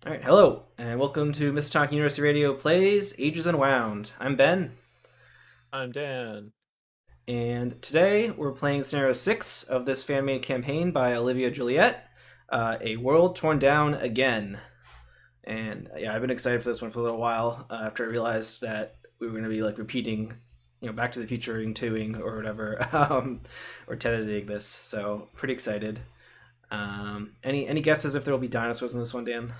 All right, hello, and welcome to Miss Talk University Radio Plays Ages Unwound. I'm Ben, I'm Dan. and today we're playing Scenario 6 of this fan-made campaign by Olivia Juliet, A World Torn Down Again. And yeah, I've been excited for this one for a little while after I realized that we were going to be like repeating, Back to the Future in twoing or whatever, or editing this. So pretty excited. Any guesses if there will be dinosaurs in this one, Dan?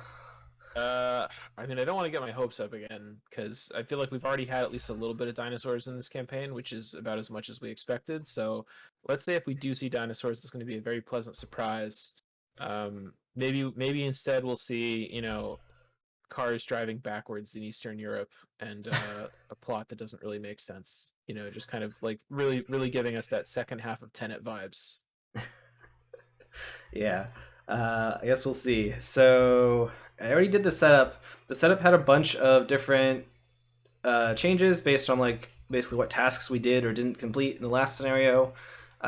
Uh, I don't want to get my hopes up again because I feel like we've already had at least a little bit of dinosaurs in this campaign, which is about as much as we expected. So let's say if we do see dinosaurs, it's going to be a very pleasant surprise. Maybe instead we'll see, cars driving backwards in Eastern Europe and a plot that doesn't really make sense. Just kind of like really giving us that second half of Tenet vibes. Yeah. I guess we'll see. So I already did the setup. The setup had a bunch of different changes based on like basically what tasks we did or didn't complete in the last scenario.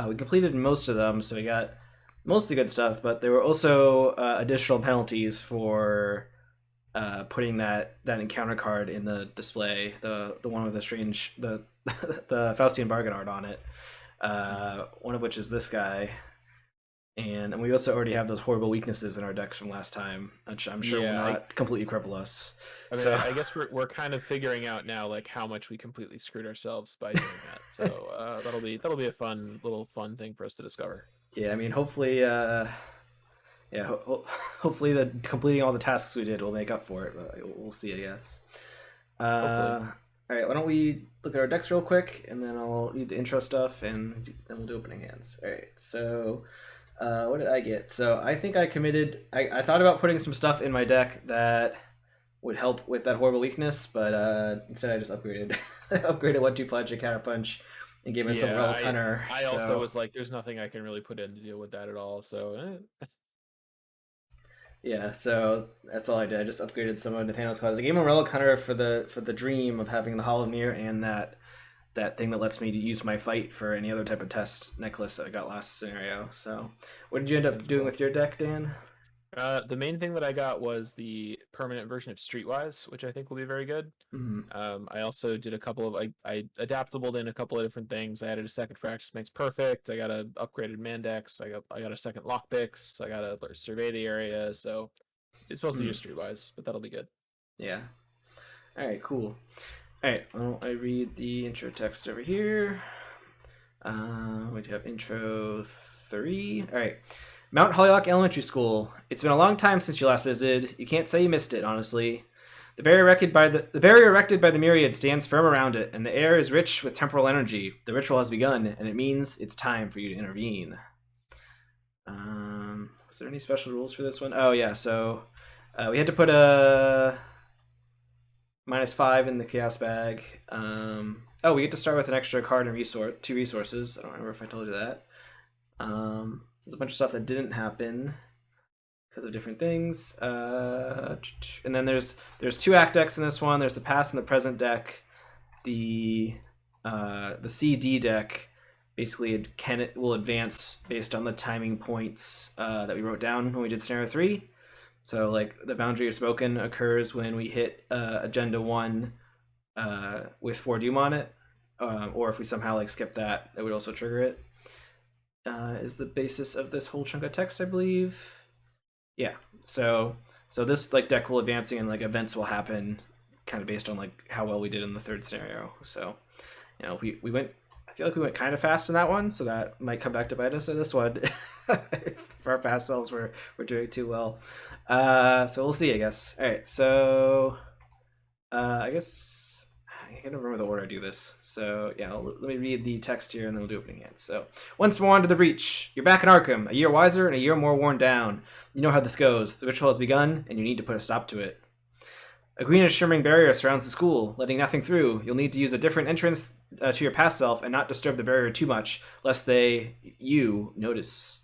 We completed most of them, so we got most of the good stuff. But there were also additional penalties for putting that encounter card in the display, the one with the strange the Faustian bargain art on it. One of which is this guy, and we also already have those horrible weaknesses in our decks from last time, which I'm sure will Yeah, not completely cripple us. I mean, So, I guess we're kind of figuring out now like how much we completely screwed ourselves by doing that. So that'll be a fun thing for us to discover. yeah, I mean, hopefully, hopefully, the completing all the tasks we did will make up for it. But we'll see, I guess. Hopefully, All right, why don't we look at our decks real quick, and then I'll read the intro stuff, and then we'll do opening hands. All right, so what did I get? So I think I committed. I thought about putting some stuff in my deck that would help with that horrible weakness, but instead I just upgraded upgraded 1-2 Pledge and Counter Punch and gave myself yeah. Relic I Hunter. I also So was like, there's nothing I can really put in to deal with that at all. So yeah, so that's all I did. I just upgraded some of Nathaniel's cards. I gave him a Relic Hunter for the dream of having the Hollow Mirror and that thing that lets me use my fight for any other type of test necklace that I got last scenario. So what did you end up that's doing cool. with your deck, Dan? The main thing that I got was the permanent version of Streetwise, which I think will be very good. Mm-hmm. I also did a couple of I adaptable in a couple of different things. I added a second practice makes perfect. I got a upgraded Mandex. I got a second lockpicks. I got a survey the area. So it's mostly Mm, just streetwise, but that'll be good. yeah. All right. Cool. All right. Well, I read the intro text over here. We do have intro 3. All right. Mount Hollyhock Elementary School. It's been a long time since you last visited. You can't say you missed it, honestly. The barrier erected by the myriad stands firm around it, and the air is rich with temporal energy. The ritual has begun, and it means it's time for you to intervene. Was there any special rules for this one? Oh yeah, so we had to put a -5 in the chaos bag. We get to start with an extra card and 2 resources. I don't remember if I told you that. There's a bunch of stuff that didn't happen because of different things. And then there's 2 act decks in this one. There's the past and the present deck. The CD deck basically it will advance based on the timing points that we wrote down when we did scenario 3. So like the boundary of spoken occurs when we hit agenda 1 with 4 doom on it, or if we somehow like skip that, it would also trigger it. Is the basis of this whole chunk of text, I believe. Yeah. So this like deck will advancing and like events will happen kind of based on like how well we did in the third scenario. So we went. I feel like we went kind of fast in that one, so that might come back to bite us in this one. For our past selves, we're doing too well. So we'll see, I guess. All right. So I guess I can't remember the order I do this. So yeah, let me read the text here, and then we'll do opening hands. So once more onto the breach. You're back in Arkham, a year wiser and a year more worn down. You know how this goes. The ritual has begun, and you need to put a stop to it. A greenish shimmering barrier surrounds the school, letting nothing through. You'll need to use a different entrance to your past self and not disturb the barrier too much, lest you notice.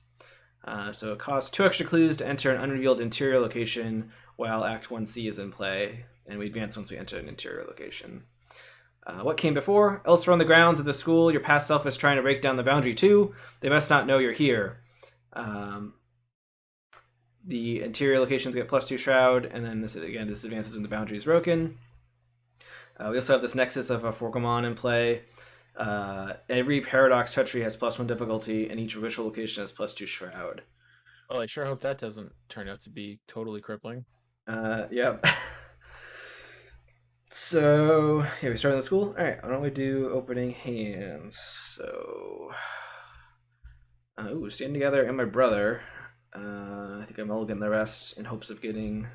So it costs 2 extra clues to enter an unrevealed interior location while Act 1C is in play, and we advance once we enter an interior location. What came before? Elsewhere on the grounds of the school, your past self is trying to break down the boundary too. They must not know you're here. The interior locations get +2 shroud, and then this advances when the boundary is broken. We also have this nexus of a Forkomon in play. Every paradox treachery has +1 difficulty, and each ritual location has +2 shroud. Well, I sure hope that doesn't turn out to be totally crippling. Yep. So yeah, we start in the school. All right, why don't we do opening hands? So, stand together and my brother. I think I mulligan the rest in hopes of getting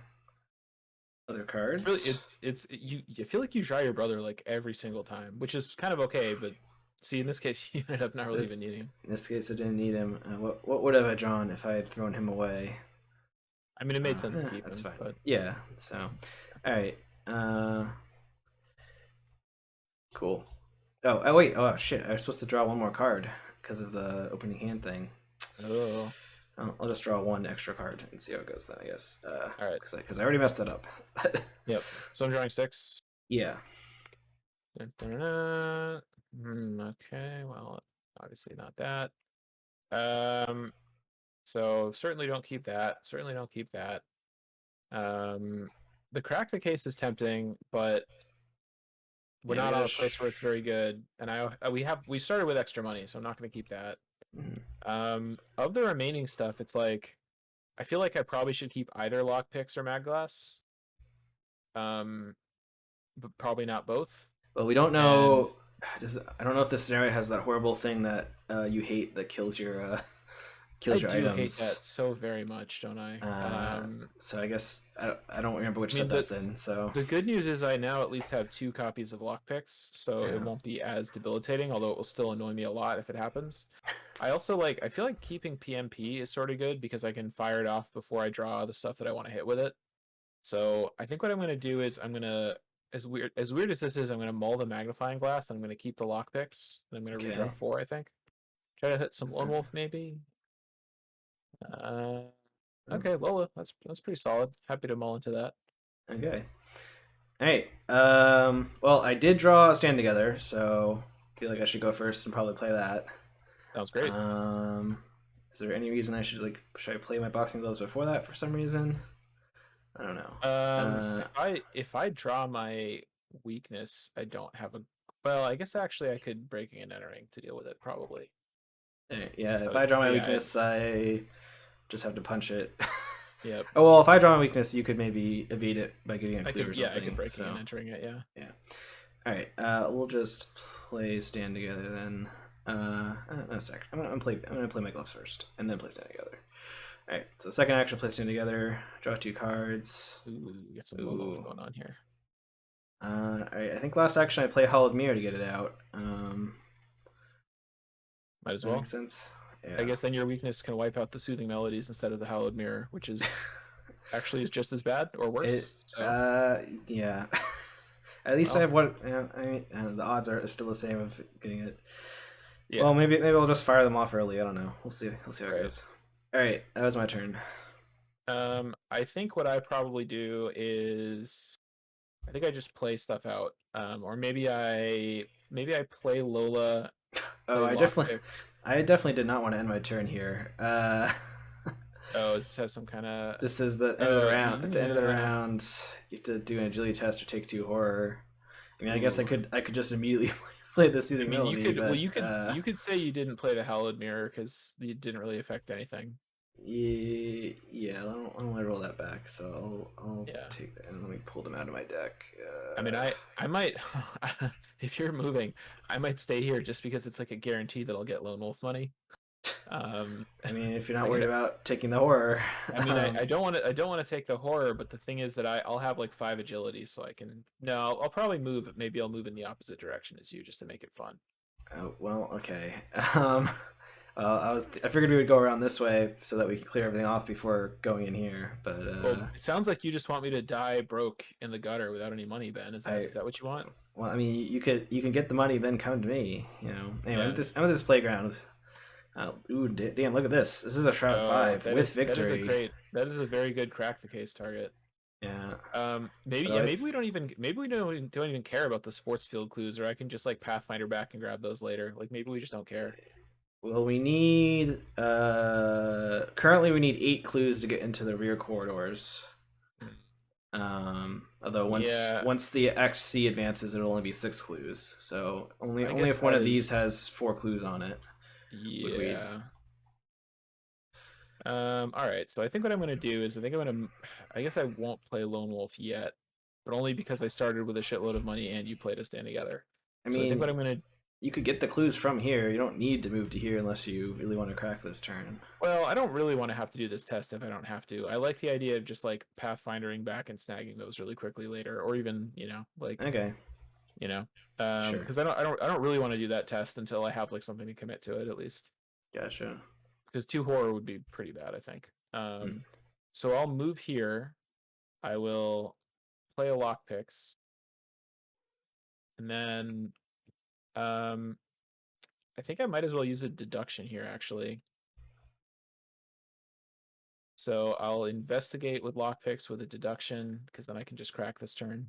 other cards. It's you. I feel like you try your brother like every single time, which is kind of okay. But see, in this case, you ended up not really even needing him. In this case, I didn't need him. What would have I drawn if I had thrown him away? I mean, it made sense to keep That's him, fine. but Yeah. So, all right. Cool. Oh wait. Oh shit! I was supposed to draw one more card because of the opening hand thing. oh, I'll just draw one extra card and see how it goes then, I guess. all right. Because I already messed that up. Yep. So I'm drawing 6. Yeah. Okay. Well, obviously not that. So certainly don't keep that. Certainly don't keep that. The crack the case is tempting, but we're Yeah, we not on gotta a place where it's very good. And we started with extra money, so I'm not going to keep that. Of the remaining stuff, it's like I feel like I probably should keep either lockpicks or mag glass. But probably not both. Well, we don't And know. I don't know if this scenario has that horrible thing that you hate that kills your I kills your do hate items. that so very much, don't I? So I guess I don't remember which I mean, set that's in. So the good news is I now at least have 2 copies of lockpicks, so it yeah. won't be as debilitating, although it will still annoy me a lot if it happens. I also I feel like keeping PMP is sort of good because I can fire it off before I draw the stuff that I want to hit with it. So I think what I'm going to do is I'm going to, as weird as this is, I'm going to mull the magnifying glass, and I'm going to keep the lockpicks, and I'm going to Okay. redraw 4, I think. Try to hit some Lone Wolf, maybe. Uh, okay, Lola, that's pretty solid. Happy to mull into that. Okay. All right. Well, I did draw a stand together, so I feel like I should go first and probably play that. Sounds great. Is there any reason I should I play my boxing gloves before that for some reason? I don't know. If I draw my weakness, I don't have a. Well, I guess actually I could breaking and entering to deal with it probably. Yeah, if But I draw my yeah, weakness, I just have to punch it. yep. Oh well, if I draw my weakness, you could maybe evade it by getting a clear or I something. could breaking So and entering it. Yeah. yeah. All right. We'll just play stand together then. A sec. I'm gonna play my gloves first, and then play stand together. All right. So second action, play stand together. Draw 2 cards. Ooh, we got some low going on here. All right. I think last action I play Hollowed Mirror to get it out. Might as That well. makes sense. Yeah. I guess then your weakness can wipe out the soothing melodies instead of the hallowed mirror, which is actually is just as bad or worse. Yeah. At least I have what. Yeah, I mean, the odds are still the same of getting it. Yeah. Well, maybe I'll just fire them off early. I don't know. We'll see. How it goes. All right, that was my turn. I think what I probably do is, I think I just play stuff out, or maybe I play Lola. Oh, I definitely did not want to end my turn here. Oh, does this have some kind of? This is the end of the round. Yeah. At the end of the round, you have to do an agility test or take 2 horror. I mean, I guess I could just immediately play the soothing melody. You could say you didn't play the hallowed mirror because it didn't really affect anything. Yeah, I don't want to roll that back, so I'll take that and let me pull them out of my deck. I mean, I might, if you're moving, I might stay here just because it's like a guarantee that I'll get Lone Wolf money. I mean, if you're not worried about taking the horror. I mean, I don't want to take the horror, but the thing is that I'll have like 5 agility, so I can. No, I'll probably move, but maybe I'll move in the opposite direction as you just to make it fun. Oh well, okay. I figured we would go around this way so that we could clear everything off before going in here. But well, it sounds like you just want me to die broke in the gutter without any money, Ben. Is that what you want? Well, I mean, you can get the money, then come to me. You know. Anyway, I'm at this playground. Ooh, damn! Look at this. This is a shroud 5 with victory. That is a very good crack the case target. Yeah. Maybe we don't even care about the sports field clues, or I can just like Pathfinder back and grab those later. Like maybe we just don't care. Well, we need currently we need 8 clues to get into the rear corridors. Hmm. Although Yeah, once the XC advances, it'll only be 6 clues. So I only guess if one that of these is. has 4 clues on it would we. Yeah. All right. So I think what I'm gonna do is I guess I won't play Lone Wolf yet, but only because I started with a shitload of money and you played us stand together. I So I think what mean, I'm gonna you could get the clues from here. You don't need to move to here unless you really want to crack this turn. Well, I don't really want to have to do this test if I don't have to. I like the idea of just like pathfindering back and snagging those really quickly later, or even, Okay, you know, sure, because I don't really want to do that test until I have like something to commit to it at least. gotcha. Because two horror would be pretty bad, I think. Hmm. So I'll move here. I will play a lockpicks, and then um, I think I might as well use a deduction here actually. So I'll investigate with lockpicks with a deduction because then I can just crack this turn.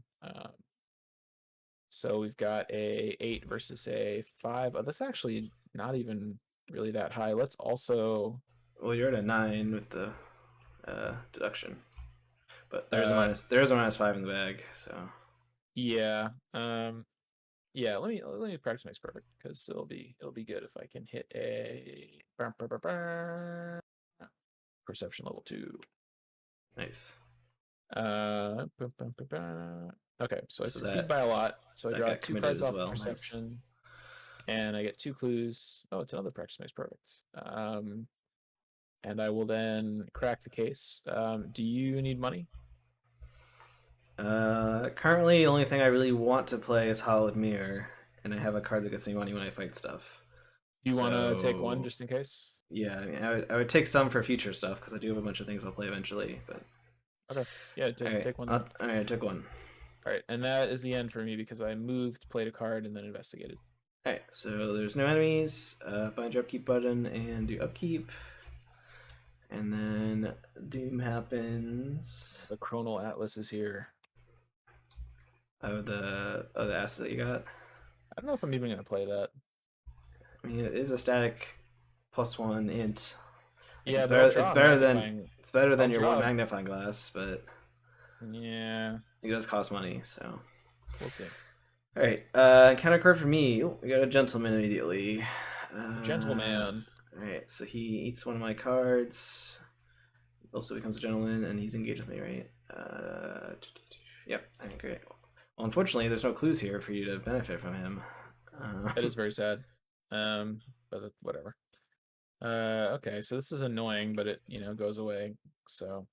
So we've got a 8 versus a 5. Oh, that's actually not even really that high. Let's also Well, you're at a 9 with the deduction, but uh there is a -5 in the bag. So yeah. Yeah, let me practice my perfect because it'll be good if I can hit a perception level 2. nice. Uh, bum, bum, bum, bum. Okay, so I So succeed by a lot. So I that draw got two committed cards as off of well. Nice. perception, and I get 2 clues. Oh, it's another practice makes perfect. And I will then crack the case. Do you need money? Currently, the only thing I really want to play is Hollowed Mirror, and I have a card that gets me money when I fight stuff. Do you want to take one So just in case? yeah, I mean, I would take some for future stuff because I do have a bunch of things I'll play eventually. But Okay, yeah, all right, take one then. all right, I took one. All right, and that is the end for me because I moved, played a card, and then investigated. All right, so there's no enemies. Bind your upkeep button and do upkeep, and then Doom happens. The Chronal Atlas is here. Of the asset that you got. I don't know if I'm even gonna play that. I mean, it is a static +1 int. Like Yeah, but I'll it's draw a better than magnifying. I'll your one draw. magnifying glass, but Yeah, it does cost money. So we'll see. all right, counter card for me. Ooh, we got a gentleman immediately. Gentleman. All right, so he eats one of my cards. Also becomes a gentleman, and he's engaged with me, right? Yep. I think great. Well, unfortunately, there's no clues here for you to benefit from him. That is very sad. But whatever. Okay, so this is annoying, but it goes away. So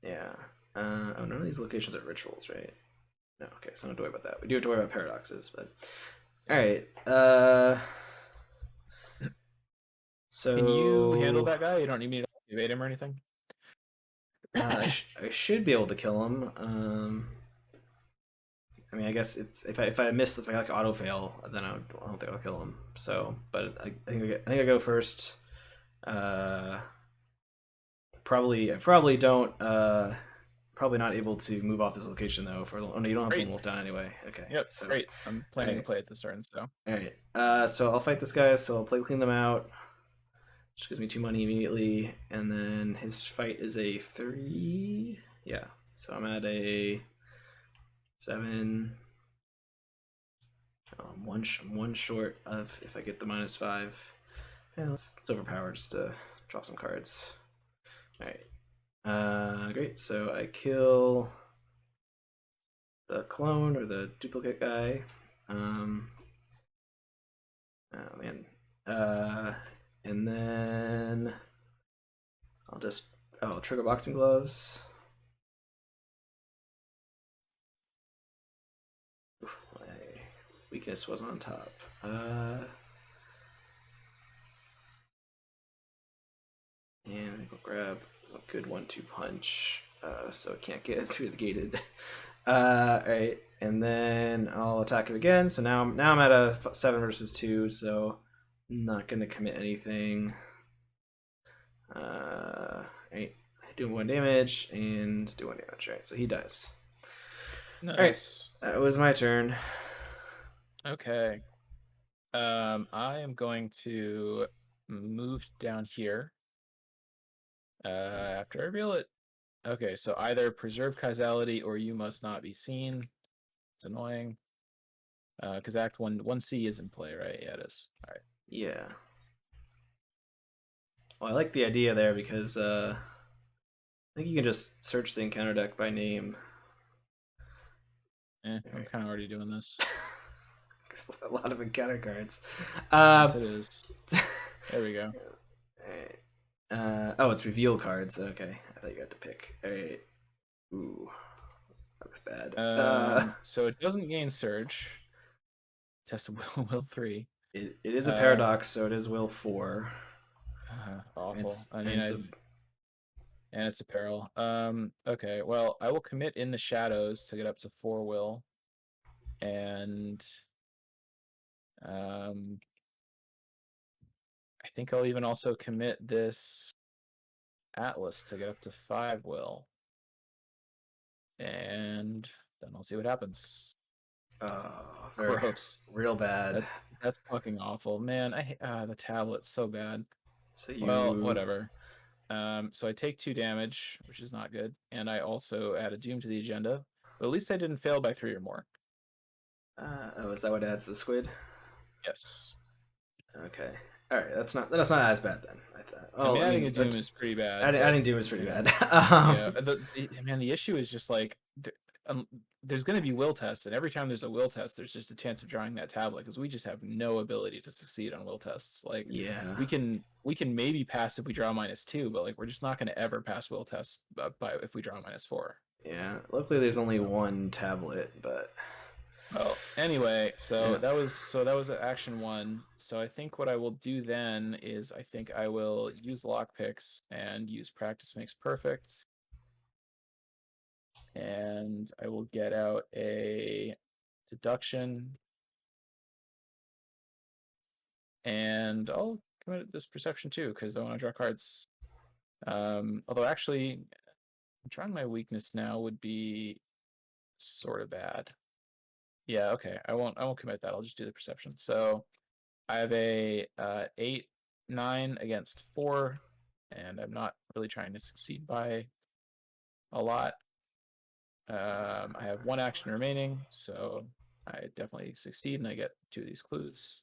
Yeah. Oh, none of these locations are rituals, right? No. Okay, so don't have to worry about that. We do have to worry about paradoxes, but all right. can you handle So that guy? You don't need me to evade him or anything. I should be able to kill him. I mean, I guess it's if I miss if I like auto fail, then I don't think I'll kill him. So, but I think I go first. Uh, I probably don't. Probably not able to move off this location though. For oh no, you don't have Great. Lone Wolf down anyway. Okay, Yep. so Great. I'm all planning to right, play it this turn. So all right. So I'll fight this guy. So I'll play clean them out. Which gives me 2 money immediately, and then his fight is a 3. Yeah, so I'm at a 7. I'm one short of if I get the -5. Yeah, it's overpowered just to draw some cards. All right. Great. So I kill the clone or the duplicate guy. Oh man. And then I'll just trigger boxing gloves. Oof, my weakness was on top. And we'll grab a good 1-2 punch, so it can't get through the gated. All right, and then I'll attack him again. So now I'm at a 7 versus 2, so I'm not gonna commit anything. Right, do 1 damage and do 1 damage. Right, so he dies. nice. All right, that was my turn. Okay. I am going to move down here. After I reveal it. Okay, so either preserve causality or you must not be seen. It's annoying. Because Act 1C is in play, right? Yeah, it is. All right. Yeah. Well, I like the idea there because I think you can just search the encounter deck by name. I'm kind of already doing this. A lot of encounter cards. Yes, it is. There we go. Oh, it's reveal cards. Okay, I thought you had to pick. All right. Ooh, that looks bad. So it doesn't gain Surge. Test will 3. It is a Uh, paradox, so it is will 4. Awful. I And mean, and it's a peril. Okay, well, I will commit in the shadows to get up to 4 will. And I think I'll even also commit this Atlas to get up to 5 will. And then I'll see what happens. oh, very Gross. real bad. That's fucking awful. Man, the tablet's so bad. So Well, you whatever. So I take 2 damage, which is not good, and I also add a doom to the agenda. But at least I didn't fail by 3 or more. oh, is that what adds the squid? Yes. Okay. All right, that's not as bad then. I thought. I Oh, mean, I adding a mean, doom is pretty bad, but adding doom is pretty you know, bad. yeah. The issue is just like there's going to be will tests, and every time there's a will test, there's just a chance of drawing that tablet because we just have no ability to succeed on will tests. Like Yeah. we can maybe pass if we draw -2, but like we're just not going to ever pass will tests by if we draw -4. Yeah. Luckily, there's only So. one tablet, but Well, anyway, yeah. that was action 1. So I think what I will do then is I think I will use lockpicks and use practice makes perfect. And I will get out a deduction. And I'll commit this perception too, because I want to draw cards. Although actually drawing my weakness now would be sort of bad. Yeah, okay. I won't commit that. I'll just do the perception. So I have a 8, 9 against 4, and I'm not really trying to succeed by a lot. I have 1 action remaining, so I definitely succeed, and I get 2 of these clues.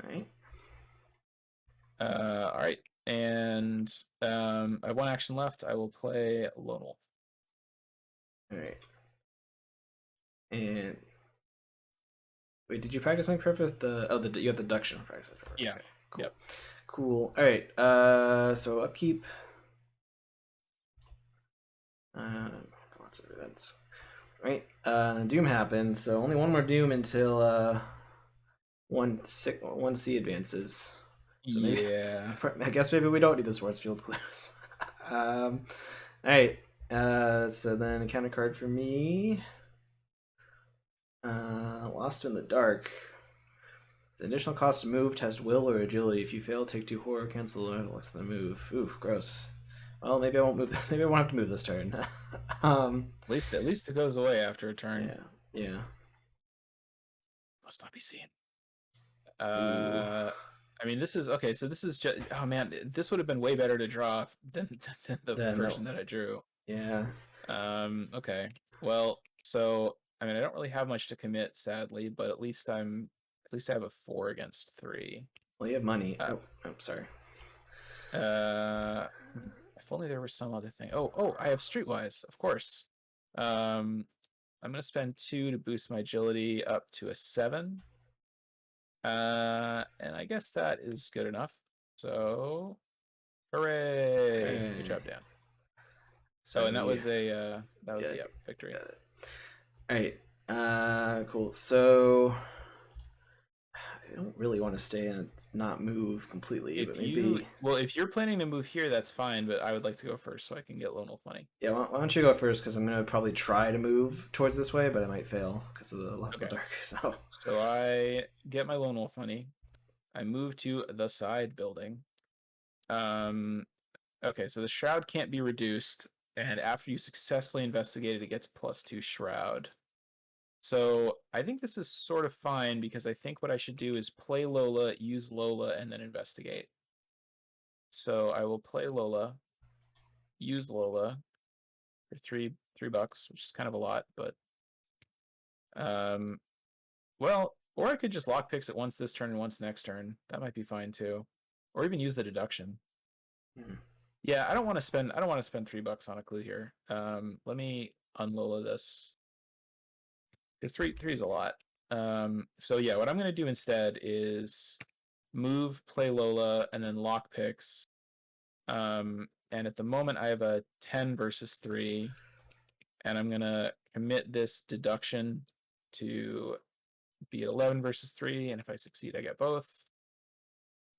All right. All right, and I have 1 action left. I will play Lone Wolf. All right. And wait, did you practice make perfect? You got the deduction practice make perfect. Yeah. Okay, cool. Yep. Cool. All right. So upkeep. Lots of events. Right. Doom happens. So only one more doom until 1C advances. So maybe Yeah. I guess maybe we don't need the Swords Field clues. All right. So then a counter card for me. Lost in the Dark. The additional cost to move, test will or agility. If you fail, take 2 horror, cancel or what's the move. Oof, gross. Well, maybe I won't move. Maybe I won't have to move this turn. At least it goes away after a turn. Yeah. Must not be seen. Ooh. I mean, this is okay. So this is just. Oh man, this would have been way better to draw than the version that I drew. Yeah. Okay. Well, so I mean, I don't really have much to commit, sadly, but at least I have a 4 against 3. Well, you have money. Uh, I'm sorry. if only there was some other thing. Oh, I have Streetwise, of course. I'm gonna spend 2 to boost my agility up to a 7. And I guess that is good enough. So, hooray! Hey. Good job, Dan. So And that was victory. Got it. All right. Cool. So I don't really want to stay and not move completely, but maybe. If you're planning to move here, that's fine. But I would like to go first so I can get Lone Wolf money. Yeah. Why don't you go first? Because I'm gonna probably try to move towards this way, but I might fail because of the Lost in the Dark. So I get my Lone Wolf money. I move to the side building. Okay, so the shroud can't be reduced, and after you successfully investigate it, it gets +2 shroud. So I think this is sort of fine because I think what I should do is play Lola, use Lola, and then investigate. So I will play Lola, use Lola for $3, which is kind of a lot, but um, well, or I could just lockpicks it once this turn and once next turn. That might be fine too, or even use the deduction. Hmm. Yeah, I don't want to spend. I don't want to spend $3 on a clue here. Let me unlola this. Because three is a lot. So yeah, what I'm gonna do instead is move, play Lola, and then lockpicks. And at the moment I have a 10 versus 3, and I'm gonna commit this deduction to be 11 versus 3, and if I succeed, I get both.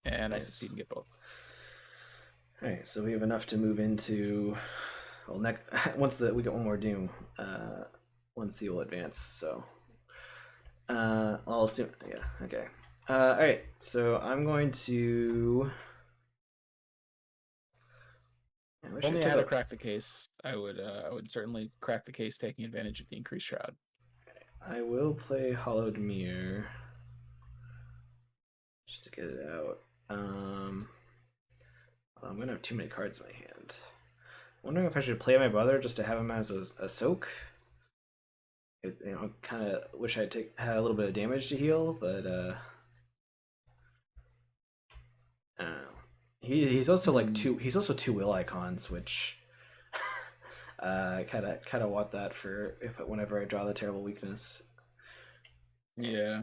And I Nice. succeed and get both. All right, so we have enough to move into. Well, once we get one more doom, one C will advance. So, I'll assume. Yeah. Okay. All right. So I'm going to. I wish Only I took had to a. crack the case. I would certainly crack the case taking advantage of the increased shroud. I will play Hollowed Mirror just to get it out. I'm gonna have too many cards in my hand. Wondering if I should play my brother just to have him as a soak. Kind of wish I had a little bit of damage to heal, but I don't know. He's also like two. He's also two will icons, which kind of want that for whenever I draw the terrible weakness. Yeah.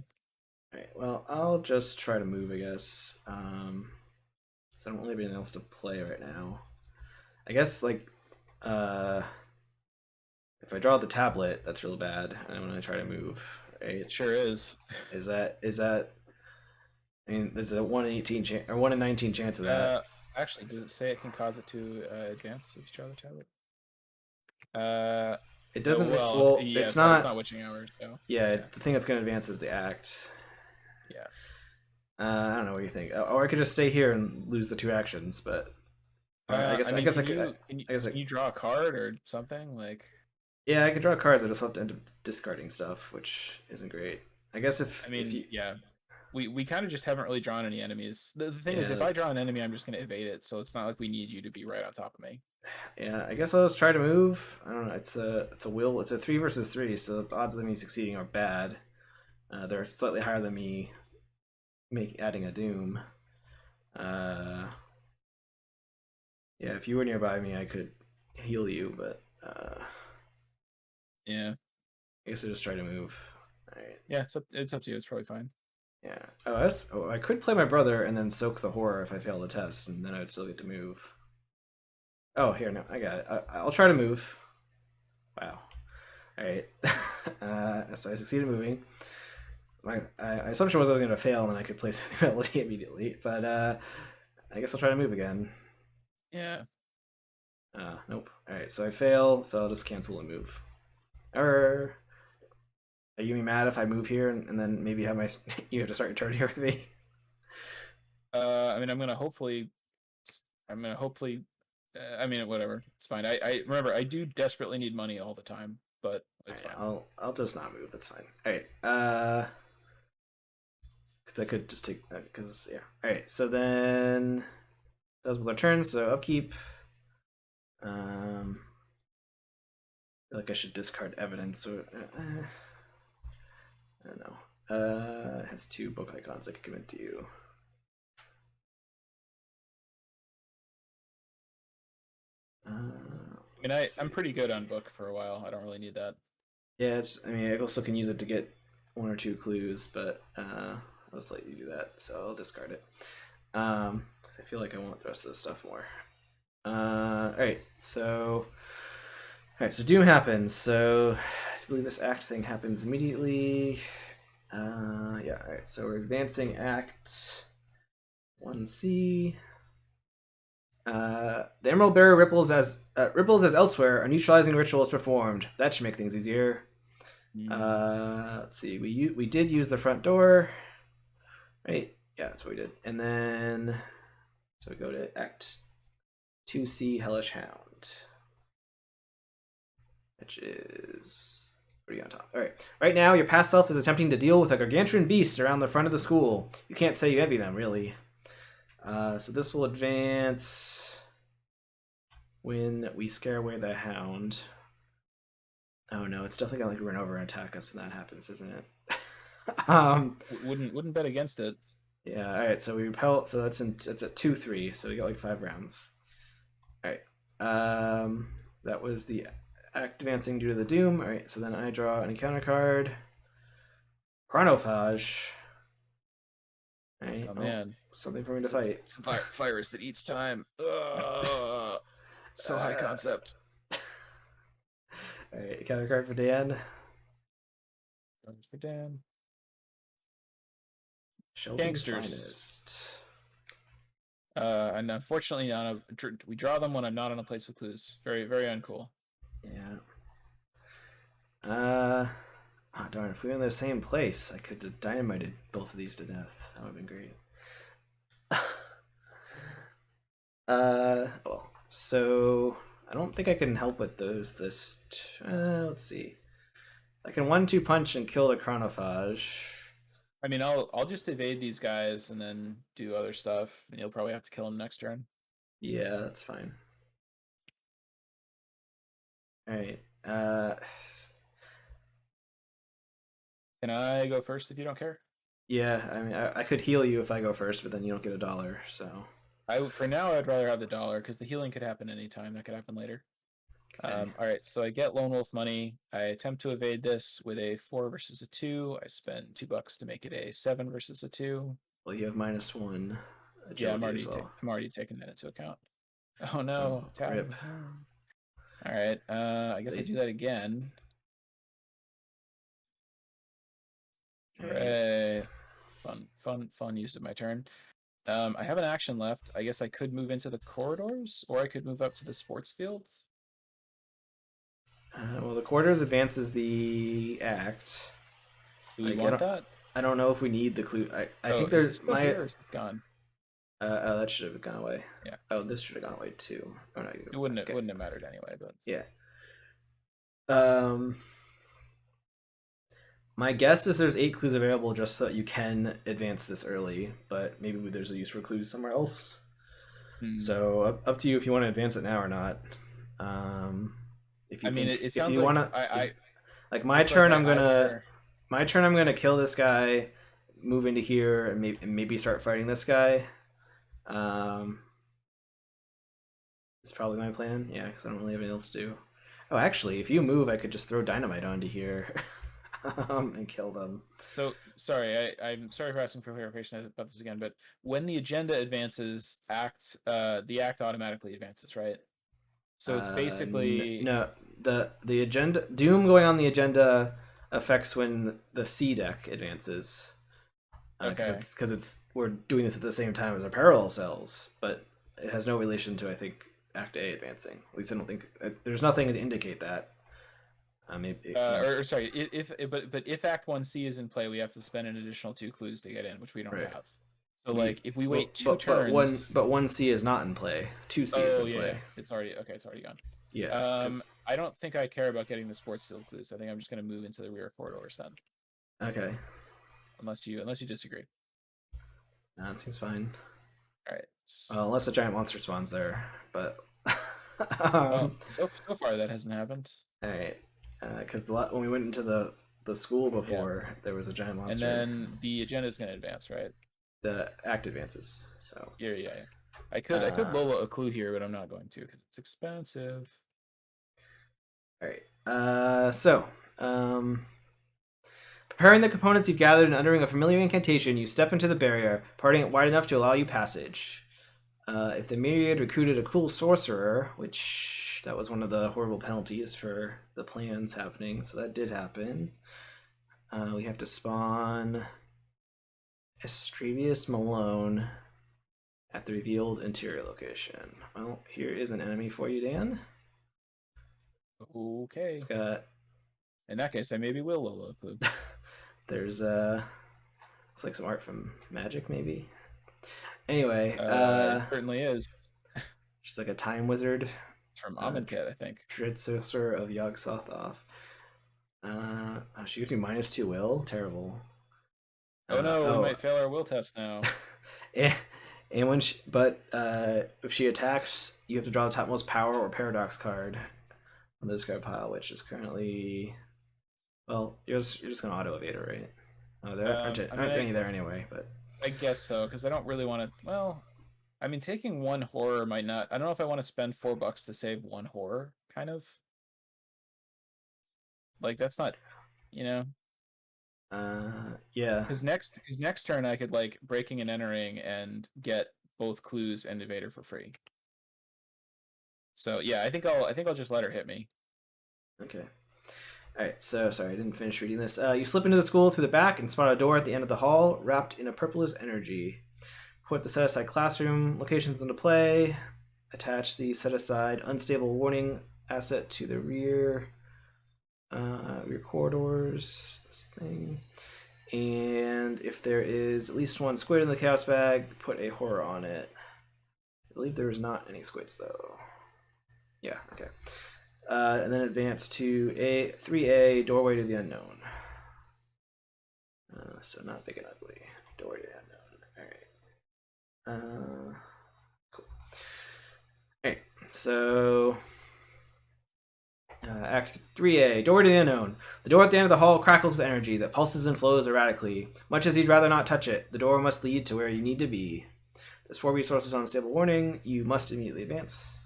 All right. Well, I'll just try to move, I guess. So I don't really have anything else to play right now. I guess like if I draw the tablet, that's real bad. And I'm gonna try to move. Right? It sure is. Is that? I mean, there's a 1 in 18 chance or 1 in 19 chance of that. Actually, does it say it can cause it to advance if you draw the tablet? Uh, It doesn't. well, Well, yeah, it's it's not not. witching hours, so Yeah, yeah, the thing that's gonna advance is the act. yeah. I don't know what you think. Or I could just stay here and lose the two actions, but I guess I I mean, guess I could. I guess can you draw a card or something like? yeah, I could draw cards. I just have to end up discarding stuff, which isn't great. I guess I if mean, you yeah, we kind of just haven't really drawn any enemies. The thing is, yeah if I draw an enemy, I'm just gonna evade it, so it's not like we need you to be right on top of me. yeah, I guess I'll just try to move. I don't know. It's a will. It's a 3 versus 3, so the odds of me succeeding are bad. They're slightly higher than me adding a doom. Uh, yeah, if you were nearby me, I could heal you, but Yeah, I guess I'll just try to move. All right. yeah. It's up to you. It's probably fine. Yeah. I could play my brother and then soak the horror if I fail the test, and then I would still get to move. Oh, here, no, I got it. I'll try to move. Wow. All right. So I succeeded moving. My assumption was I was going to fail and then I could place the ability immediately, but I guess I'll try to move again. Yeah. Nope. All right, so I fail, so I'll just cancel and move. Or are you gonna be mad if I move here and then maybe have my you have to start your turn here with me? I mean, I'm gonna hopefully. I mean, whatever. It's fine. I remember I do desperately need money all the time, but All it's right, fine. I'll just not move. It's fine. All right. Because I could just take because yeah. All right. So then that was with our turn. So upkeep. I feel like I should discard evidence. Or I don't know. It has two book icons I could commit to you. I mean, I'm pretty good on book for a while. I don't really need that. Yeah, it's. I mean, I also can use it to get one or two clues, but I'll just let you do that. So I'll discard it. 'Cause I feel like I want the rest of the stuff more. All right. So, all right. So Doom happens. So I believe this act thing happens immediately. Yeah. All right. So we're advancing Act 1C. The Emerald Bearer ripples as elsewhere. A neutralizing ritual is performed. That should make things easier. Let's see. We did use the front door, right? Yeah, that's what we did. And then so we go to Act 2C, Hellish Hound, which is What are you on top? All right. Right now, your past self is attempting to deal with a gargantuan beast around the front of the school. You can't say you envy them, really. So this will advance when we scare away the hound. Oh no, it's definitely gonna like run over and attack us when that happens, isn't it? Wouldn't bet against it. Yeah. All right. So we repel. So it's at 2-3. So we got like 5 rounds. All right. That was the act advancing due to the doom. All right. So then I draw an encounter card. Chronophage. All right. Oh man, something for me to fight. Some virus that eats time. So high concept. All right. Encounter card for Dan. For Dan. Shelby's Gangsters. finest. And unfortunately, we draw them when I'm not on a place with clues. Very, very uncool. Yeah. Oh, darn, if we were in the same place, I could have dynamited both of these to death. That would have been great. Well, so I don't think I can help with those let's see. I can 1-2 punch and kill the chronophage. I mean, I'll just evade these guys and then do other stuff, and you'll probably have to kill them next turn. Yeah, that's fine. All right. Can I go first if you don't care? Yeah, I mean, I could heal you if I go first, but then you don't get $1. So for now, I'd rather have the $1 because the healing could happen anytime. That could happen later. okay. All right, so I get Lone Wolf money. I attempt to evade this with a 4 versus a 2. I spend $2 to make it a 7 versus a 2. Well, you have -1. Yeah, I'm already taking that into account. Oh no, rip. All right, I guess I do that again. Hooray! Fun use of my turn. I have an action left. I guess I could move into the corridors, or I could move up to the sports fields. Well, the corridors advances the act. Do we want that? I don't know if we need the clue. I think there's it's gone. Oh, that should have gone away. Yeah. Oh, this should have gone away too. Oh no, it wouldn't have mattered anyway. But yeah. My guess is there's 8 clues available just so that you can advance this early, but maybe there's a use for clues somewhere else. So up to you if you want to advance it now or not. If you it sounds if you like want to, like my turn, I'm gonna kill this guy, move into here, and maybe start fighting this guy. It's probably my plan. Yeah, because I don't really have anything else to do. Oh, actually, if you move, I could just throw dynamite onto here and kill them. So, sorry, I'm sorry for asking for clarification about this again, but when the agenda advances, the act automatically advances, right? So it's basically no. The agenda Doom going on the agenda affects when the C deck advances. Because we're doing this at the same time as our parallel cells, but it has no relation to, I think, Act A advancing. At least I don't think there's nothing to indicate that. Sorry, if Act 1C is in play, we have to spend an additional 2 clues to get in, which we don't have. So like if we wait 2 turns, but 1C is not in play. 2C is in play. It's already gone. Yeah. I don't think I care about getting the sports field clues. I think I'm just going to move into the rear corridors then. Okay. Unless you disagree. No, that seems fine. All right. Well, unless a giant monster spawns there, but so far that hasn't happened. All right, because when we went into the school before, there was a giant monster. And then the agenda is going to advance, right? The act advances. So yeah. I could Lola a clue here, but I'm not going to because it's expensive. All right. Preparing the components you've gathered and uttering a familiar incantation, you step into the barrier, parting it wide enough to allow you passage. If the myriad recruited a cool sorcerer, which that was one of the horrible penalties for the plans happening, so that did happen. We have to spawn Estrevius Malone at the revealed interior location. Well, here is an enemy for you, Dan. Okay. In that case, I maybe will Lola a clue. There's it's like some art from Magic, maybe. Anyway, it certainly is. She's like a time wizard. It's from Amonkhet, I think. Dread sorcerer of Yog-Sothoth. Oh, she gives me -2 will. Terrible. Oh no, we Oh, might fail our will test now. and, if she attacks, you have to draw the topmost power or paradox card on the discard pile, which is currently, well, you're just gonna auto evade her, right? Oh, there I aren't mean, any there anyway, but I guess so, because I don't really want to. Well, I mean, taking one horror might not. I don't know if I want to spend $4 to save one horror. Kind of like that's not, you know, yeah. because next turn I could like breaking and entering and get both clues and evader for free. So yeah, I think I'll just let her hit me. Okay. All right. So sorry, I didn't finish reading this. You slip into the school through the back and spot a door at the end of the hall, wrapped in a purplish energy. Put the set aside classroom locations into play. Attach the set aside unstable warning asset to the rear corridors. This thing. And if there is at least one squid in the chaos bag, put a horror on it. I believe there is not any squids though. Yeah. Okay. And then advance to a 3A doorway to the unknown. So not big and ugly. Doorway to the unknown. All right. Cool. All right. So Act 3A, Doorway to the Unknown. The door at the end of the hall crackles with energy that pulses and flows erratically. Much as you'd rather not touch it, the door must lead to where you need to be. There's 4 resources on stable warning. You must immediately advance.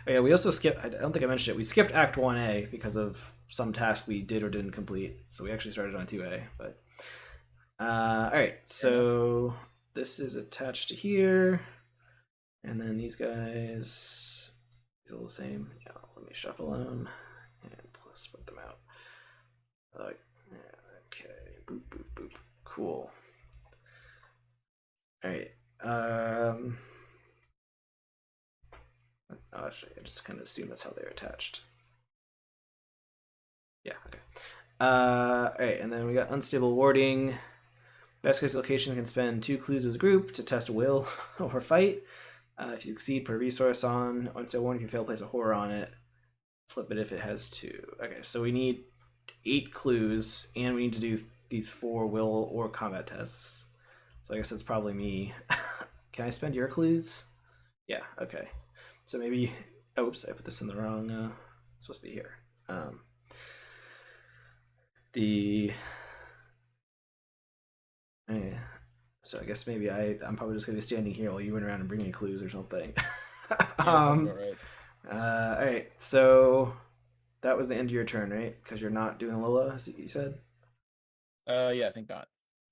Oh yeah, we also skipped, I don't think I mentioned it, we skipped Act 1A because of some task we did or didn't complete. So we actually started on 2A. But alright, so this is attached to here. And then these guys, these are all the same. Yeah, let me shuffle them and split them out. Okay, boop, boop, boop. Cool. Alright. Actually, I just kind of assume that's how they're attached. Yeah, okay. Alright, and then we got unstable warding. Best case location can spend 2 clues as a group to test a will or fight. If you succeed, put a resource on. Unstable warning, if you fail, place a horror on it. Flip it if it has 2. Okay, so we need 8 clues, and we need to do these 4 will or combat tests. So I guess that's probably me. Can I spend your clues? Yeah, okay. So maybe, oops, I put this in the wrong, it's supposed to be here. So I guess maybe I'm probably just going to be standing here while you run around and bring me clues or something. Yeah, sounds about right. All right, so that was the end of your turn, right? Because you're not doing Lola, as you said? Yeah, I think not.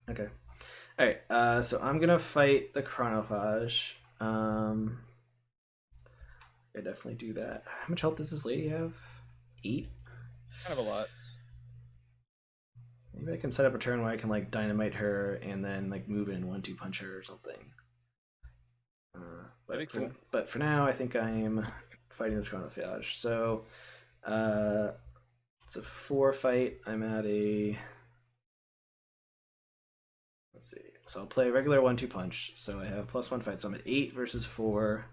Okay. All right, so I'm going to fight the Chronophage. I definitely do that. How much health does this lady have? 8? Kind of a lot. Maybe I can set up a turn where I can like dynamite her and then like move in 1-2 punch her or something. That'd be cool. But for now, I think I'm fighting this Chronophage. So it's a 4 fight. I'm at a. Let's see. So I'll play regular 1-2 punch. So I have +1 fight. So I'm at 8 versus 4.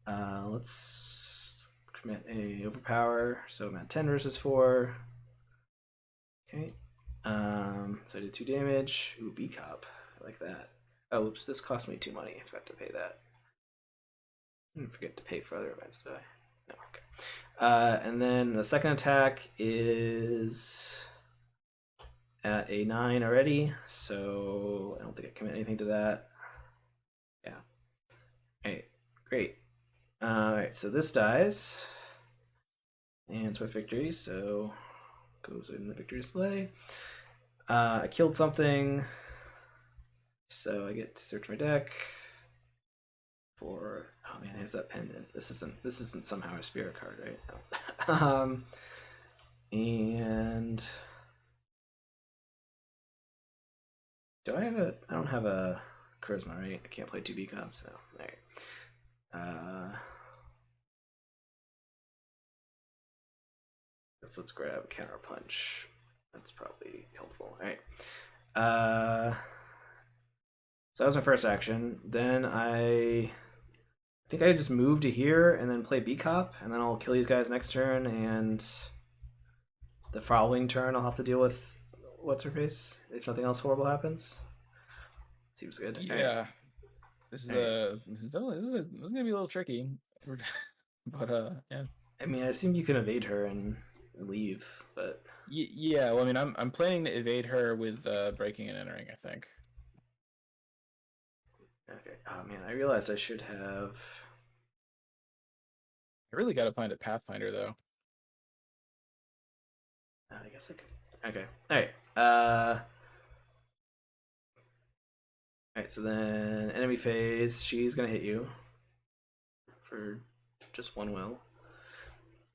Let's commit a overpower. So I'm at 10 versus 4. Okay. So I did 2 damage. Ooh, B-Cop. I like that. Oh, oops, this cost me 2 money. I forgot to pay that. I didn't forget to pay for other events, did I? No, okay. And then the second attack is at a 9 already, so I don't think I commit anything to that. Yeah. Alright, great. Alright, so this dies. And it's with victory, so goes in the victory display. I killed something, so I get to search my deck for. Oh man, there's that pendant. This isn't somehow a spirit card, right? No. And do I have a? I don't have a charisma, right? I can't play 2 B cops, so all right. Let's grab counter punch. That's probably helpful. All right. So that was my first action. Then I think I just move to here and then play B Cop, and then I'll kill these guys next turn and the following turn I'll have to deal with what's her face if nothing else horrible happens. Seems good. Yeah, Right. this is gonna be a little tricky, but yeah. I mean, I assume you can evade her and leave, but Yeah. Well, I mean, I'm planning to evade her with breaking and entering. I think. okay. Oh man, I realized I should have. I really got to find a Pathfinder though. I guess I could. Okay. All right. All right. So then, enemy phase. She's gonna hit you for just one will,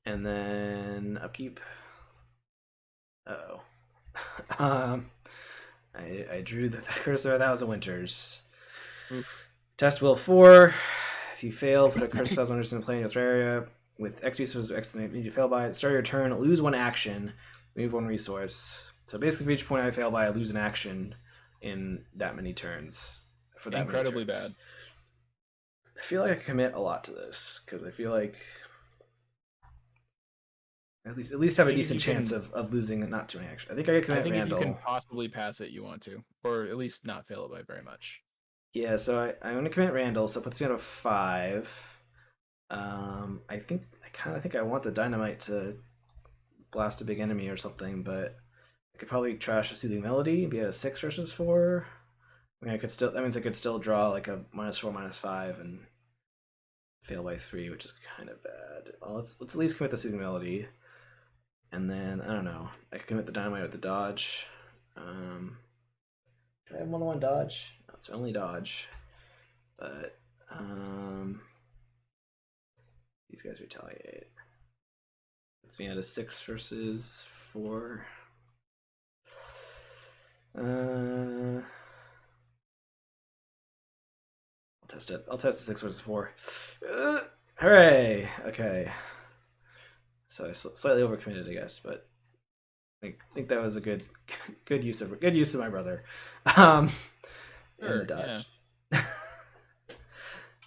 and then upkeep. Oh. um, I drew the cursor. That was a Winters. Oof. Test will 4. If you fail, put a curse 1,000 Winters in the plane of area with X resources. X need you fail by it. Start your turn. Lose 1 action. Remove 1 resource. So basically, for each point I fail by, I lose an action in that many turns. For that Incredibly many turns. bad. I feel like I commit a lot to this because I feel like at least have a decent chance of losing not too many action. I think I could commit Randall. If you can possibly pass it, you want to, or at least not fail it by very much. Yeah, so I'm going to commit Randall, so it puts me at a 5. I think I kind of think I want the dynamite to blast a big enemy or something, but I could probably trash a soothing melody, be at a 6 versus 4. I mean, I could still. That means I could still draw like a -4, -5, and fail by 3, which is kind of bad. Well, let's at least commit the soothing melody, and then I don't know. I could commit the dynamite with the dodge. Do I have more than 1 dodge? No, it's only dodge, but these guys retaliate. Puts me at a 6 versus 4. I'll test it. I'll test the 6 versus 4. Hooray! Okay. So I slightly overcommitted, I guess, but I think that was a good use of my brother. And the dodge. Yeah.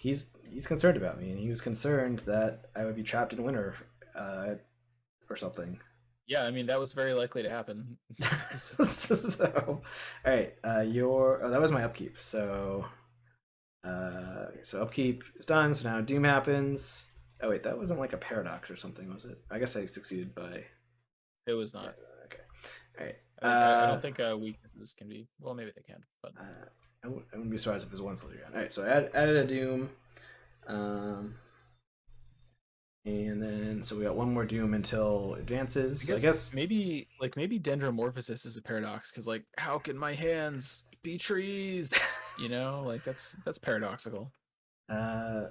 He's concerned about me, and he was concerned that I would be trapped in winter, or something. Yeah, I mean that was very likely to happen. So, all right, that was my upkeep. So, so upkeep is done. So now doom happens. Oh wait, that wasn't like a paradox or something, was it? I guess I succeeded by. It was not. Yeah, okay. All right. I don't think weaknesses can be. Well, maybe they can, but I wouldn't be surprised if it was 1 filigree. All right, so I added a doom. And then so we got 1 more doom until advances. I guess maybe dendromorphosis is a paradox because like how can my hands be trees? You know, like that's paradoxical. Yeah,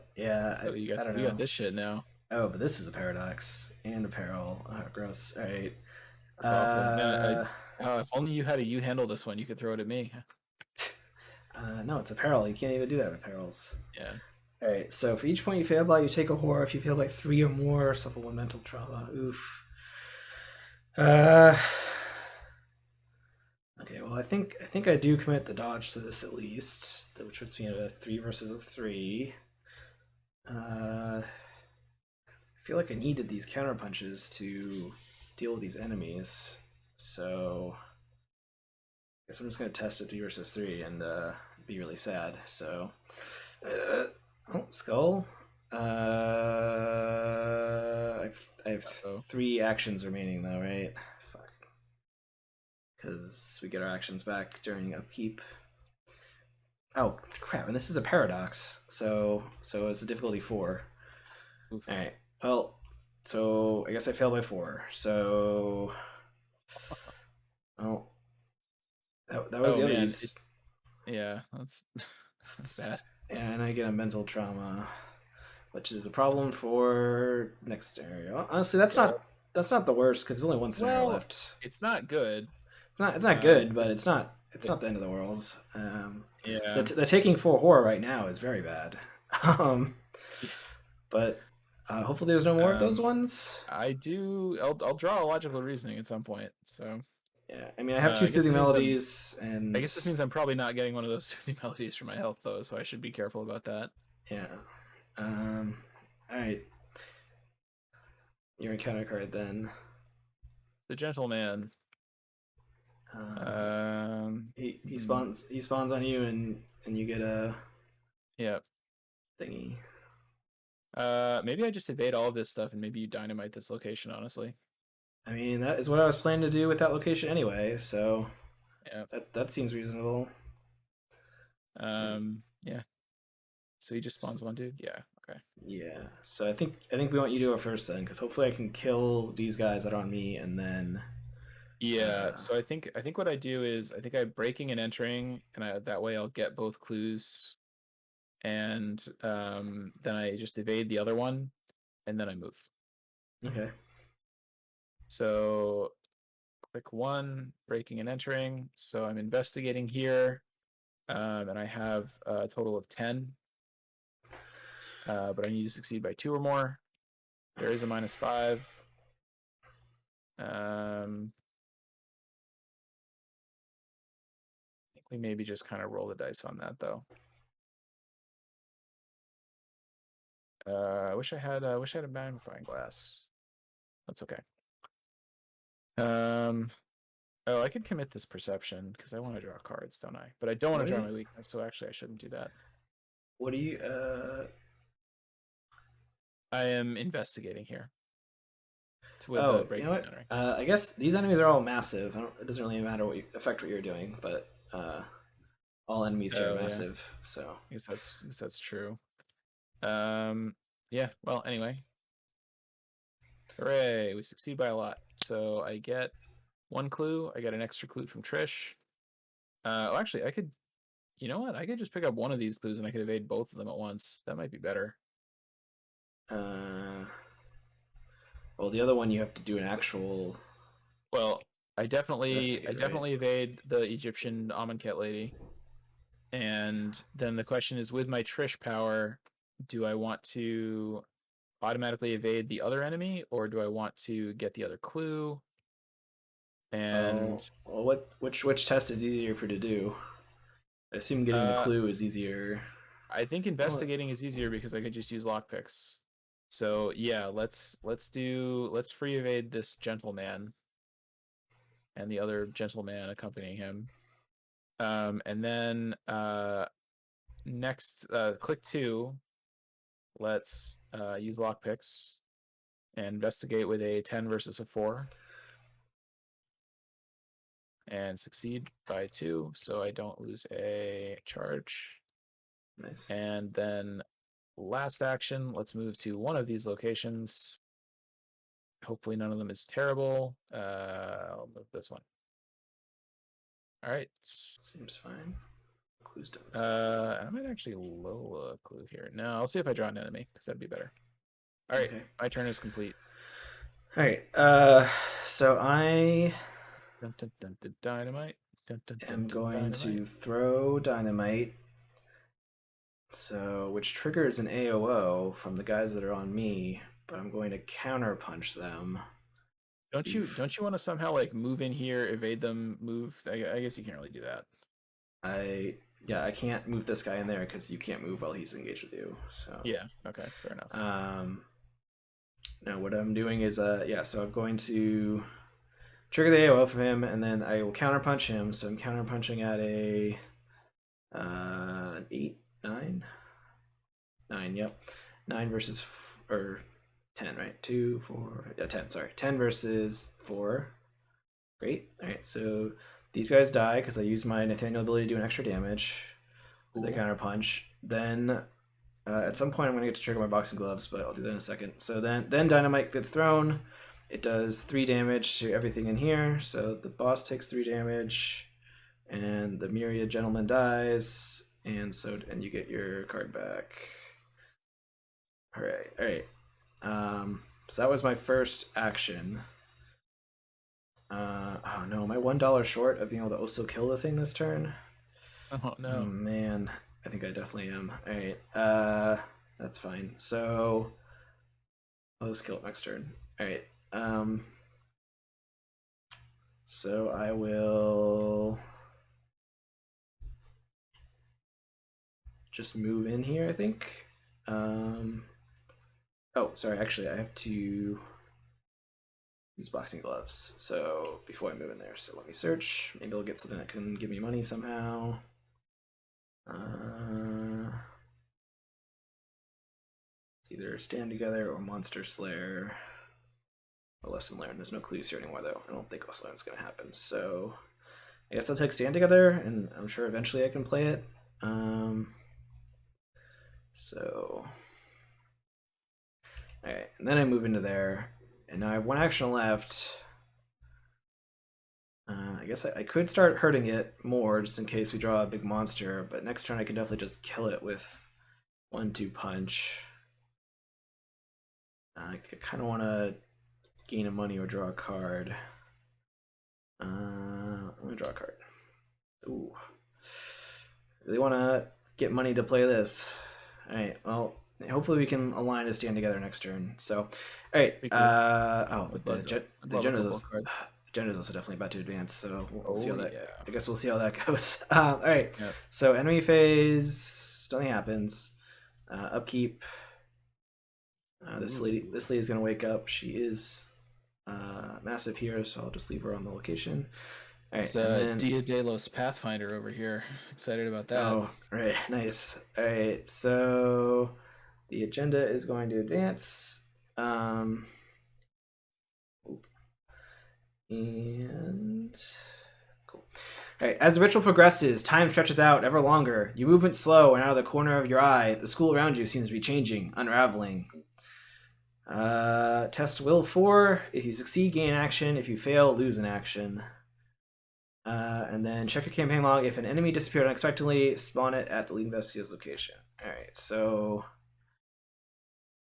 I don't know. We got this shit now. Oh, but this is a paradox and a peril. Oh, gross. All right. That's awful. Man, if only you had a handle this one, you could throw it at me. No, it's a peril. You can't even do that with perils. Yeah. All right. So for each point you fail by, you take a horror. If you fail by 3 or more, suffer 1 mental trauma. Oof. Okay. Well, I think I do commit the dodge to this at least, which puts me at a 3 versus a 3. I feel like I needed these counter punches to deal with these enemies, so I guess I'm just gonna test a 3 versus 3 and be really sad. So, oh, skull. I have 3 actions remaining though, right? Fuck, because we get our actions back during upkeep. Oh crap! And this is a paradox, so it's a difficulty 4. Oof. All right. Well, so I guess I failed by 4. So, oh, that was the other use. Yeah, that's bad. And I get a mental trauma, which is a problem for next scenario. Honestly, that's not the worst because there's only 1 scenario left. It's not good. It's not good, but it's not the end of the world. Yeah. The taking 4 horror right now is very bad. But hopefully there's no more of those ones. I'll draw a logical reasoning at some point. So yeah, I mean I have 2 soothing melodies, and I guess this means I'm probably not getting one of those soothing melodies for my health though, so I should be careful about that. Yeah. All right. Your encounter card then. the gentleman. He spawns on you, and you get a Yeah. thingy. Maybe I just evade all of this stuff, and maybe you dynamite this location. Honestly. I mean, that is what I was planning to do with that location anyway, so Yeah. that seems reasonable. Yeah. So he just spawns one dude. Yeah. Okay. Yeah. So I think we want you to go first then, because hopefully I can kill these guys that are on me, and then. Yeah. So I think what I do is I think I'm breaking and entering, and that way I'll get both clues, and then I just evade the other one, and then I move. Okay. So click 1, breaking and entering. So I'm investigating here, and I have a total of 10, but I need to succeed by 2 or more. There is a -5. I think we maybe just kind of roll the dice on that, though. I wish I had a magnifying glass. That's okay. Oh, I could commit this perception because I want to draw cards, don't I? But I don't want to draw my weakness, so actually I shouldn't do that. What do you? I am investigating here with Oh, you breaking know and what? entering. I guess these enemies are all massive. It doesn't really matter affect what you're doing, but all enemies here are Oh yeah, massive. So I guess that's true. Yeah. Well, anyway, hooray! We succeed by a lot. So I get 1 clue. I get an extra clue from Trish. Actually, I could. You know what? I could just pick up one of these clues and I could evade both of them at once. That might be better. uh, well, the other one you have to do an actual Well, I definitely investigate, right? evade the Egyptian Amonkhet lady. And then the question is, with my Trish power, do I want to automatically evade the other enemy, or do I want to get the other clue? Oh, And well, which test is easier for you to do? I assume getting the uh, clue is easier. I think Oh, investigating is easier because I could just use lockpicks. So yeah, let's free evade this gentleman and the other gentleman accompanying him. And then next, click 2. Let's use lockpicks and investigate with a 10 versus a 4 and succeed by 2, so I don't lose a charge. nice. And then last action, let's move to one of these locations. Hopefully none of them is terrible. I'll move this one. All right. Seems fine. Clues done. I might actually low a clue here. No, I'll see if I draw an enemy because that'd be better. All right, Okay. my turn is complete. All right. So I Dun, dun, dun, dun, dynamite. Dun, dun, dun, am dun, going dynamite. to throw dynamite. So, which triggers an AOO from the guys that are on me, but I'm going to counterpunch them. Don't you want to somehow like move in here, evade them, move? I guess you can't really do that. I can't move this guy in there because you can't move while he's engaged with you. So Yeah. Okay. Fair enough. now what I'm doing is so I'm going to trigger the AOO from him, and then I will counterpunch him. So I'm counterpunching at a 8, 9, 9. Yep, 9 versus or 10, right? 2, 4, yeah, 10. Sorry, 10 versus 4. Great. All right, so these guys die because I use my Nathaniel ability to do an extra damage. Cool. They counterpunch. Then at some point I'm going to get to trigger my boxing gloves, but I'll do that in a second. So then dynamite gets thrown. It does 3 damage to everything in here. So the boss takes 3 damage, and the myriad gentleman dies, and you get your card back. All right. So that was my first action. Oh no, am I $1 short of being able to also kill the thing this turn? Oh Oh no. man, I think I definitely am. All right, that's fine. So I'll just kill it next turn. All right. So I will just move in here, I think. Oh, sorry. Actually, I have to. use boxing gloves. So before I move in there, so let me search. Maybe I'll get something that can give me money somehow. It's either Stand Together or Monster Slayer. A lesson learned. There's no clues here anymore, though. I don't think lesson learned's gonna happen. So I guess I'll take Stand Together, and I'm sure eventually I can play it. So all right, and then I move into there, and now I have one action left. I guess I could start hurting it more just in case we draw a big monster, but next turn I can definitely just kill it with 1-2 punch. I think I kind of want to gain a money or draw a card. I'm gonna draw a card. Ooh, really want to get money to play this. All right, well, hopefully we can align to Stand Together next turn. So, all right. The Jenna's also definitely about to advance, so we'll see how that. Yeah. I guess we'll see how that goes. All right. Yep. So enemy phase, nothing happens. Upkeep. This lady's gonna wake up. She is massive here, so I'll just leave her on the location. All right, it's Dia de los Pathfinder over here. Excited about that. Oh, right, nice. All right, so the agenda is going to advance. And cool. All right, as the ritual progresses, time stretches out ever longer. Your movement slow, and out of the corner of your eye, the school around you seems to be changing, unraveling. Test will 4. If you succeed, gain action. If you fail, lose an action. And then check your campaign log. If an enemy disappeared unexpectedly, spawn it at the lead investigator's location. All right, so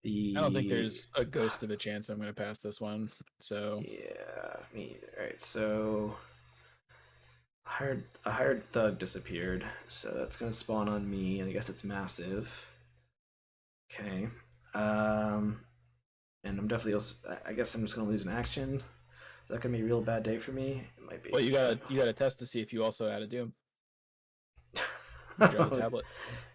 I don't think there's a ghost of a chance I'm going to pass this one. So yeah, me either. All right, so a hired thug disappeared, so that's going to spawn on me, and I guess it's massive. Okay, and I'm definitely also. I guess I'm just going to lose an action. Is that going to be a real bad day for me? It might be. Well, you gotta test to see if you also add a doom. Draw the tablet.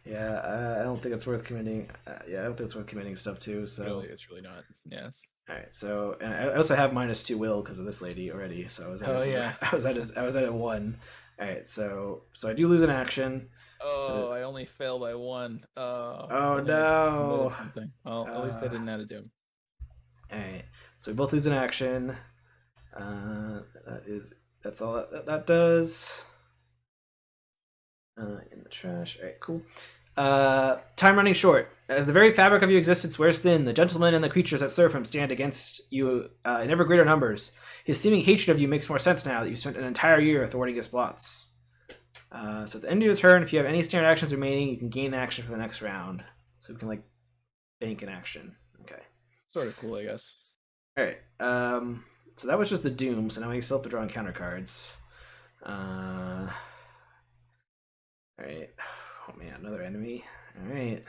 Yeah, I don't think it's worth committing. Yeah, I don't think it's worth committing stuff to. So it's really not. Yeah. All right. So, and I also have -2 will because of this lady already. So I was at I was at a 1. All right. So I do lose an action. Oh, so, I only failed by 1. Oh no. Something. Well, at least I didn't add a doom. All right. So we both lose an action. That's all that does. In the trash. All right, cool. Time running short. As the very fabric of your existence wears thin, the gentleman and the creatures that serve him stand against you in ever greater numbers. His seeming hatred of you makes more sense now that you've spent an entire year thwarting his plots. So at the end of your turn, if you have any standard actions remaining, you can gain action for the next round. So we can like bank an action. Okay. Sort of cool, I guess. All right. So that was just the doom. So now we still have to draw encounter cards. All right. Oh man, another enemy. All right.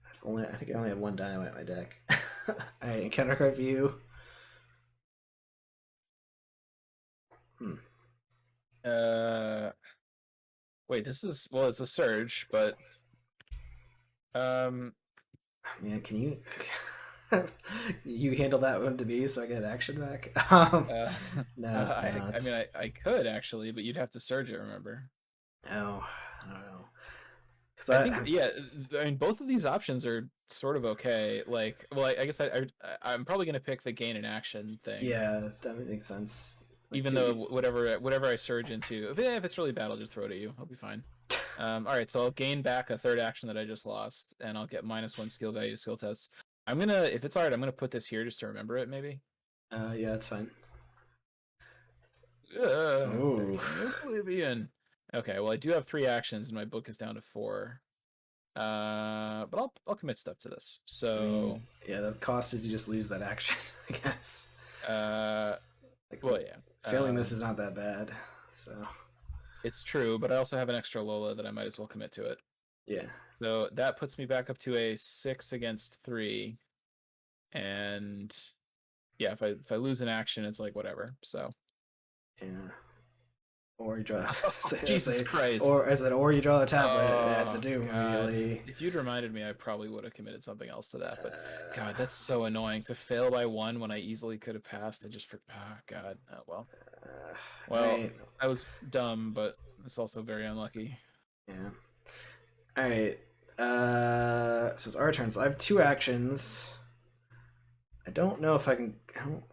I think I only have one dynamite in my deck. All right, encounter card for you. Wait, this is it's a surge, but man, can you you handle that one to me so I get action back? No, I could actually, but you'd have to surge it. Remember? No, I don't know. I think I mean both of these options are sort of okay. Like, well, I guess I'm probably gonna pick the gain in action thing. Yeah, that makes sense. Like, even though whatever I surge into, if it's really bad, I'll just throw it at you. I'll be fine. All right, so I'll gain back a third action that I just lost, and I'll get -1 skill value to skill tests. I'm gonna, if it's alright, I'm gonna put this here just to remember it, maybe. Yeah, that's fine. Oblivion. Okay, well I do have 3 actions, and my book is down to 4. But I'll commit stuff to this. So yeah, the cost is you just lose that action, I guess. Well, yeah. Failing this is not that bad, so. It's true, but I also have an extra Lola that I might as well commit to it. Yeah. So that puts me back up to a 6 against 3, and yeah, if I lose an action, it's like whatever. So. Yeah. Or you draw, Jesus Christ. or is it, or you draw the tablet and it adds a Oh doom God. immediately. If you'd reminded me, I probably would have committed something else to that. But God, that's so annoying to fail by one when I easily could have passed and just for God. Oh well. All Well, right. I was dumb, but it's also very unlucky. Yeah. All right. So it's our turn. So I have two actions. I don't know if I can.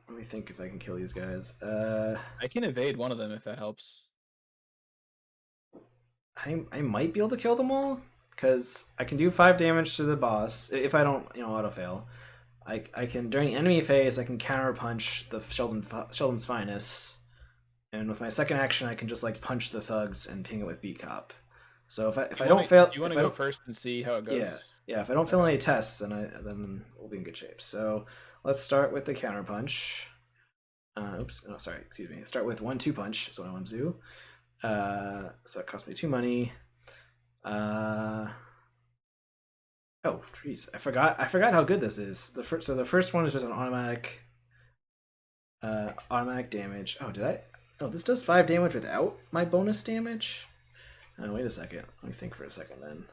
Let me think if I can kill these guys. I can evade one of them if that helps. I might be able to kill them all because I can do 5 damage to the boss if I don't auto fail. I can during enemy phase I can counter punch the Sheldon's finest, and with my second action I can just like punch the thugs and ping it with beat cop. So if I don't fail, Do you want if to I go don't, first and see how it yeah, goes? yeah, if I don't fail Okay. any tests, then we'll be in good shape. So let's start with the counter punch. Oops, no, sorry, excuse me. Start with 1-2 punch is what I want to do. So it cost me 2 money. Oh, jeez, I forgot how good this is. The first one is just an automatic damage. Oh, did I? Oh, this does 5 damage without my bonus damage. Oh, wait a second. Let me think for a second then.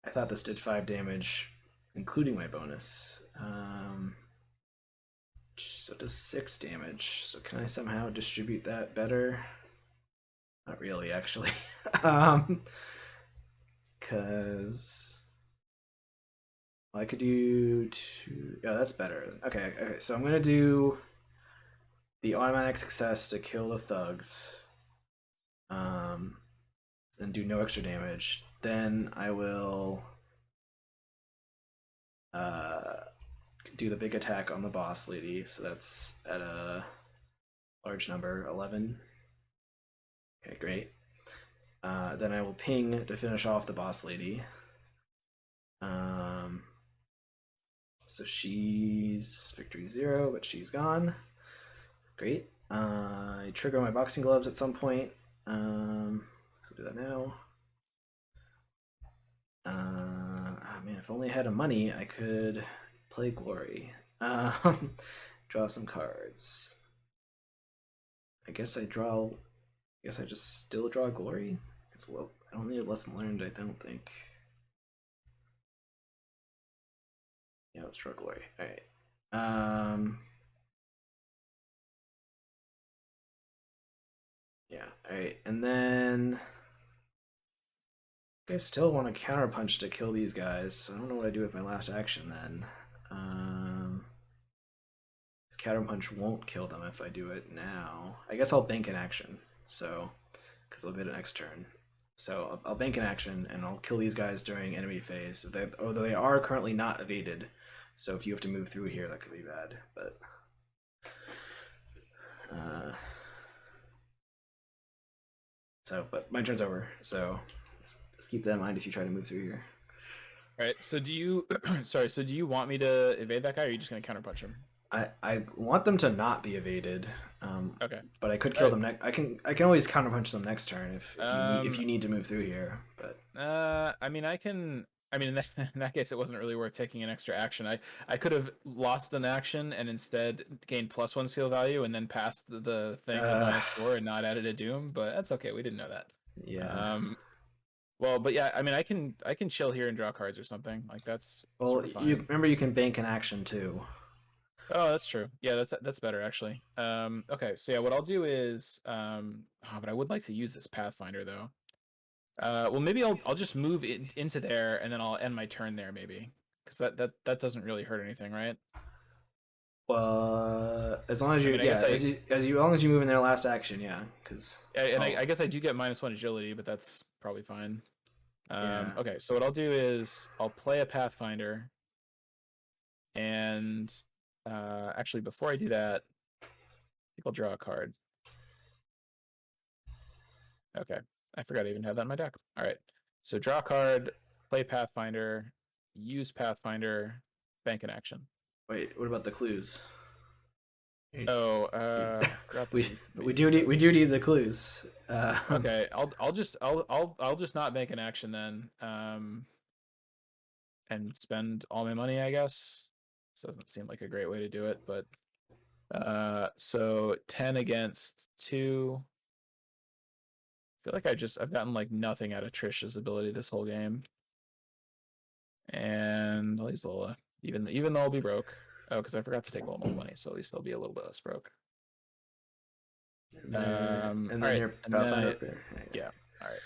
I thought this did 5 damage, including my bonus. So it does 6 damage. So can I somehow distribute that better? Not really, actually. Because I could do two. Yeah, that's better. Okay, so I'm gonna do the automatic success to kill the thugs, um, and do no extra damage. Then I will uh, do the big attack on the boss lady. So that's at a large number, 11. Okay, great. Then I will ping to finish off the boss lady. Um, so she's victory 0, but she's gone. Great. I trigger my boxing gloves at some point. So I'll do that now. Oh man, if only I had a money, I could play Glory. Draw some cards. I guess I draw. I guess I just still draw Glory. I don't need a lesson learned. I don't think. Yeah, let's draw Glory. All right. Yeah. All right, and then I still want to counterpunch to kill these guys. So I don't know what I do with my last action then. This counterpunch won't kill them if I do it now. I guess I'll bank an action. So, because they'll get it next turn. So I'll bank an action and I'll kill these guys during enemy phase. Although they are currently not evaded. So if you have to move through here, that could be bad. But but my turn's over. So just keep that in mind if you try to move through here. All right. So do you? Sorry. So do you want me to evade that guy, or are you just gonna counterpunch him? I want them to not be evaded. Okay. But I could All kill right. them next. I can always counterpunch them next turn if Um. you need to move through here. But I mean, I can. I mean, in that case, it wasn't really worth taking an extra action. I could have lost an action and instead gained +1 skill value and then passed the thing with -4 and not added a doom. But that's okay. We didn't know that. yeah. Um. Well, but yeah, I mean, I can chill here and draw cards or something. Like that's Well, sort of you fine. remember you can bank an action too. Oh, that's true. Yeah, that's better actually. Okay, so yeah, what I'll do is but I would like to use this Pathfinder though. Well, maybe I'll just move it into there and then I'll end my turn there maybe, because that doesn't really hurt anything, right? Well, as long as I you mean, I yeah guess as long as you move in their last action, yeah, because and I guess I do get -1 agility, but that's probably fine. yeah. Okay, so what I'll do is I'll play a Pathfinder, and actually before I do that, I think I'll draw a card. Okay. I forgot I even had that in my deck. All right. So draw a card, play Pathfinder, use Pathfinder, bank an action. Wait, what about the clues? Oh, forgot that We maybe do it need does. the clues. Okay, I'll just not bank an action then. And spend all my money, I guess. This doesn't seem like a great way to do it, but so 10 against 2. feel like I've gotten like nothing out of Trish's ability this whole game. And I'll use Lola. Even though I'll be broke. Oh, because I forgot to take Lola's money, so at least I'll be a little bit less broke. And then, All right, your and then Pathfinder up here. yeah. All right.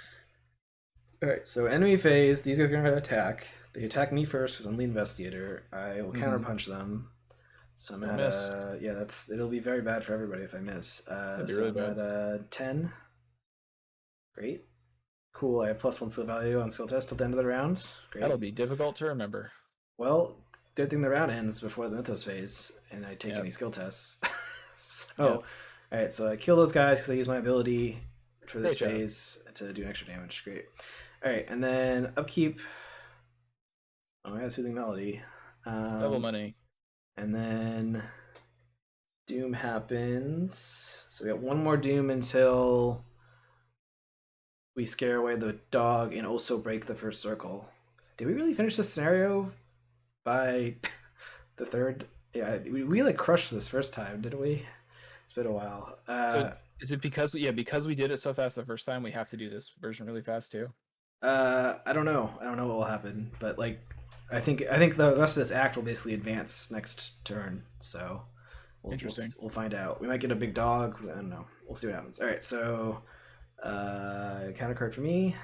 All right. So enemy phase. These guys are gonna attack. They attack me first because I'm the investigator. I will counterpunch them. So I'm Don't at miss. it'll be very bad for everybody if I miss. That'd be So really I'm bad. at 10. Great. Cool. I have +1 skill value on skill test till the end of the round. Great. That'll be difficult to remember. Well, good thing the round ends before the Mythos phase, and I take Yep. any skill tests. So, Yep. all right. So I kill those guys because I use my ability for this Great job. phase to do extra damage. Great. All right, and then upkeep. Oh, I got Soothing Melody. Double money. And then Doom happens. So we got one more Doom until we scare away the dog and also break the first circle. Did we really finish this scenario by the third? Yeah, we like crushed this first time, didn't we? It's been a while. So is it because we did it so fast the first time we have to do this version really fast too? I don't know. I don't know what will happen, but like, I think the rest of this act will basically advance next turn. So Interesting. We'll find out. We might get a big dog. I don't know. We'll see what happens. All right. So, counter card for me.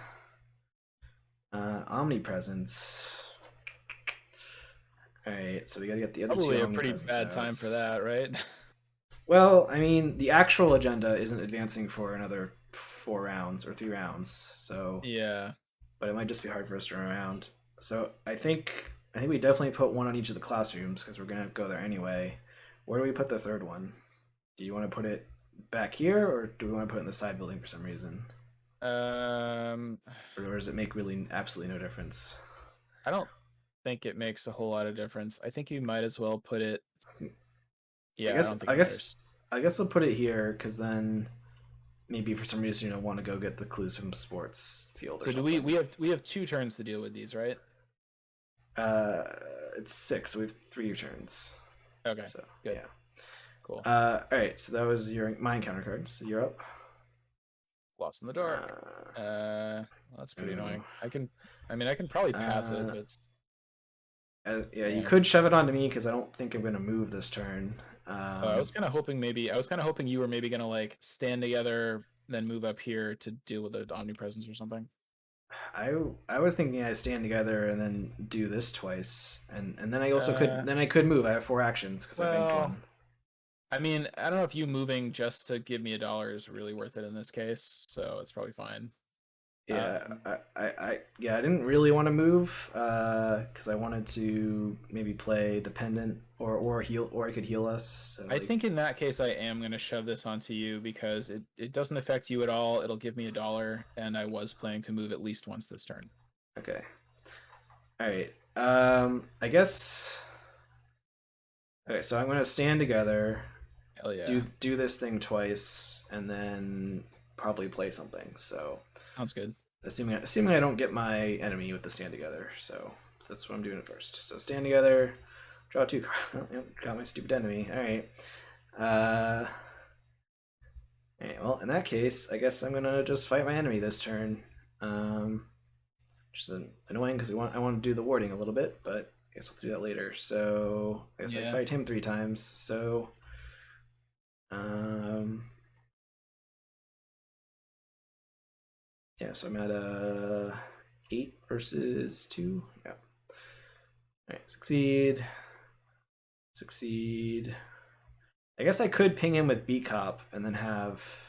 Omnipresence. All right. So we gotta get the other Probably two. a pretty Omnipresence bad out. time for that, right? Well, I mean, the actual agenda isn't advancing for another 4 rounds or 3 rounds. So Yeah. but it might just be hard for us to run around. So I think we definitely put one on each of the classrooms because we're gonna go there anyway. Where do we put the third one? Do you want to put it back here, or do we want to put it in the side building for some reason? Or does it make really absolutely no difference? I don't think it makes a whole lot of difference. I think you might as well put it. Yeah, I don't think it matters. I guess we'll put it here because then maybe for some reason want to go get the clues from sports field or So something. do we have 2 turns to deal with these, right? It's 6, so we have 3 turns. Okay. So good. yeah. Cool. All right, so that was my encounter card. So you're up. Lost in the dark. Well, that's pretty annoying. I can probably pass it, but it's. Yeah, you could shove it onto me because I don't think I'm gonna move this turn. I was kind of hoping you were maybe gonna like stand together, then move up here to deal with the omnipresence or something. I was thinking I stand together and then do this twice, and then I also could move. I have 4 actions because I banked 1. I mean, I don't know if you moving just to give me $1 is really worth it in this case, so it's probably fine. Yeah, I didn't really want to move because I wanted to maybe play the pendant or heal, or I could heal us. So, I think in that case I am gonna shove this onto you because it doesn't affect you at all. It'll give me $1, and I was planning to move at least once this turn. Okay. All right. I guess. Okay, so I'm gonna stand together. Hell yeah. Do this thing twice, and then probably play something. So Sounds good. assuming I don't get my enemy with the stand together. So that's what I'm doing at first. So stand together, draw 2 cards. Oh, yep, got my stupid enemy. All right. Well, in that case, I guess I'm gonna just fight my enemy this turn. Which is annoying because I want to do the warding a little bit, but I guess we'll do that later. So I guess I fight him 3 times. So yeah, so I'm at 8 versus 2. Yeah. Alright, succeed. I guess I could ping him with beat cop and then have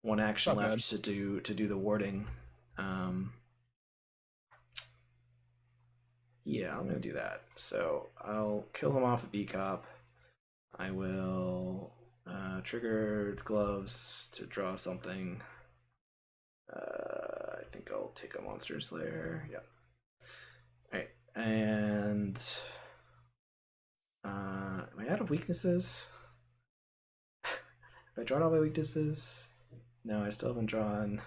1 action left to do the warding. Yeah, I'm gonna do that. So I'll kill him off with beat cop. I will trigger the gloves to draw something. I think I'll take a monster slayer. Yeah. Alright. And am I out of weaknesses? Have I drawn all my weaknesses? No, I still haven't drawn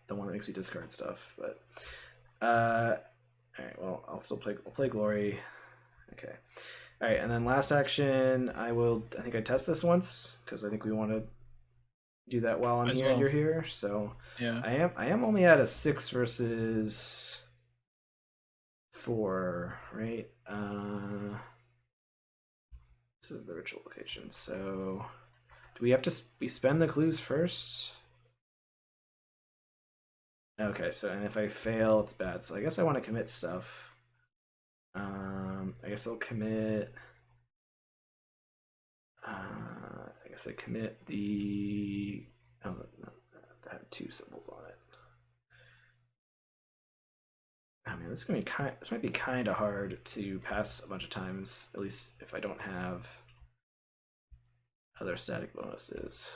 the one that makes me discard stuff, but alright, well I'll play Glory. Okay. Alright, and then last action I think I test this once, because I think we want to do that while I'm As here and well. you're here. So Yeah. I am only at a 6 versus 4, right? This is the ritual location. So do we have to we spend the clues first? Okay, so and if I fail, it's bad. So I guess I want to commit stuff. I guess I'll commit. I guess I commit the. Oh, no, that had 2 symbols on it. I mean, this is gonna be kind. This might be kind of hard to pass a bunch of times. At least if I don't have other static bonuses.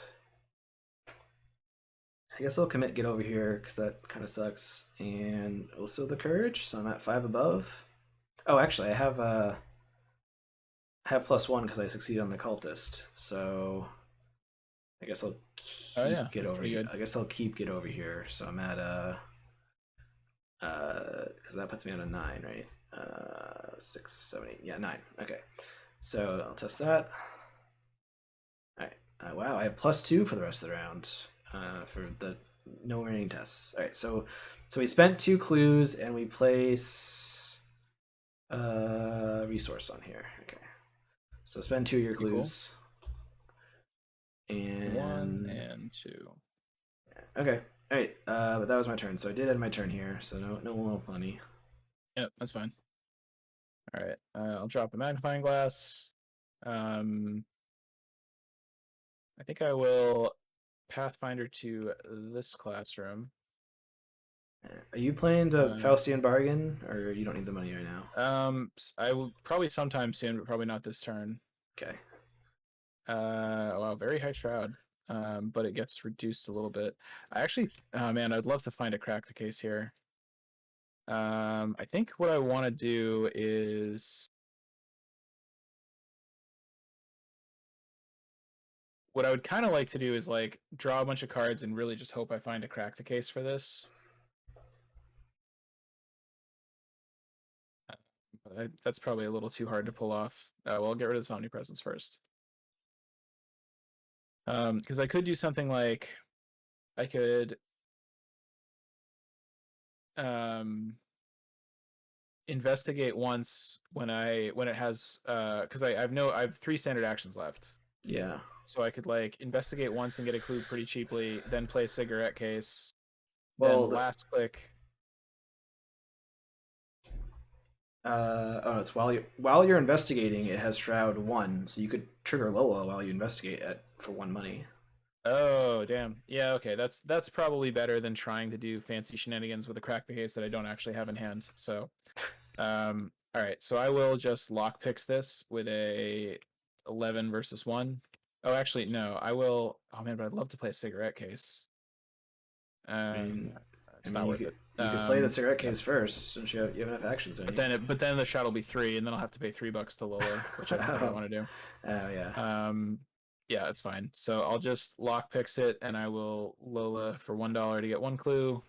I guess I'll commit get over here because that kind of sucks. And also the courage, so I'm at 5 above. Oh, actually, I have +1 because I succeed on the cultist. So I guess I'll Oh yeah, keep get that's over pretty here. good. I guess I'll keep get over here. So I'm at because that puts me on a 9, right? 6, 7, 8. Yeah, 9. Okay. So I'll test that. All right. Wow, I have +2 for the rest of the round for the no warning tests. All right. So we spent 2 clues and we place resource on here. Okay. So spend 2 of your Pretty cool. clues. 1 And and 2. okay. All right. But that was my turn. So I did end my turn here. So no more money. Yep, that's fine. All right, I'll drop a magnifying glass. I think I will Pathfinder to this classroom. Are you playing to Uh, Faustian bargain, or you don't need the money right now? I will probably sometime soon, but probably not this turn. Okay. Wow, very high shroud. But it gets reduced a little bit. I actually, oh man, I'd love to find a crack the case here. I think what I want to do is what I would kind of like to do is like draw a bunch of cards and really just hope I find a crack the case for this. But that's probably a little too hard to pull off. Well, I'll get rid of this omnipresence first. Because I could do something like I could um investigate once when it has because I have 3 standard actions left. Yeah. So I could like investigate once and get a clue pretty cheaply, then play cigarette case, Well, then last click. oh, it's while you're investigating, it has Shroud 1, so you could trigger Lola while you investigate it for 1 money. Oh damn. Yeah, okay. That's probably better than trying to do fancy shenanigans with a crack the case that I don't actually have in hand. So all right, so I will just lockpicks this with a 11 versus 1. Oh, actually, no, I will. Oh man, but I'd love to play a cigarette case. I mean, I It's mean, not you worth could it. you could play the cigarette Yep. case first, don't you have enough actions, don't But you? then the shot will be 3, and then I'll have to pay $3 to Lola, which I don't think I Oh, want to oh yeah. do. Yeah, it's fine. So I'll just lockpicks it, and I will Lola for $1 to get 1 clue.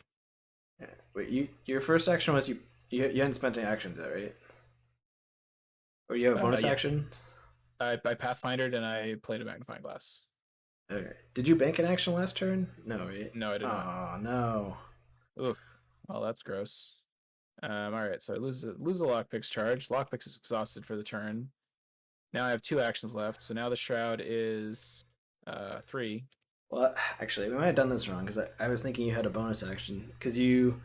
Yeah. Wait, your first action was you hadn't spent any actions yet, right? Or you have a bonus Yeah, action? I Pathfindered and I played a magnifying glass. Okay. Did you bank an action last turn? No, right? No, I did not. Oh no. Oof. Well, that's gross. All right, so I lose a lockpicks charge. Lockpicks is exhausted for the turn. Now I have 2 actions left. So now the shroud is 3. Well, actually, we might have done this wrong because I was thinking you had a bonus action because you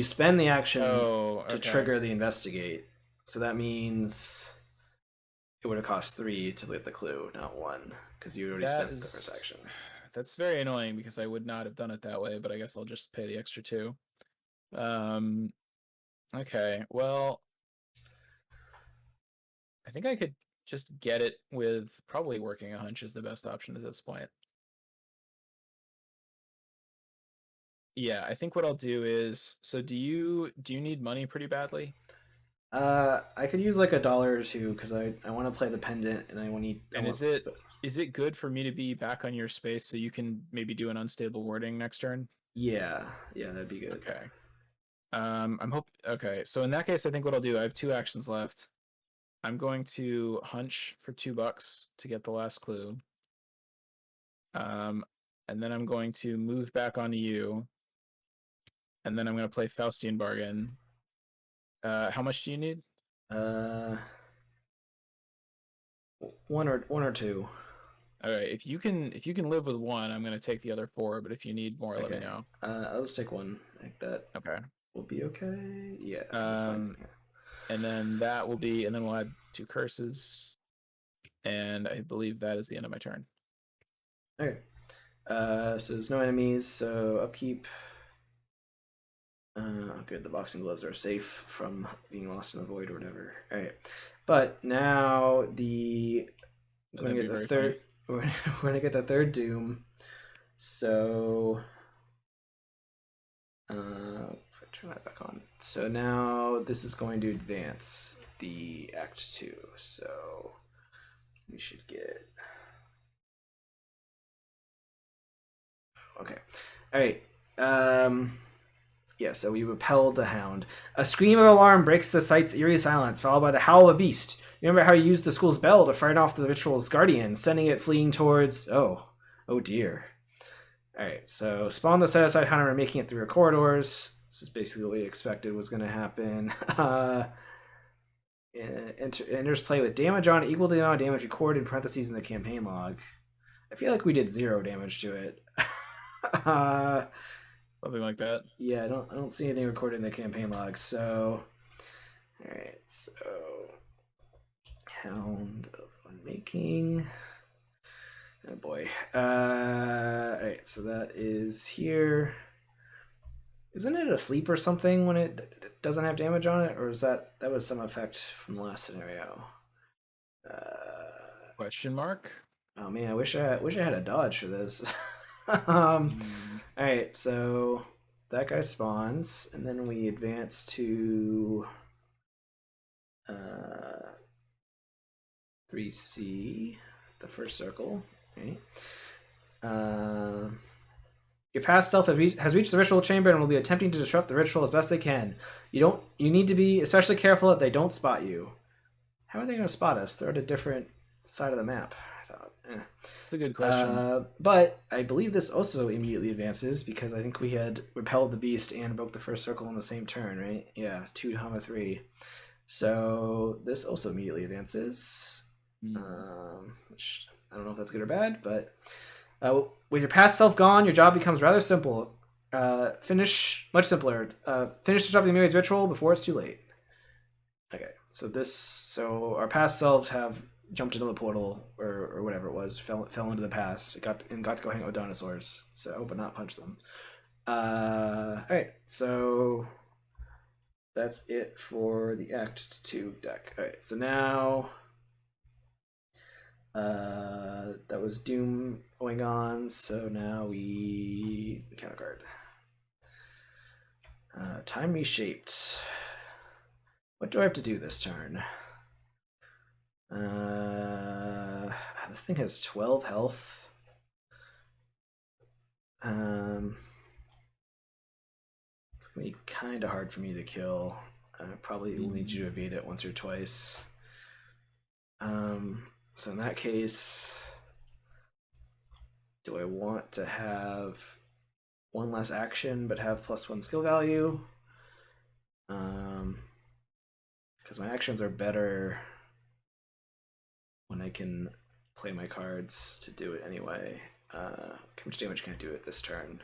spend the action Oh, to okay. trigger the investigate, so that means it would have cost 3 to get the clue, not 1, because you already That spent the first is action. that's very annoying because I would not have done it that way, but I guess I'll just pay the extra 2. Um, okay. Well, I think I could just get it with probably working a hunch is the best option at this point. Yeah, I think what I'll do is so do you need money pretty badly? I could use like $1 or 2 because I want to play the pendant and I And want is it good for me to be back on your space so you can maybe do an unstable wording next turn? yeah, yeah, that'd be good. Okay. Okay, so in that case I think what I'll do, I have 2 actions left. I'm going to hunch for $2 to get the last clue. and then I'm going to move back onto you, and then I'm going to play Faustian Bargain. How much do you need? Uh, one or two. All right, if you can live with one, I'm going to take the other 4. But if you need more, let me Okay. know. I'll just take one. I think that Okay. will be okay. Yeah, I think that's fine. Yeah. And then that will be, and then we'll add 2 curses, and I believe that is the end of my turn. Okay. So there's no enemies. So upkeep. Good. The boxing gloves are safe from being lost in the void or whatever. All right. But now the we're gonna That'd be get the very third. funny. We're gonna get the third doom. So turn that back on. So now this is going to advance the Act 2. So we should get. Okay. All right. Yeah, so we repelled the hound. A scream of alarm breaks the site's eerie silence, followed by the howl of a beast. You remember how you used the school's bell to frighten off the ritual's guardian, sending it fleeing towards. Oh dear. Alright, so spawn the set aside hunter and making it through the corridors. This is basically what we expected was going to happen. Enters play with damage on equal to the amount of damage recorded in parentheses in the campaign log. I feel like we did 0 damage to it. Something like that. Yeah, I don't see anything recorded in the campaign log. So, all right, so Hound of Unmaking. Oh boy. All right, so that is here. Isn't it asleep or something when it doesn't have damage on it, or is that was some effect from the last scenario? Question mark? Oh man, I wish I had a dodge for this. All right, so that guy spawns, and then we advance to 3C, the first circle. Right. Your past self has reached the ritual chamber and will be attempting to disrupt the ritual as best they can. You need to be especially careful that they don't spot you. How are they going to spot us? They're at a different side of the map. I thought. That's a good question. But I believe this also immediately advances because I think we had repelled the beast and broke the first circle in the same turn, right? Yeah, 2 to 3. So this also immediately advances. Which I don't know if that's good or bad, but with your past self gone, your job becomes rather simple. Much simpler. Finish disrupting Mary's ritual before it's too late. Okay, so our past selves have jumped into the portal or whatever it was, fell into the past, got to go hang out with dinosaurs. So, but not punch them. All right, so that's it for the Act 2 deck. All right, so now that was Doom going on, so now we counter card. Time Reshaped. What do I have to do this turn? This thing has 12 health. It's gonna be kind of hard for me to kill. I probably will need you to evade it once or twice. So in that case, do I want to have one less action but have +1 skill value? Because my actions are better when I can play my cards to do it anyway. How much damage can I do it this turn?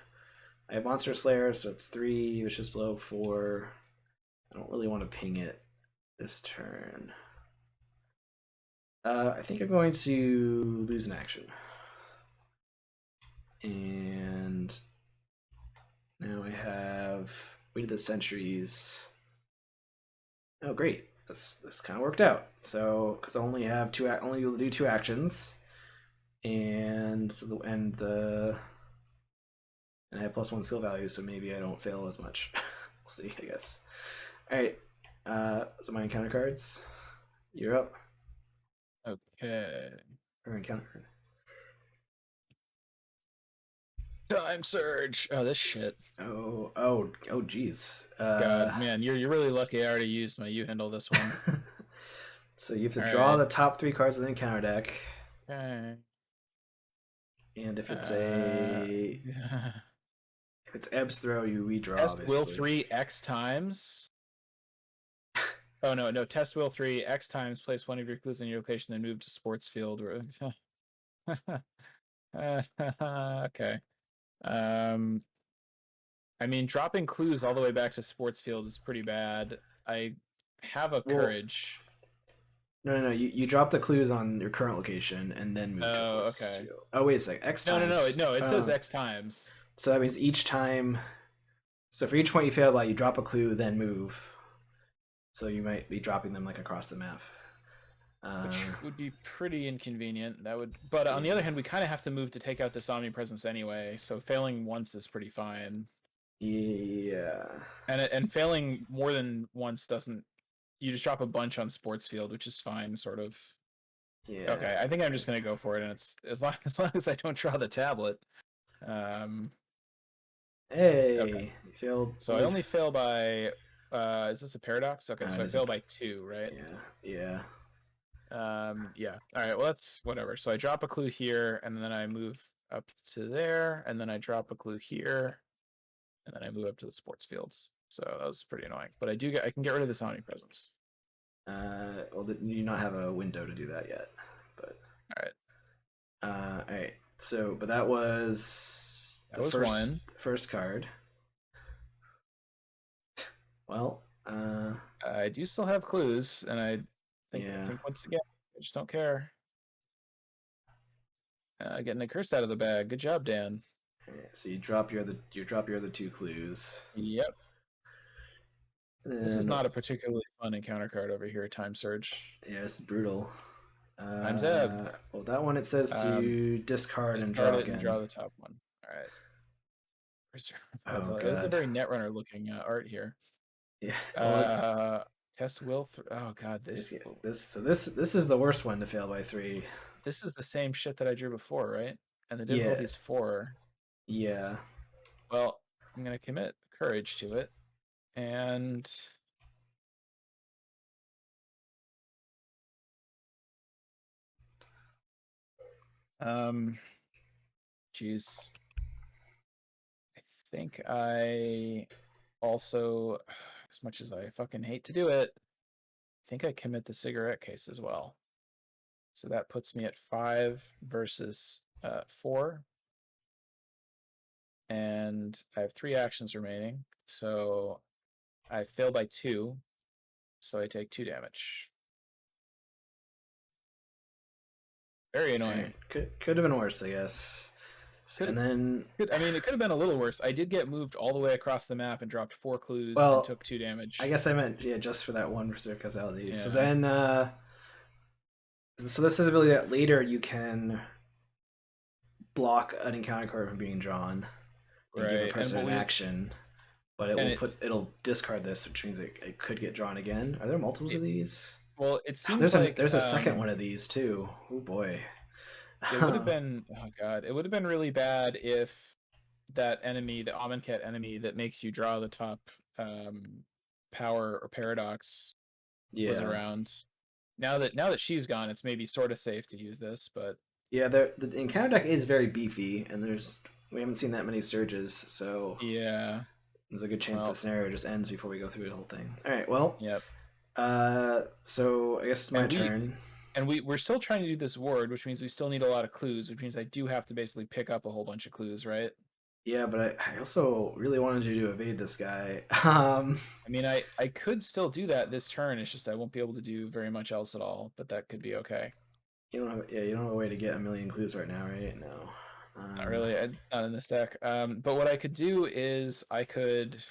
I have Monster Slayer, so it's 3, Vicious Blow 4. I don't really want to ping it this turn. I think I'm going to lose an action. And now I have Weight of the Centuries. Oh, great. This kind of worked out. So, because I only have only able to do 2 actions, and I have +1 skill value, so maybe I don't fail as much. We'll see, I guess. All right. So my encounter cards. You're up. Okay. Or encounter. Time Surge. Oh, this shit. Geez. God, man, you're really lucky. I already used my U-handle this one. So you have to All draw right. the top 3 cards of the encounter deck. Okay. And if it's Uh, a if it's Ebb's throw, you redraw test will basically. 3 X times. Oh no, test will 3 X times. Place one of your clues in your location, then move to sports field. Okay. Um, I mean, dropping clues all the way back to sports field is pretty bad. I have a Well, courage. no. You drop the clues on your current location and then move to Oh, force okay. field. Oh, wait a sec. X times. No. It says X times. So that means each time. So for each point you fail by, you drop a clue, then move. So you might be dropping them like across the map. Which would be pretty inconvenient. That would, but on the other Yeah. hand, we kind of have to move to take out this omnipresence anyway. So failing once is pretty fine, Yeah. and failing more than once doesn't. You just drop a bunch on sports field, which is fine, sort of. Yeah. Okay, I think I'm just gonna go for it, and it's as long as I don't draw the tablet. Um, okay, Hey, you failed. so I only fail by. Is this a paradox? Okay, so It I is a. fail by 2, right? Yeah. Yeah. All right. Well, that's whatever. So I drop a clue here, and then I move up to there, and then I drop a clue here, and then I move up to the sports fields. So that was pretty annoying. But I can get rid of this omnipresence. Well, you do not have a window to do that yet, but All right. all right. So, but that was That the was one. first card. Well, I do still have clues, and I yeah. think once again, I just don't care. Getting a curse out of the bag. Good job, Dan. Alright, so you drop your other two clues. Yep. This is And not a particularly fun encounter card over here. Time Surge. yeah, it's brutal. I'm Zeb. Well, that one it says Um, to discard and discard draw it and draw again. the top one. All right. Oh It is a god. very Netrunner looking art here. Yeah. Well, Uh, test will. Oh god, this is the worst one to fail by 3. this is the same shit that I drew before, right? And the Yeah. difficulty is 4. Yeah. Well, I'm gonna commit courage to it, and um, geez, I think I also, as much as I fucking hate to do it, I think I commit the cigarette case as well. So that puts me at 5 versus 4. And I have 3 actions remaining. So I fail by 2. So I take 2 damage. Very annoying. Could have been worse, I guess. And then, I mean, it could have been a little worse. I did get moved all the way across the map and dropped 4 clues and well, took 2 I damage. guess I meant just for that one reserve causality. So Yeah. then, so this is ability that later you can block an encounter card from being drawn and give a Right. person an action, but it'll discard this, which means it could get drawn again. Are there multiples of these? Well, it Oh, seems like there's a second one of these too. Oh boy. it would have been, oh god, it would have been really bad if that enemy, the Amonkhet enemy that makes you draw the top power or paradox was Yeah. around. Now that she's gone, it's maybe sort of safe to use this, but Yeah, the encounter deck is very beefy, and we haven't seen that many surges, so yeah, there's a good chance well, the scenario just ends before we go through the whole thing. All right, well, yep. so I guess it's my turn. And we're still trying to do this ward, which means we still need a lot of clues, which means I do have to basically pick up a whole bunch of clues, right? Yeah, but I also really wanted you to evade this guy. I mean, I could still do that this turn. It's just I won't be able to do very much else at all, but that could be okay. You don't have a way to get a million clues right now, right? No. Not really, not in this deck. But what I could do is I could,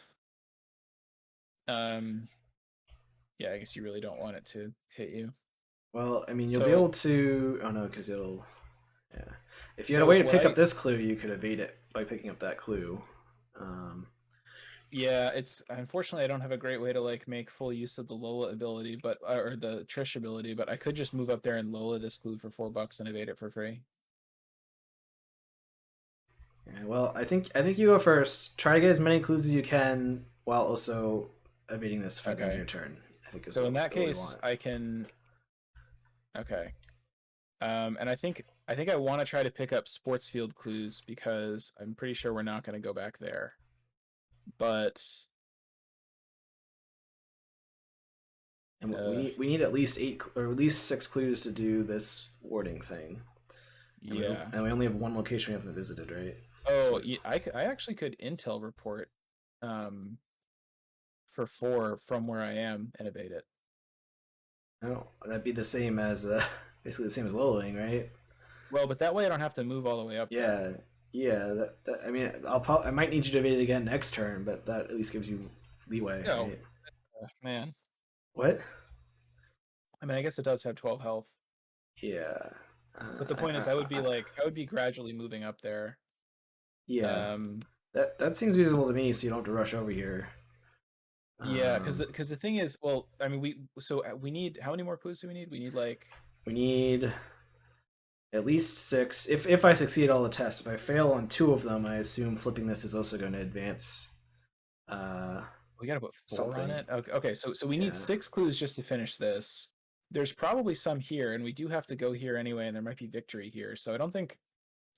yeah, I guess you really don't want it to hit you. Well, I mean, you'll be able to. Oh no, because it'll. Yeah. If you had a So way to pick up this clue, you could evade it by picking up that clue. Yeah, it's unfortunately I don't have a great way to like make full use of the Lola ability, but or the Trish ability, but I could just move up there and Lola this clue for $4 and evade it for free. Yeah, well, I think you go first. Try to get as many clues as you can while also evading this for the end of your turn. I think so in that case, I can. Okay. And I think I think I want to try to pick up sports field clues because I'm pretty sure we're not going to go back there. But And we need at least 8 or at least 6 clues to do this warding thing. yeah. And we only have one location we haven't visited, right? Oh, So I actually could intel report for 4 from where I am and evade it. no, that'd be the same as basically the same as Loloing, right? Well, but that way I don't have to move all the way up there. Yeah, yeah. I mean, I might need you to evade it again next turn, but that at least gives you leeway, No, right? man. What? I mean, I guess it does have 12 health. Yeah. But the point is, I would be gradually moving up there. Yeah. Um, That seems reasonable to me, so you don't have to rush over here. yeah, because Um, the thing is, well, I mean, we need how many more clues do we need? We need like we need at least 6. If I succeed all the tests, if I fail on 2 of them, I assume flipping this is also going to advance uh, we got to put 4 on something. it. Okay, so we need Yeah. 6 clues just to finish this. There's probably some here, and we do have to go here anyway, and there might be victory here. So I don't think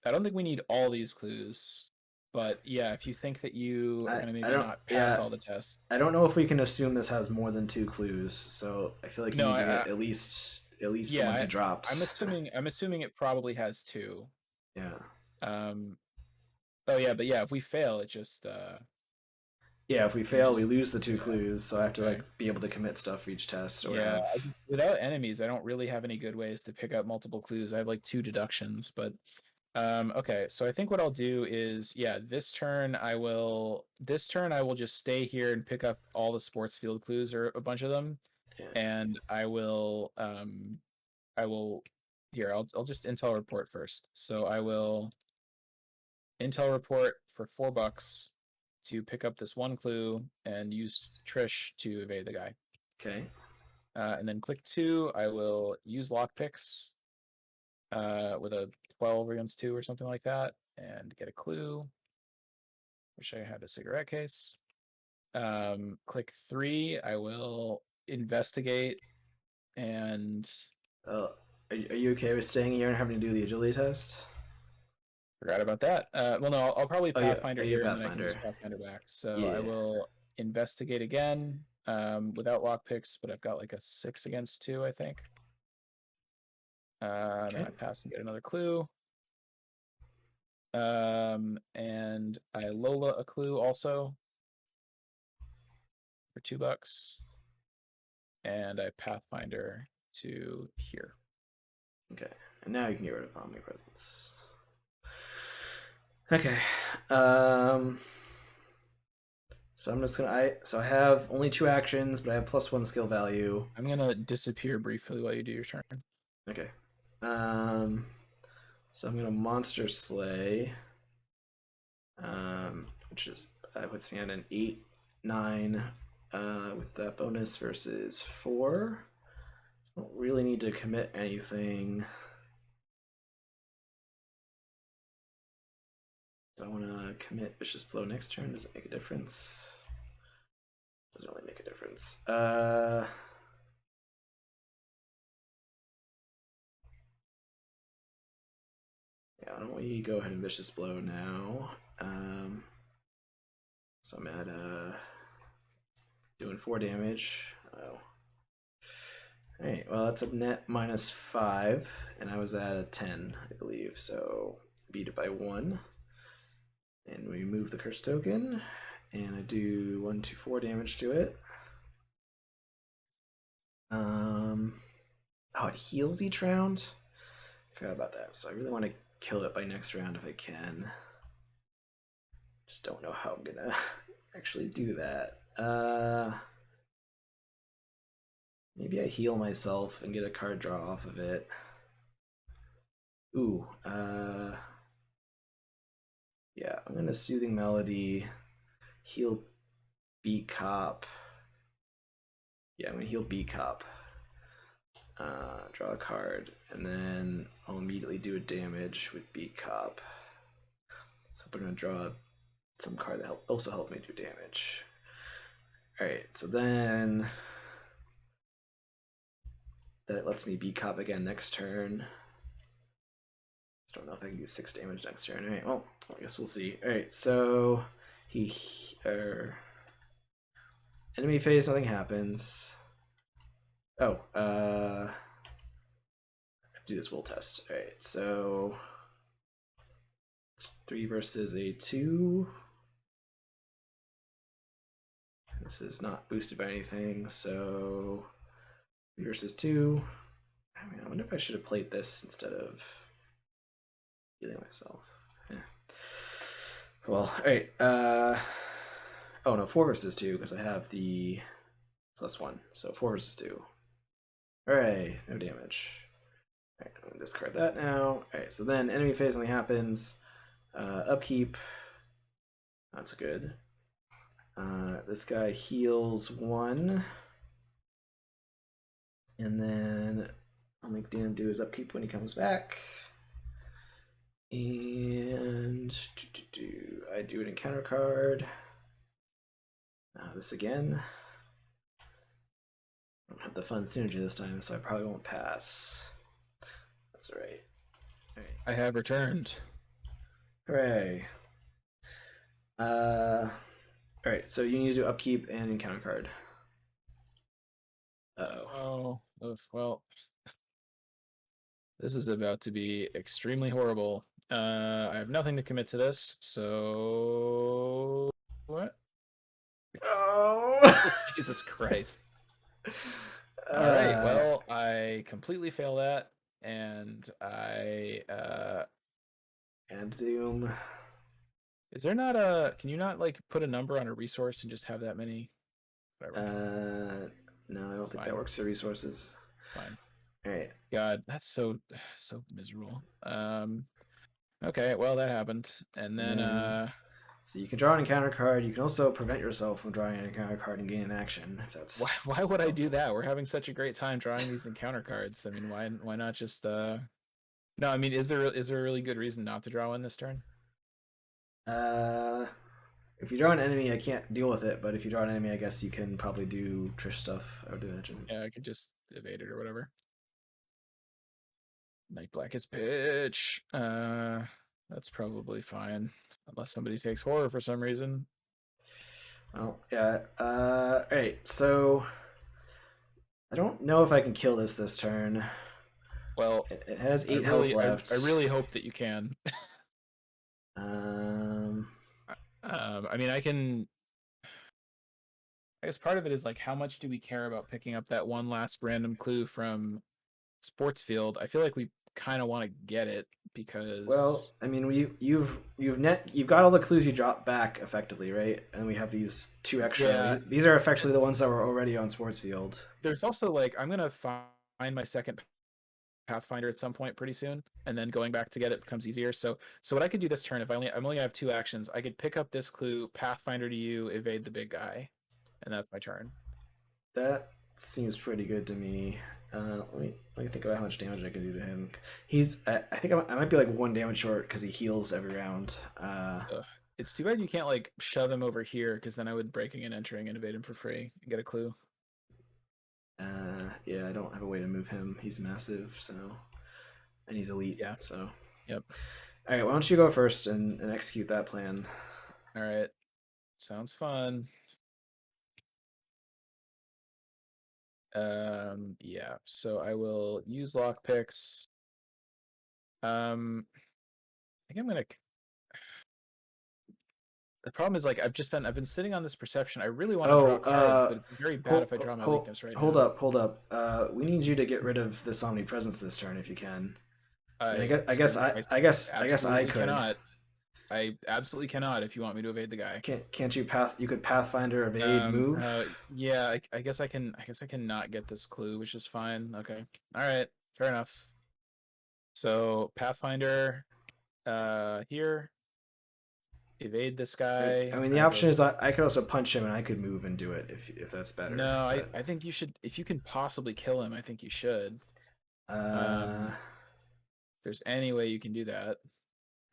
we need all these clues. But yeah, if you think that you are going to I maybe don't. not pass Yeah. all the tests. I don't know if we can assume this has more than 2 clues, so I feel like you No, need to get at least the yeah, ones you dropped. I'm assuming it probably has 2. Yeah. Um, oh yeah, but yeah, if we fail, it just Yeah, if we we fail, we just lose the 2 yeah. clues, so I have to Okay. like be able to commit stuff for each test or Yeah, have. without enemies, I don't really have any good ways to pick up multiple clues. I have like 2 deductions, but okay, so I think what I'll do is yeah, this turn I will just stay here and pick up all the sports field clues or a bunch of them, Yeah. and I will here, I'll just intel report first. So I will intel report for $4 to pick up this one clue and use Trish to evade the guy. Okay. And then click 2, I will use lockpicks with a 12 against 2 or something like that and get a clue. Wish I had a cigarette case. Click 3, I will investigate and Are you okay with staying here and having to do the agility test? forgot about that. Well, no, I'll probably Oh yeah, Pathfinder are you a here and then I can Pathfinder? use Pathfinder back. So I Yeah. will investigate again without lockpicks, but I've got like a 6 against 2, I think. Then Okay. I pass and get another clue. And I Lola a clue also for $2, and I Pathfinder to here. Okay. And now you can get rid of omnipresence. Okay. Um. So I'm just gonna. I have only 2 actions, but I have +1 skill value. I'm gonna disappear briefly while you do your turn. Okay. Um. So I'm gonna monster slay. Which is puts me at an 8-9 with that bonus versus 4. Don't really need to commit anything. Do I want to commit Vicious Blow next turn? Does it make a difference? Doesn't really make a difference. Yeah, why don't we go ahead and Vicious Blow now? So I'm at doing 4 damage. Oh. Alright, well that's a net -5, and I was at a 10, I believe, so beat it by 1. And we move the curse token, and I do 1, 2, 4 damage to it. Oh, it heals each round? I forgot about that, so I really want to kill it by next round if I can. Just don't know how I'm gonna actually do that. Maybe I heal myself and get a card draw off of it. Ooh, yeah, I'm gonna Soothing Melody, heal Beat Cop. Yeah, I'm gonna heal Beat Cop. Draw a card, and then I'll immediately do a damage with Beat Cop. So I'm gonna draw some card that also help me do damage. Alright, so then that lets me Beat Cop again next turn. Just don't know if I can use 6 damage next turn. All right, well, I guess we'll see. All right, so enemy phase, nothing happens. Oh, I have to do this will test. All right, so it's 3 versus a 2. This is not boosted by anything, so 3 versus 2. I mean, I wonder if I should have played this instead of healing myself. Yeah. Well, all right. Oh no, 4 versus 2 because I have the +1. So 4 versus 2. Hooray, no damage. All right, I'm gonna discard that now. All right, so then enemy phase only happens. Upkeep. That's good. This guy heals 1. And then I'll make Dan do his upkeep when he comes back. And I do an encounter card. This again. I don't have the fun synergy this time, so I probably won't pass. That's alright. I have returned. Hooray. Alright, so you need to do upkeep and encounter card. Uh-oh. Oh, well. This is about to be extremely horrible. I have nothing to commit to this, so what? Oh! Jesus Christ. All right, well, I completely fail that, and and Doom. Is there not a... Can you not, like, put a number on a resource and just have that many? Whatever. No, I don't think that works for resources. Fine. All right. God, that's so miserable. Okay, well, that happened. And then so you can draw an encounter card. You can also prevent yourself from drawing an encounter card and gain an action. If that's why would I do that? We're having such a great time drawing these encounter cards. I mean, why not just No, I mean, is there a really good reason not to draw one this turn? If you draw an enemy, I can't deal with it. But if you draw an enemy, I guess you can probably do Trish stuff. I would imagine. Yeah, I could just evade it or whatever. Night Blackest Pitch. That's probably fine, unless somebody takes horror for some reason. Well, yeah. All right. So I don't know if I can kill this turn. Well, it has 8 health left. I really hope that you can. I mean, I guess part of it is like, how much do we care about picking up that one last random clue from Sports Field? I feel like we kind of want to get it because... Well, I mean, you've got all the clues you dropped back effectively, right? And we have these 2 extra. Yeah. These are effectively the ones that were already on Sports Field. There's also like, I'm gonna find my second Pathfinder at some point pretty soon, and then going back to get it becomes easier. So what I could do this turn, if I'm only gonna have 2 actions, I could pick up this clue, Pathfinder to you, evade the big guy, and that's my turn. That seems pretty good to me. Let me think about how much damage I can do to him. He's I think I might be like 1 damage short because he heals every round. It's too bad you can't like shove him over here, because then I would breaking and entering and evade him for free and get a clue. Yeah, I don't have a way to move him. He's massive, so, and he's elite. Yeah. So. Yep. All right, why don't you go first and execute that plan? All right. Sounds fun. Yeah. So I will use lockpicks. I think I'm gonna. The problem is, like, I've been sitting on this perception. I really want to draw cards, but it's very bad if I draw my weakness right now. Hold up. We need you to get rid of this omnipresence this turn if you can. I guess I could. Cannot. I absolutely cannot if you want me to evade the guy. Can't you You could Pathfinder evade move. Yeah, I guess I can. I guess I can not get this clue, which is fine. Okay. All right. Fair enough. So Pathfinder, here. Evade this guy. I mean, the option is I could also punch him and I could move and do it if that's better. No, I think you should. If you can possibly kill him, I think you should. If there's any way you can do that.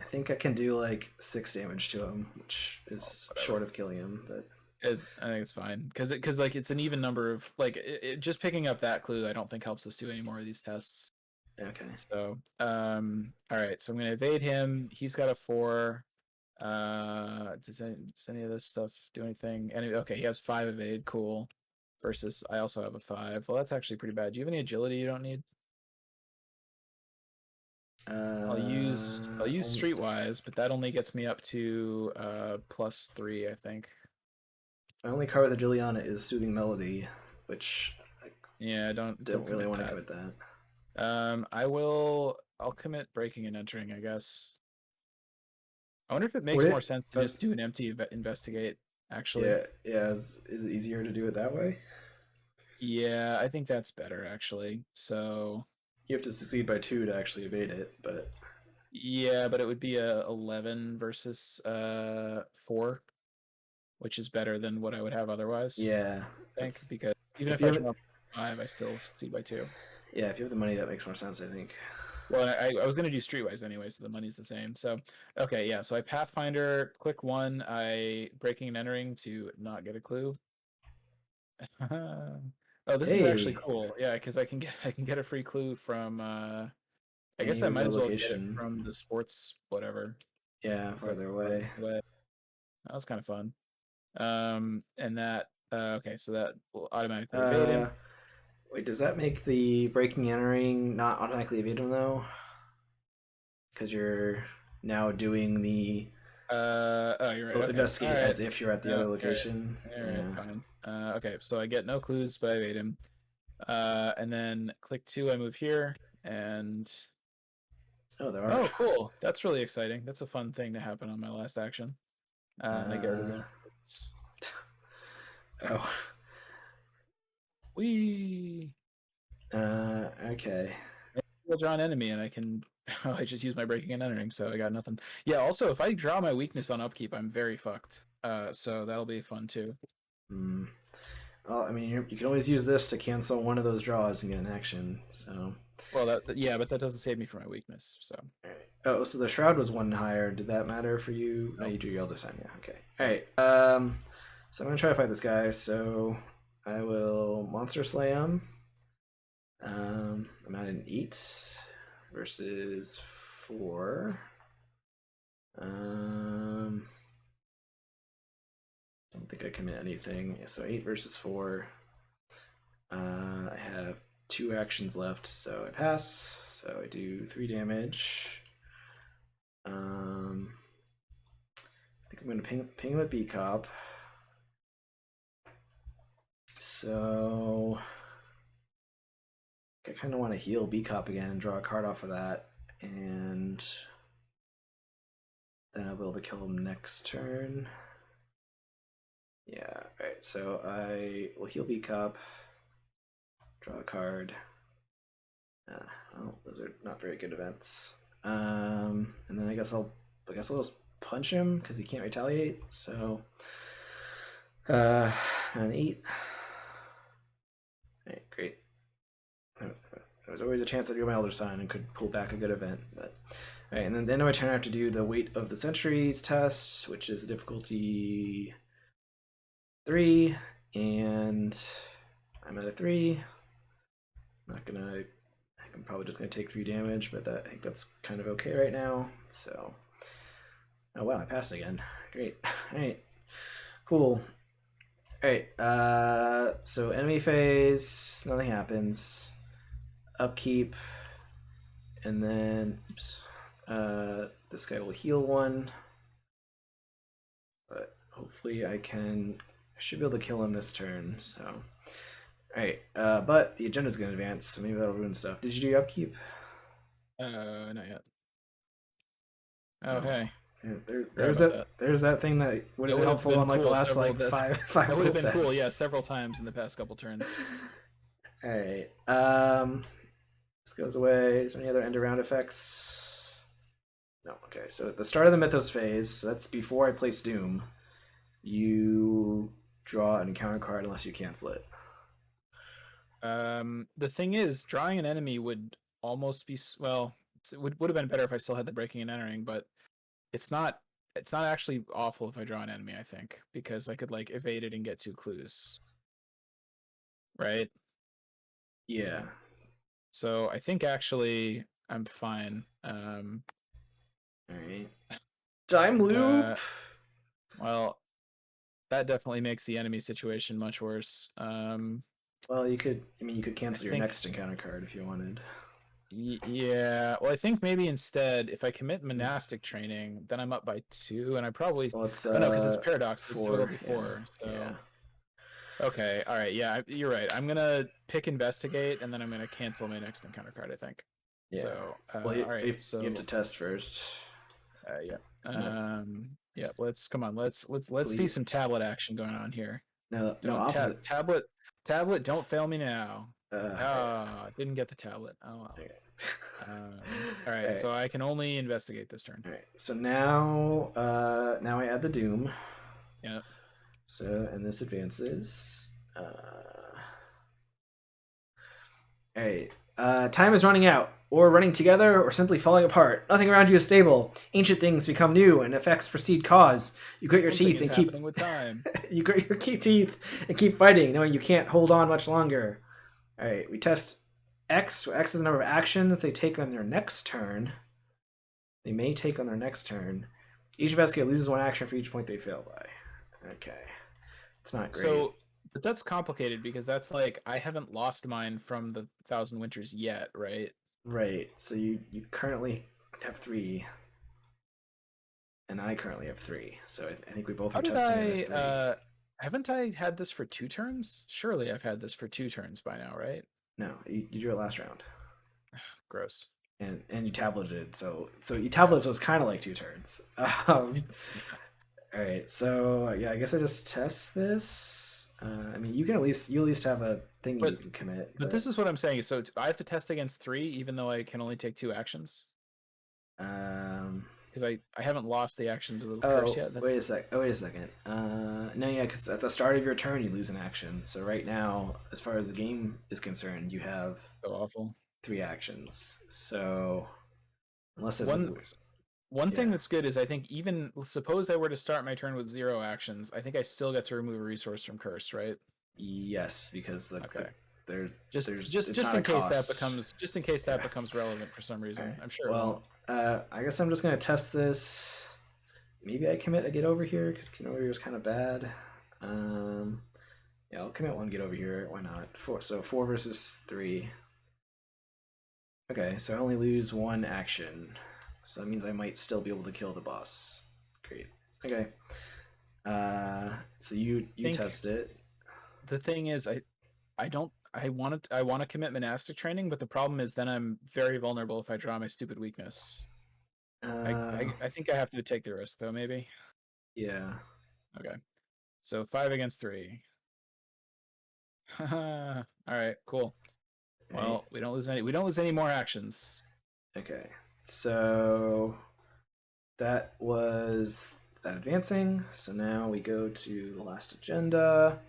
I think I can do like 6 damage to him, which is short of killing him, but I think it's fine because like it's an even number of like just picking up that clue. I don't think helps us do any more of these tests. Okay. So, all right. So I'm gonna evade him. He's got a 4. Does any of this stuff do anything? Okay, he has 5 evade. Cool. Versus I also have a 5. Well, that's actually pretty bad. Do you have any agility you don't need? I'll use Only, streetwise, but that only gets me up to +3, I think. my only card with agility on it is Soothing Melody, which I Yeah, don't don't really commit want to that. commit that. I'll commit breaking and entering, I guess. I wonder if it Would makes more it? sense to just That's do an empty investigate, actually. yeah. Is it easier to do it that way? Yeah, I think that's better, actually. So, You have to succeed by 2 to actually evade it, but yeah, but it would be a 11 versus 4, which is better than what I would have otherwise, yeah, I think, that's because even if if you I have it. draw 5, I still succeed by 2. Yeah, if you have the money, that makes more sense. I think. Well, I was going to do streetwise anyway, so the money's the same. So, okay, yeah. So I Pathfinder, click 1, I breaking and entering to not get a clue. Oh, this is actually Hey, cool. Yeah, because I can get a free clue from. I guess any I might window as well get it location. from the sports whatever, Yeah, because that's farther the away. farthest away. That was kind of fun. And that okay, so that will automatically evade him. Uh, Wait, does that make the breaking and entering not automatically evade him though? Because you're now doing the Oh, you're right. Okay, all investigate right. as if you're at the No, other you're right. location. All right, Yeah. fine. Okay, so I get no clues, but I evade him. And then click 2, I move here, and Oh, there are. oh, cool. That's really exciting. That's a fun thing to happen on my last action. And I get rid of Uh, the. oh. Wee. Okay. I'll draw an enemy, and I can. Oh, I just use my breaking and entering, so I got nothing. Yeah. Also, if I draw my weakness on upkeep, I'm very fucked. So that'll be fun too. Hmm. Well, I mean, you can always use this to cancel one of those draws and get an action. So. Well, yeah, but that doesn't save me from my weakness. So Alright. Oh, so the shroud was 1 higher. Did that matter for you? No, no. you drew your elder sign. Yeah. Okay. All right. So I'm gonna try to fight this guy. So I will monster slay him. I'm at an 8 versus 4. Don't think I commit anything. So 8 versus 4. I have 2 actions left, so I pass. So I do 3 damage. I think I'm going to ping him with B Cop. So I kind of want to heal B Cop again and draw a card off of that. And then I'll be able to kill him next turn. Yeah, alright, so I will heal B Cop, draw a card. Well, those are not very good events. And then I guess I'll just punch him because he can't retaliate. So, an 8. Alright, great. There's always a chance I do my Elder Sign and could pull back a good event. But alright, and then the end of my turn I have to do the Weight of the Centuries test, which is difficulty 3, and I'm at a 3. I'm probably just gonna take 3 damage, but I think that's kind of okay right now. So, oh wow, I passed again. Great. All right, cool. All right. So enemy phase, nothing happens. Upkeep, and then oops. This guy will heal 1, but hopefully I should be able to kill him this turn. So. Alright, but the agenda's gonna advance, so maybe that'll ruin stuff. Did you do your upkeep? Not yet. Oh, No. hey. Forgot There's about that. that thing that would have That been would have helpful been on like the cool. last like five That would have gold been cool. tests. Yeah, several times in the past couple turns. Alright. This goes away. Is there any other end around effects? No, okay. So at the start of the Mythos phase, so that's before I place Doom, you draw an encounter card unless you cancel it. The thing is, drawing an enemy would almost be well. It would have been better if I still had the breaking and entering, but it's not. It's not actually awful if I draw an enemy. I think because I could like evade it and get 2 clues, right? Yeah. So I think actually I'm fine. All right. Time Uh, loop. well, that definitely makes the enemy situation much worse. Well, you could. I mean, you could I cancel your think next encounter card if you wanted. yeah. Well, I think maybe instead, if I commit It's, monastic training, then I'm up by 2, and I probably well, it's oh no, because it's paradox, so it's 4. difficulty Yeah, 4. yeah, So okay, all right, yeah, you're right. I'm gonna pick investigate, and then I'm gonna cancel my next encounter card, I think. yeah. So Well, all right, you have to so test first. yeah, No, yeah. Let's come on. Let's see please. some tablet action going on here. No, no Don't opposite. tablet. Don't fail me now. Right. Ah, didn't get the tablet. Oh well. Okay. All All right, right. so I can only investigate this turn. All right. So now I add the doom. Yeah. So and this advances. All right. Time is running out, or running together, or simply falling apart. Nothing around you is stable. Ancient things become new, and effects precede cause. You grit your Something teeth is and keep happening with time. you grit your teeth and keep fighting, knowing you can't hold on much longer. All right, we test X. X is the number of actions they take on their next turn. They may take on their next turn. Each investigator loses 1 action for each point they fail by. Okay, it's not great. So, but that's complicated because that's like I haven't lost mine from the Thousand Winters yet, right? Right. So you currently have 3, and I currently have 3. So I think we both How are did testing it at I 3. haven't I had this for 2 turns? Surely I've had this for 2 turns by now, right? No, you drew it last round, Gross. and you tableted. So you Yeah. tableted. So it's kind of like 2 turns. Yeah. All right. So yeah, I guess I just test this. I mean, you at least have a thing you But can commit, but this is what I'm saying. So I have to test against 3 even though I can only take 2 actions um. because I haven't lost the action to the curse Oh, yet. wait That's a sec. Oh, wait a second. No, yeah, because at the start of your turn you lose an action. So right now, as far as the game is concerned, you have so awful. 3 actions. So unless there's One one thing yeah, that's good is I think even suppose I were to start my turn with 0 actions, I think I still get to remove a resource from curse, right? yes, because Okay. there there's it's Just not a in case that cost. becomes just in case that Yeah. becomes relevant for some All reason. right. I'm sure it won't. Well, I guess I'm just gonna test this. Maybe I commit a get over here because get over here is kind of bad. Um, yeah, I'll commit 1 get over here. Why not? 4. So 4 versus 3. Okay, so I only lose 1 action. So that means I might still be able to kill the boss. Great. Okay. So you Think test it. the thing is I want to commit monastic training, but the problem is then I'm very vulnerable if I draw my stupid weakness. Uh, I think I have to take the risk though, maybe. yeah. Okay. So 5 against 3. All right, cool. Right. Well, we don't lose any more actions. Okay. So that was that advancing. So now we go to the last agenda.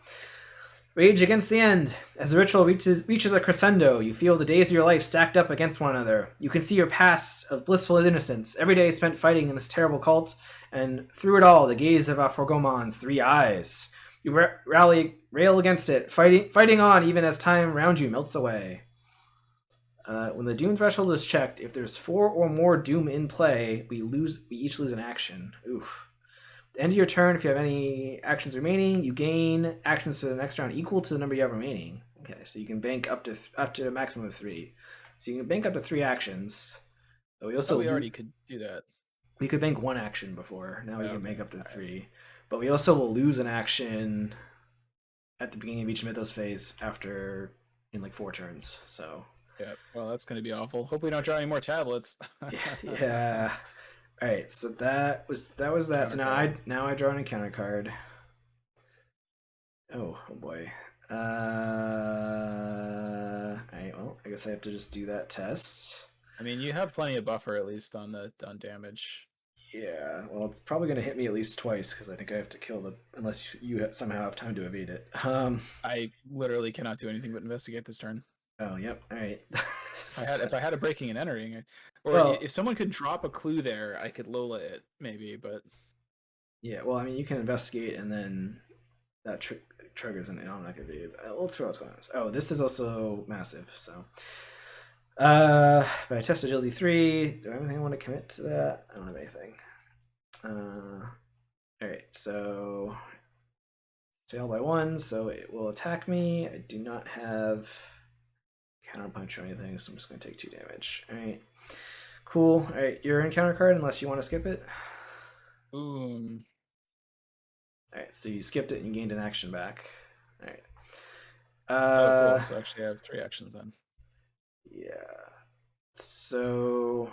Rage against the end. As the ritual reaches a crescendo, you feel the days of your life stacked up against one another. You can see your past of blissful innocence, every day spent fighting in this terrible cult, and through it all, the gaze of Aphrogomon's 3 eyes. You rail against it, fighting on even as time around you melts away. When the doom threshold is checked, if there's 4 or more doom in play, we each lose an action. Oof. At the end of your turn, if you have any actions remaining, you gain actions for the next round equal to the number you have remaining. Okay, so you can bank up to a maximum of 3. So you can bank up to 3 actions. But we also We already could do that. we could bank 1 action before. Now we can Okay. bank up to All right. 3. But we also will lose an action at the beginning of each mythos phase after in like 4 turns. So Yeah. Well, that's going to be awful. Hope we don't draw any more tablets. yeah. All right, so that was that. So Counter card. now I draw an encounter card. Oh boy. All right. Well, I guess I have to just do that test. I mean, you have plenty of buffer at least on the on damage. Yeah. Well, it's probably gonna hit me at least twice because I think I have to kill the unless you somehow have time to evade it. I literally cannot do anything but investigate this turn. Oh, yep. All right. If I had a breaking and entering, or Well, if someone could drop a clue there, I could Lola it maybe. But yeah. Well, I mean, you can investigate and then that triggers an automatic evade. Let's figure out what's going on. Oh, this is also massive. So But I test agility 3. Do I have anything I want to commit to that? I don't have anything. Alright, so fail by 1, so it will attack me. I do not have counterpunch or anything, so I'm just going to take 2 damage. Alright, cool. Alright, your encounter card, unless you want to skip it. Boom. Alright, so you skipped it and you gained an action back. Alright. Oh, cool. So actually I have 3 actions then. Yeah. So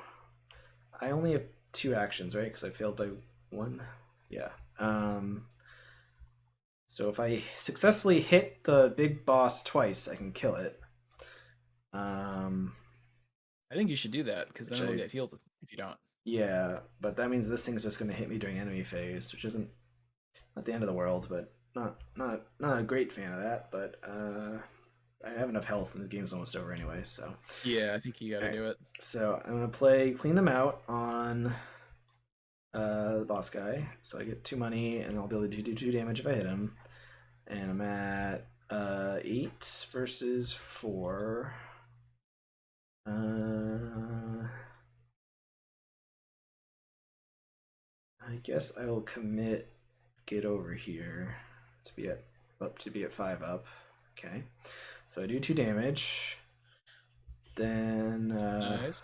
I only have 2 actions, right? Because I failed by 1. Yeah. So if I successfully hit the big boss twice, I can kill it. I think you should do that, because then it'll get healed if you don't. Yeah, but that means this thing's just going to hit me during enemy phase, which isn't not the end of the world, but not a great fan of that. But I have enough health, and the game's almost over anyway. So Yeah, I think you gotta do it. So I'm gonna play Clean Them Out on the boss guy, so I get 2 money, and I'll be able to do 2 damage if I hit him. And I'm at 8 versus 4. I guess I will commit get over here to be at 5 up. Okay, so I do 2 damage. Then Nice.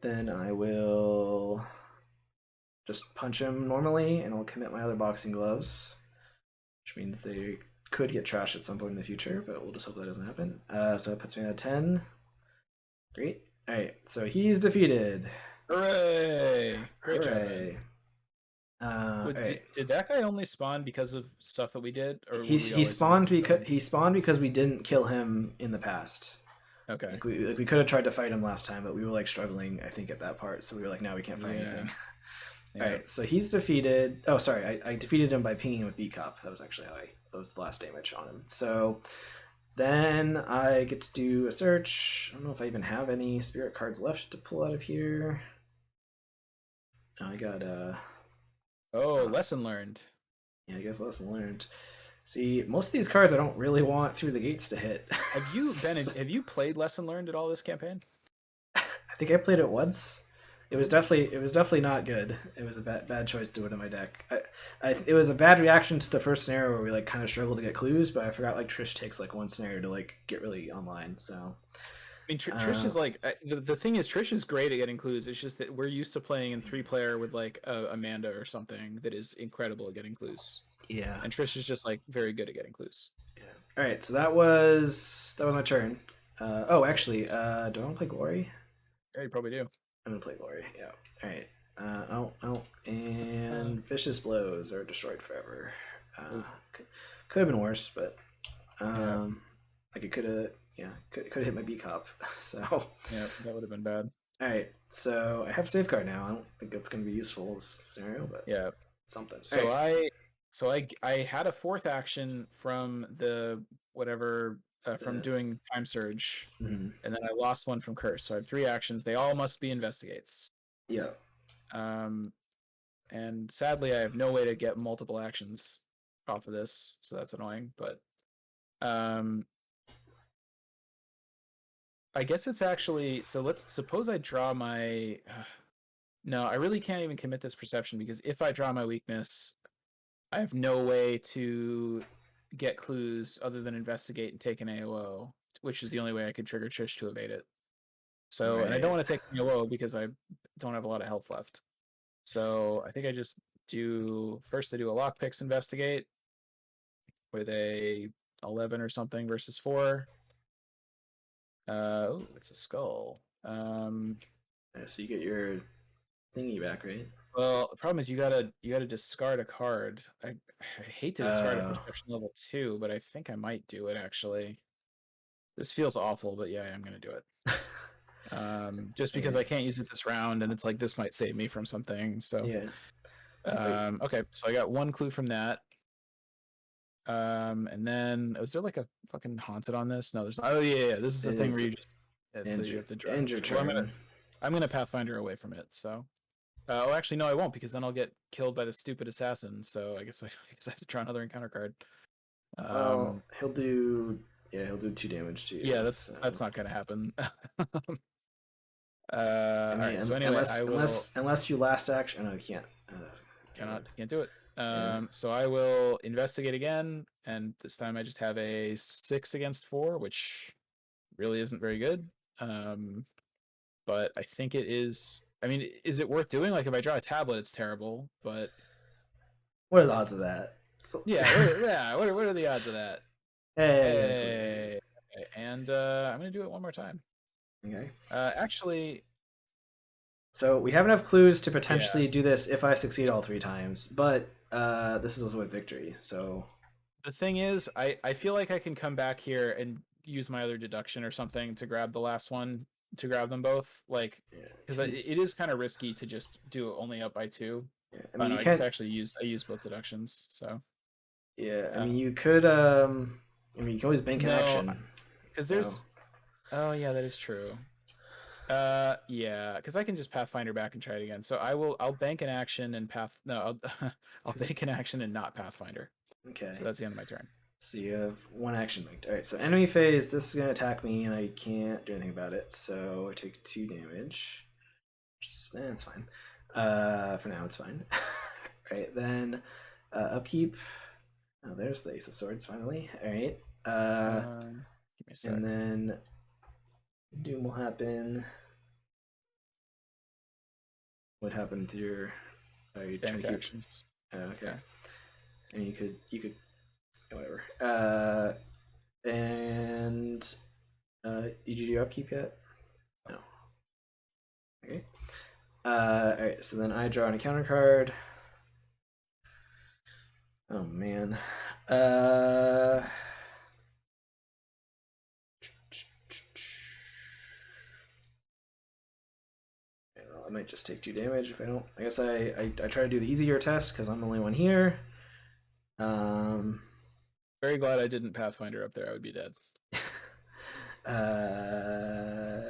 then I will just punch him normally, and I'll commit my other boxing gloves, which means they could get trashed at some point in the future, but we'll just hope that doesn't happen. So it puts me at a 10. Great. All right, so he's defeated. Hooray! Great job, Hooray. man. Did that guy only spawn because of stuff that we did, or he spawned because we didn't kill him in the past. Okay. Like we could have tried to fight him last time, but we were like struggling, I think, at that part. So we were like, no, we can't fight anything. Yeah. All right, so he's defeated. Oh, sorry, I defeated him by pinging him with B Cop. That was actually that was the last damage on him. So then I get to do a search. I don't know if I even have any spirit cards left to pull out of here. I got lesson learned. Yeah, I guess lesson learned. See, most of these cards I don't really want through the gates to hit. Have you played Lesson Learned at all this campaign? I think I played it once. It was definitely not good. It was a bad choice to do it in my deck. It was a bad reaction to the first scenario where we like kind of struggled to get clues, but I forgot like Trish takes like 1 scenario to like get really online. So I mean, Trish is like the thing is Trish is great at getting clues. It's just that we're used to playing in 3-player with like Amanda or something that is incredible at getting clues. Yeah, and Trish is just like very good at getting clues. Yeah. All right, so that was my turn. Actually, do I want to play Glory? Yeah, you probably do. I'm gonna play Glory. Yeah. All right. And Vicious Blows are destroyed forever. Could have been worse, but like it could have hit my B Cop. So yeah, that would have been bad. All right, so I have Safeguard now. I don't think that's going to be useful in this scenario, but yeah, something. So I had a 4th action from the whatever from doing Time Surge, and then I lost 1 from Curse. So I have 3 actions. They all must be investigates. Yeah. And sadly, I have no way to get multiple actions off of this, so that's annoying. But I guess it's actually so. Let's suppose I draw my. No, I really can't even commit this perception, because if I draw my weakness, I have no way to get clues other than investigate and take an AOO, which is the only way I could trigger Trish to evade it. So, and I don't want to take an AOO because I don't have a lot of health left. So I think I just do first. I do a lockpicks investigate with a 11 or something versus 4. Oh, it's a skull. So you get your thingy back, right? Well, the problem is you gotta discard a card. I hate to discard a perception level 2, but I think I might do it actually. This feels awful, but yeah, I'm gonna do it. Just because I can't use it this round, and it's like this might save me from something. So yeah. Okay, so I got 1 clue from that. And then was there like a fucking haunted on this? No, there's not. Oh yeah, this is the thing where you just you have to draw. End your turn. Well, I'm gonna Pathfinder away from it. So, actually, no, I won't, because then I'll get killed by the stupid assassin. So I guess I have to draw another encounter card. He'll do Yeah, he'll do 2 damage to you. Yeah, So that's not gonna happen. I All mean, right. So anyway, I will unless you last action. Oh, no, you can't. Never mind. can't do it. Yeah. So I will investigate again, and this time I just have a 6 against 4, which really isn't very good. But I think it is. I mean, is it worth doing? Like, if I draw a tablet, it's terrible. But What are the odds of that? So... yeah, what are the odds of that? Hey, exactly. Hey, okay. And I'm gonna do it one more time. Okay. Actually, So we have enough clues to yeah. potentially do this if I succeed all 3 times, but this is also with victory. So The thing is, I feel like I can come back here and use my other deduction or something to grab the last one, to grab them both. Like, yeah, because it is kind of risky to just do it only up by 2. yeah. I Oh mean, no, you I guess can't. I used both deductions. So Yeah, I uh, mean, you could. I mean, you can always bank an no, action. because So there's. Oh yeah, that is true. Yeah, because I can just Pathfinder back and try it again. So I'll bank an action and path. No, I'll bank an action and not Pathfinder. So okay. that's the end of my turn. So you have 1 action banked. All right. So enemy phase. This is gonna attack me, and I can't do anything about it. So I take 2 damage. Just it's fine. For now, it's fine. Right then, upkeep. Oh, there's the Ace of Swords finally. All right. Give me a And sec. then Doom will happen. What happened to your? You trying Banked to keep? actions. Okay. Yeah. And you could whatever. And did you do upkeep yet? No. Okay. All right. So then I draw an encounter card. Oh man. Uh. I might just take 2 damage if I don't. I guess I try to do the easier test because I'm the only one here. Um. Very glad I didn't Pathfinder up there. I would be dead.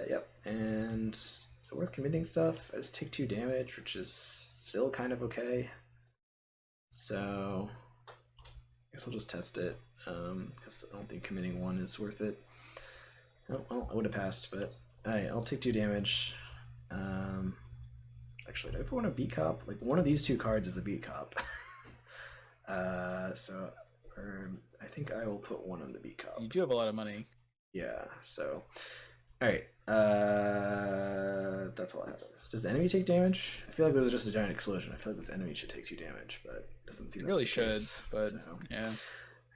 Yep. And is it worth committing stuff? I just take 2 damage, which is still kind of okay. So I guess I'll just test it. Because I don't think committing 1 is worth it. Oh, well, I would have passed, but alright, I'll take 2 damage. Actually, did I put one of beat cop? Like one of these 2 cards is a beat cop. So I think I will put one on the beat cop. You do have a lot of money. Yeah, so alright. That's all I have. Does the enemy take damage? I feel like there was just a giant explosion. I feel like this enemy should take 2 damage, but it doesn't seem It that's really the should, case. but So yeah.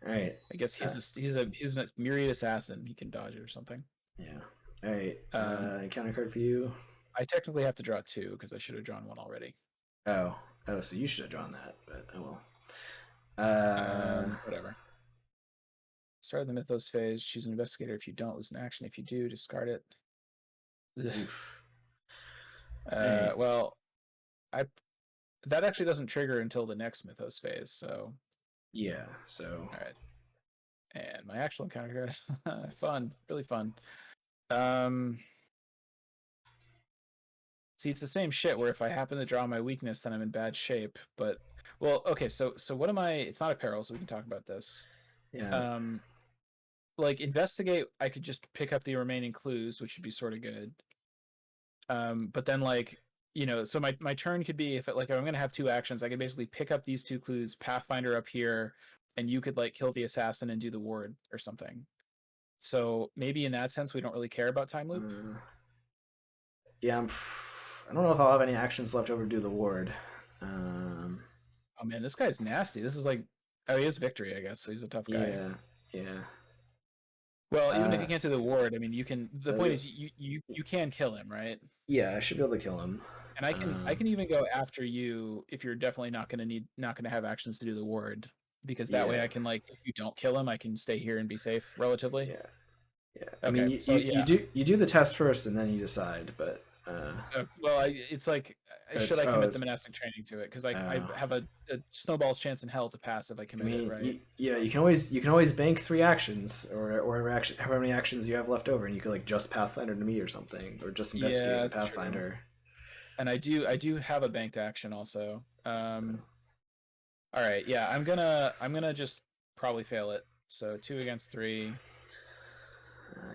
alright. I guess he's a myriad assassin. He can dodge it or something. Yeah. Alright. Counter card for you. I technically have to draw 2 because I should have drawn 1 already. Oh. Oh, so you should have drawn that, but oh well. Whatever. Start the Mythos phase. Choose an investigator. If you don't, lose an action. If you do, discard it. Oof. Right. Well, I that actually doesn't trigger until the next Mythos phase. So Yeah. So. all right. And my actual encounter card, fun, really fun. Um, See, it's the same shit where if I happen to draw my weakness, then I'm in bad shape. But well, okay, so what am I? It's not a peril, so we can talk about this. Yeah. Um, like investigate, I could just pick up the remaining clues, which would be sort of good. But then like so my turn could be if I'm gonna have 2 actions, I could basically pick up these 2 clues, Pathfinder up here, and you could like kill the assassin and do the ward or something. So maybe in that sense, we don't really care about time loop. Yeah. I don't know if I'll have any actions left over to do the ward. Oh man, this guy's nasty. This is like, oh, he is victory, I guess. So he's a tough guy. Yeah. Yeah. Well, even if you can't do the ward, I mean, you can. The point Uh, is, you can kill him, right? yeah, I should be able to kill him. And I can even go after you if you're definitely not gonna have actions to do the ward, because that way Yeah. I can like if you don't kill him, I can stay here and be safe relatively. Yeah. Yeah. I mean, Okay, so yeah. you do the test first and then you decide, but Well, it's like, should I commit oh, the monastic training to it? Because I oh. have a snowball's chance in hell to pass if I I commit it, mean, right? yeah, you can always bank 3 actions or however many actions you have left over, and you could like just Pathfinder to me or something, or just investigate Yeah, the that's true. Pathfinder. And I So, do have a banked action also. so. All right, yeah, I'm gonna just probably fail it. So 2 against 3.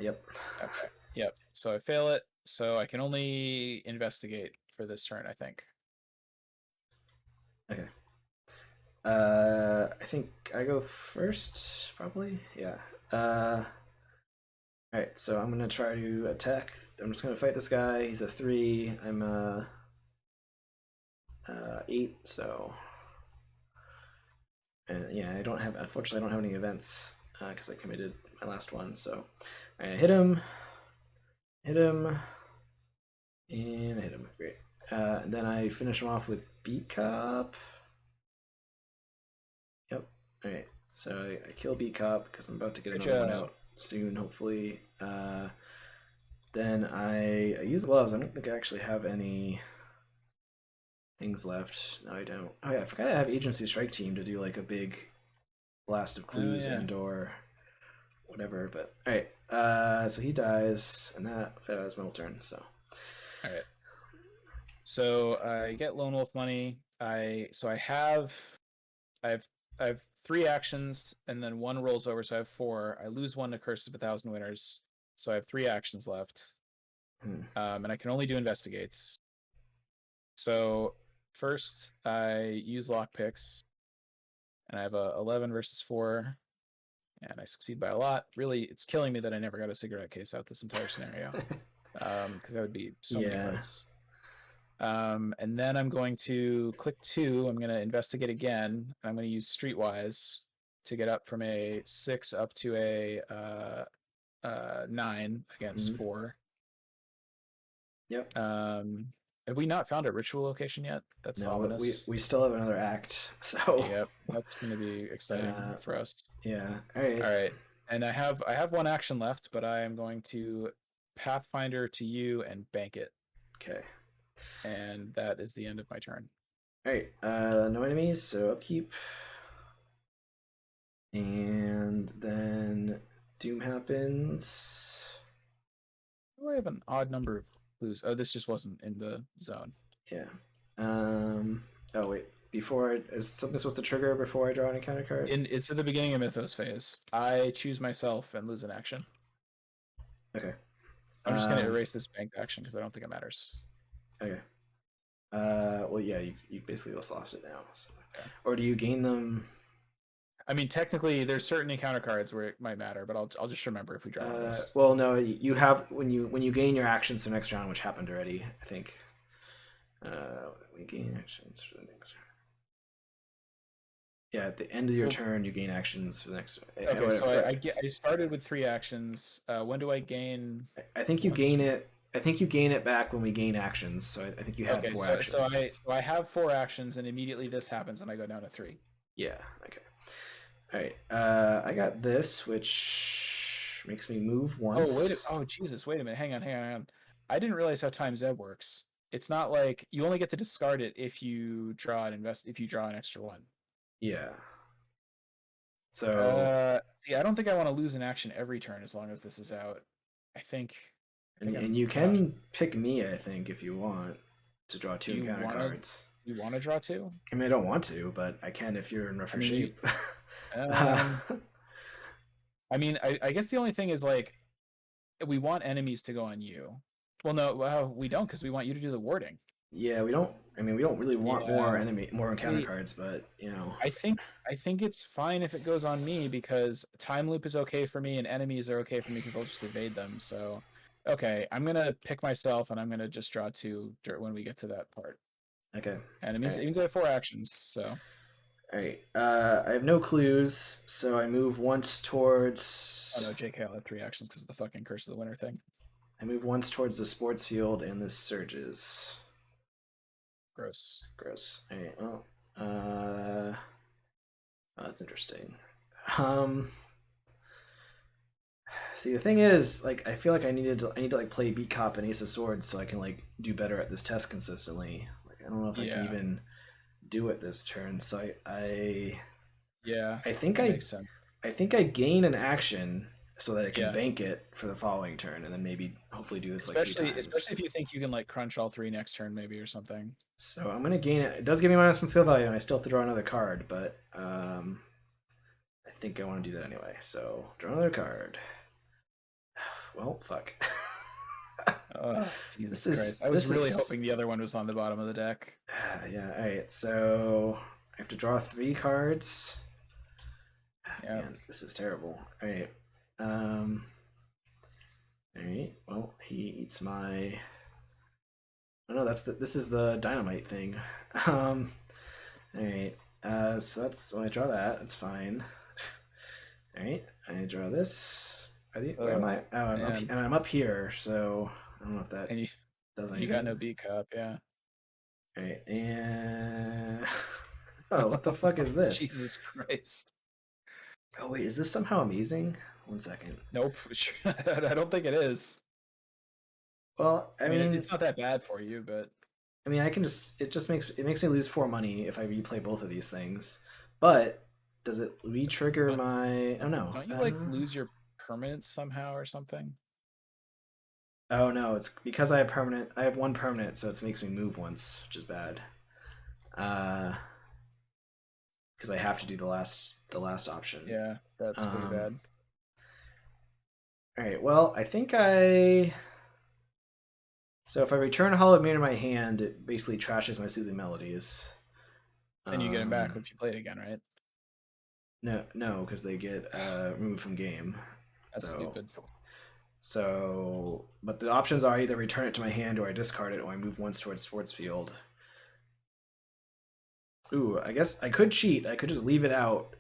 Yep. Okay. Yep. So I fail it. So I can only investigate for this turn, I think. Okay. I think I go first, probably. Yeah. All right. So I'm gonna try to attack. I'm just gonna fight this guy. He's a 3. I'm a 8. So, and yeah, I don't have. Unfortunately, I don't have any events because I committed my last one. So, I hit him, hit him, and I hit him. Great. And then I finish him off with Beat Cop. Yep. All right. So I kill Beat Cop because I'm about to get Good another one job. out soon, hopefully. Then I use gloves. I don't think I actually have any things left. No, I don't. Oh yeah, I forgot I have Agency Strike Team to do like a big blast of Oh clues yeah. and or whatever. But all right. So he dies, and that is my whole turn. So. All right. So I get Lone Wolf money. I have I have I have 3 actions and then 1 rolls over, so I have 4. I lose 1 to Curse of 1,000 Winners, so I have 3 actions left. And I can only do investigates. So first I use lockpicks, and I have a 11 versus 4, and I succeed by a lot. Really, it's killing me that I never got a cigarette case out this entire scenario, because that would be so many Yeah. cards. And then I'm going to click 2. I'm going to investigate again. And I'm going to use Streetwise to get up from a 6 up to a 9 against 4. Yep. Have we not found a ritual location yet? That's No, we ominous. we still have another act. So. Yep, that's going to be exciting for us. Yeah. All right. All right, and I have 1 action left, but I am going to Pathfinder to you and bank it, Okay. and that is the end of my turn. All right. No enemies, so upkeep. And then Doom happens. Oh, I have an odd number of clues. Oh, this just wasn't in the zone. Yeah. Oh wait. Is something supposed to trigger before I draw an encounter card? It's at the beginning of Mythos phase. I choose myself and lose an action. Okay. I'm just going to erase this banked action because I don't think it matters. Okay. Well, yeah, you basically just lost it now. So. Okay. Or do you gain them? I mean, technically, there's certain encounter cards where it might matter, but I'll just remember if we draw one of those. Well, no, you have when you gain your actions for next round, which happened already, I think. We gain actions for the next round. Yeah, at the end of your turn, you gain actions for the next. Okay, so I started with 3 actions. When do I gain? I think you gain it. I think you gain it back when we gain actions. So I think you had 4 actions. So I have 4 actions, and immediately this happens, and I go down to 3. Yeah. Okay. All right. I got this, which makes me move once. Oh wait! Oh Jesus! Wait a minute. Hang on. I didn't realize how Time Zeb works. It's not like you only get to discard it if you draw if you draw an extra 1. Yeah. So. See, I don't think I want to lose an action every turn as long as this is out. I think And you can pick me, I think, if you want to draw 2 encounter cards. You want to draw 2? I mean, I don't want to, but I can if you're in rougher shape. I mean, I guess the only thing is like we want enemies to go on you. Well, no, we don't because we want you to do the warding. Yeah, we don't. I mean, we don't really want more encounter cards, but you know. I think it's fine if it goes on me because time loop is okay for me and enemies are okay for me because I'll just evade them. So, okay, I'm gonna pick myself and I'm gonna just draw 2 when we get to that part. Okay. And it means I have 4 actions. So. All right. I have no clues, so I move once towards. Oh no, JK, I'll have 3 actions because of the fucking Curse of the Winter thing. I move once towards the sports field, and this surges. Gross. All right. Well, that's interesting. See, the thing is, like, I feel like I need to like play Beat Cop and Ace of Swords so I can like do better at this test consistently. Like, I don't know if I can even do it this turn. So I think I think I gain an action so that I can bank it for the following turn, and then maybe hopefully do this like 3 times. Especially if you think you can like crunch all 3 next turn, maybe, or something. So I'm gonna gain it. It does give me -1 skill value, and I still have to draw another card, but I think I want to do that anyway. So draw another card. Well, fuck. Oh, Jesus This Christ. I was really is hoping the other one was on the bottom of the deck. yeah. All right, so I have to draw 3 cards. Yeah. Man, this is terrible. All right. Um. All right. Well, he eats my. Oh no, this is the dynamite thing. Um. All right. So that's when I draw that. That's fine. All right. I draw this. Where am Oh, I? Oh, I'm up. man. And I'm up here. So I don't know if that And does you got anything. no B cup, yeah. All right. And oh, what the fuck is this? Jesus Christ. Oh wait, is this somehow amazing? 1 second. Nope. I don't think it is. Well, I mean, it's not that bad for you, but I can just it makes me lose 4 money if I replay both of these things. But does it re-trigger don't, my? Oh no. don't you like lose your permanence somehow or something? Oh no, it's because I have permanent. I have 1 permanent, so it makes me move once, which is bad. Uh, because I have to do the last option. Yeah, that's pretty Um. bad. All right. Well, I think I. So if I return Hollow Mirror to my hand, it basically trashes my soothing melodies. And you get him back Um. if you play it again, right? No, because they get removed from game. That's So stupid. but the options are either return it to my hand, or I discard it, or I move once towards sports field. Ooh, I guess I could cheat. I could just leave it out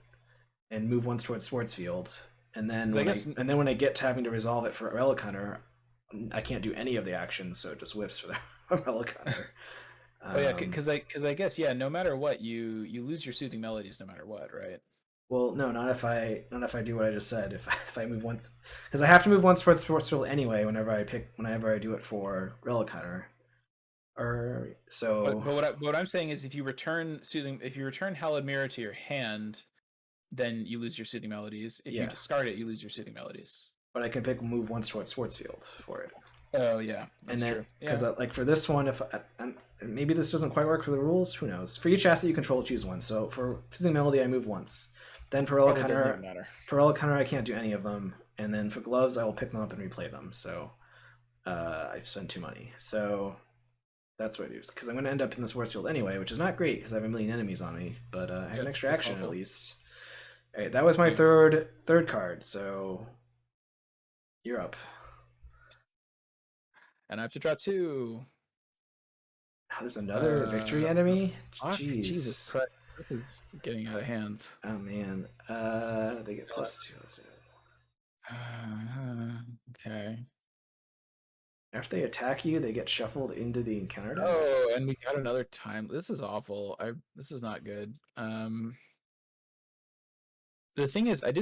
and move once towards sports field, and then 'Cause I guess, when I get to having to resolve it for Relic Hunter, I can't do any of the actions, so it just whiffs for the Relic Hunter. oh yeah, because I guess, yeah, no matter what, you lose your soothing melodies no matter what, right? Well, no, not if I do what I just said. If I move once, because I have to move once towards sports field anyway. Whenever I do it for Relic Hunter, or But so. what I'm saying is if you return Hallowed Mirror to your hand, then you lose your soothing melodies. If you Yeah, discard it, you lose your soothing melodies. but I can pick move once towards sports field for it. Oh yeah, And that's then, true. because Yeah. like for this one, if maybe this doesn't quite work for the rules, who knows? For each asset you control, choose one. So for choosing Melody, I move once. Then Probably doesn't even matter. For Relic Hunter, I can't do any of them. And then for gloves, I will pick them up and replay them. So I spend 2 money. So that's what I do. Because I'm going to end up in this sports field anyway, which is not great because I have a million enemies on me. But I have an extra It's action at awful. least. All right, that was my third card. So you're up. And I have to draw 2. Oh, there's another victory The enemy. fuck? Jesus Jeez. Christ, this is getting out of hand. Oh man. They get +2. Okay. After they attack you, they get shuffled into the encounter deck. Oh, and we got another time. This is awful. This is not good. The thing is, I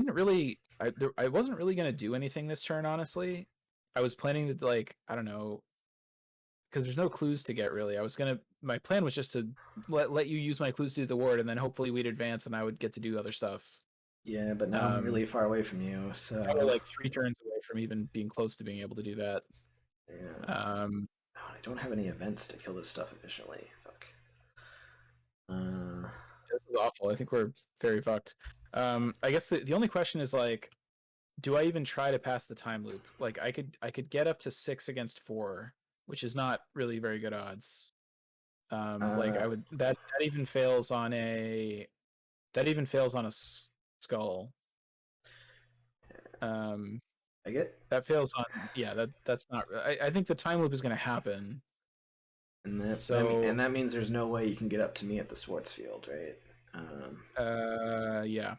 wasn't really gonna do anything this turn, honestly. I was planning to, like, I don't know, because there's no clues to get really. My plan was just to let you use my clues to do the ward, and then hopefully we'd advance and I would get to do other stuff. Yeah, but now I'm really far away from you, so Probably like 3 turns away from even being close to being able to do that. yeah. Um, Oh, I don't have any events to kill this stuff efficiently. Fuck. this is awful. I think we're very fucked. I guess the only question is, like, do I even try to pass the time loop? Like, I could get up to 6 against 4, which is not really very good odds. Like, I would that even fails on a skull. I get, That fails on, yeah, that's not. I think the time loop is going to happen. So that means there's no way you can get up to me at the sports field, right? yeah.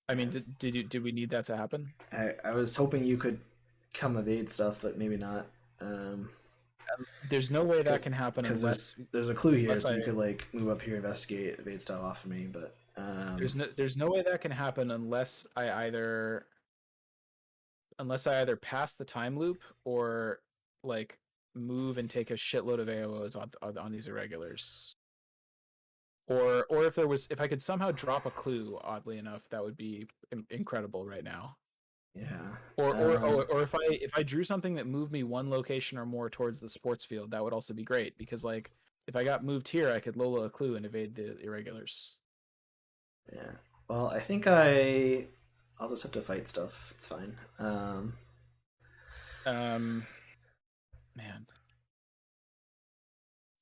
I mean, did we need that to happen? I was hoping you could come evade stuff, but maybe not. There's no way that can happen Because unless there's a clue here, so I, you could like move up here, investigate, evade stuff off of me. But there's no way that can happen unless I either pass the time loop or, like, move and take a shitload of AOs on these irregulars. Or if I could somehow drop a clue, oddly enough, that would be incredible right now. yeah. Or if I drew something that moved me 1 location or more towards the sports field, that would also be great, because, like, if I got moved here, I could Lola a clue and evade the irregulars. Yeah. Well, I think I'll just have to fight stuff. It's fine. Man.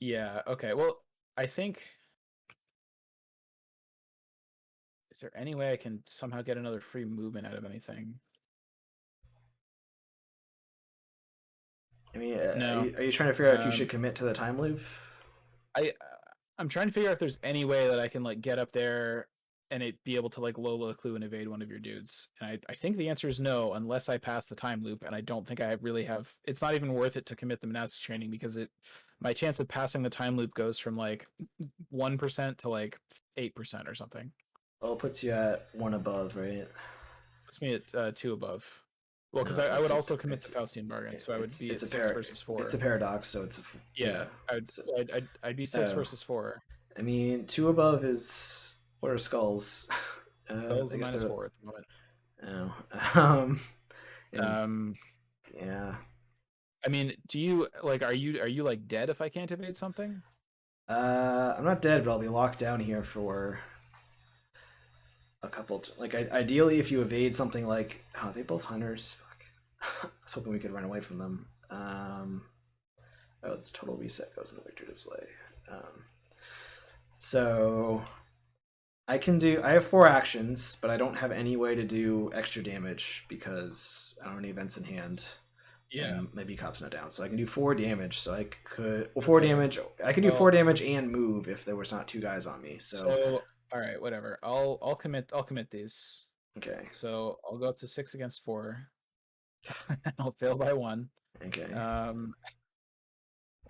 Yeah, okay. Well, I think, is there any way I can somehow get another free movement out of anything? I mean, No. are you trying to figure out if you should Um, commit to the time loop? I I'm trying to figure out if there's any way that I can like get up there and it be able to like Lola clue and evade one of your dudes. And I think the answer is no, unless I pass the time loop. And I don't think I really have. It's not even worth it to commit the monastic training because my chance of passing the time loop goes from like 1% to like 8% or something. Well, it puts you at one above, right? Puts me at 2 above. Well, because No, I would also commit the it's Faustian bargain, so I would be it's at a 6 versus it's a 4. paradox, so yeah. Yeah, So, I'd be 6 oh, versus 4. I mean, two above is what are skulls? Those I a guess minus they're 4 at the moment. oh, and Um, yeah. I mean, do you like are you like dead if I can't evade something? I'm not dead, but I'll be locked down here for a couple. Like, ideally, if you evade something like, oh, are they both hunters? Fuck. I was hoping we could run away from them. Oh, it's total reset goes in the victor display. Um, so I have 4 actions, but I don't have any way to do extra damage because I don't have any events in hand. Yeah. And my B cop's not down, so I can do 4 damage. So I could four Okay. damage. I can do Well, 4 damage and move if there was not 2 guys on me. So so all right, whatever. I'll commit these. okay, So I'll go up to 6 against 4. I'll fail by 1. okay, Um,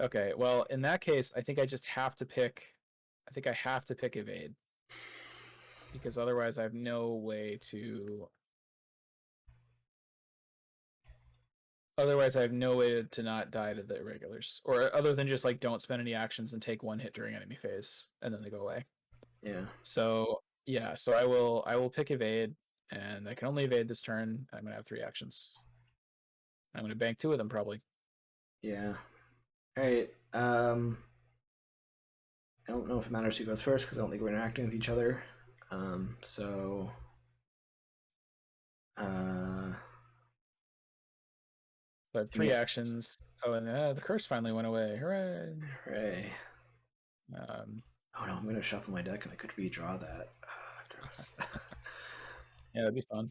okay. Well, in that case, I think I just have to pick. I think I have to pick evade because otherwise I have no way to. Otherwise, I have no way to not die to the irregulars, or other than just like don't spend any actions and take 1 hit during enemy phase, and then they go away. yeah, So yeah, so I will pick evade, and I can only evade this turn. I'm gonna have 3 actions. I'm gonna bank 2 of them probably. yeah. All right. I don't know if it matters who goes first because I don't think we're interacting with each other. So uh, So I have I mean, 3 actions. Oh, and the curse finally went away. Hooray! hooray. Um, Oh no, I'm gonna shuffle my deck and I could redraw that. Gross. yeah, that'd be fun.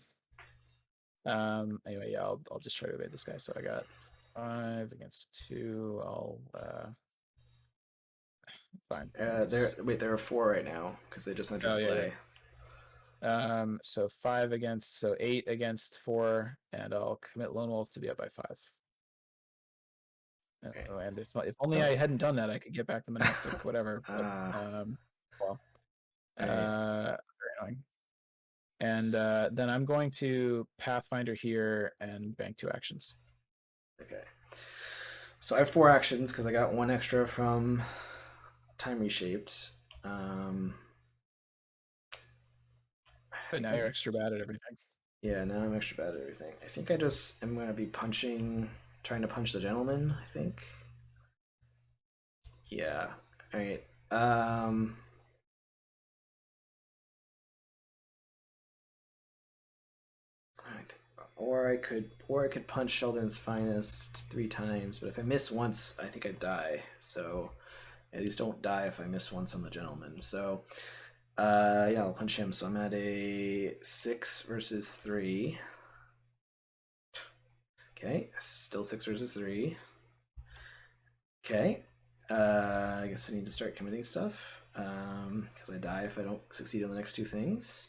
Anyway, yeah, I'll just try to evade this guy. So I got 5 against 2. I'll fine. There are 4 right now because they just entered Oh yeah, play. yeah. So 5 against, so 8 against 4, and I'll commit Lone Wolf to be up by 5. Okay. And if only Oh. I hadn't done that, I could get back the monastic, whatever. But well, All right. very annoying. And then I'm going to Pathfinder here and bank 2 actions. Okay. So I have 4 actions because I got 1 extra from Time Reshaped. I But think now you're extra bad at everything. yeah, now I'm extra bad at everything. I think I just am gonna be trying to punch the gentleman. I think. Yeah. All right. Or I could punch Sheldon's finest 3 times, but if I miss once, I think I die. So at least don't die if I miss once on the gentleman. So yeah, I'll punch him. So I'm at a 6 versus 3. Okay, still 6 versus 3. Okay. I guess I need to start committing stuff. Because I die if I don't succeed on the next 2 things.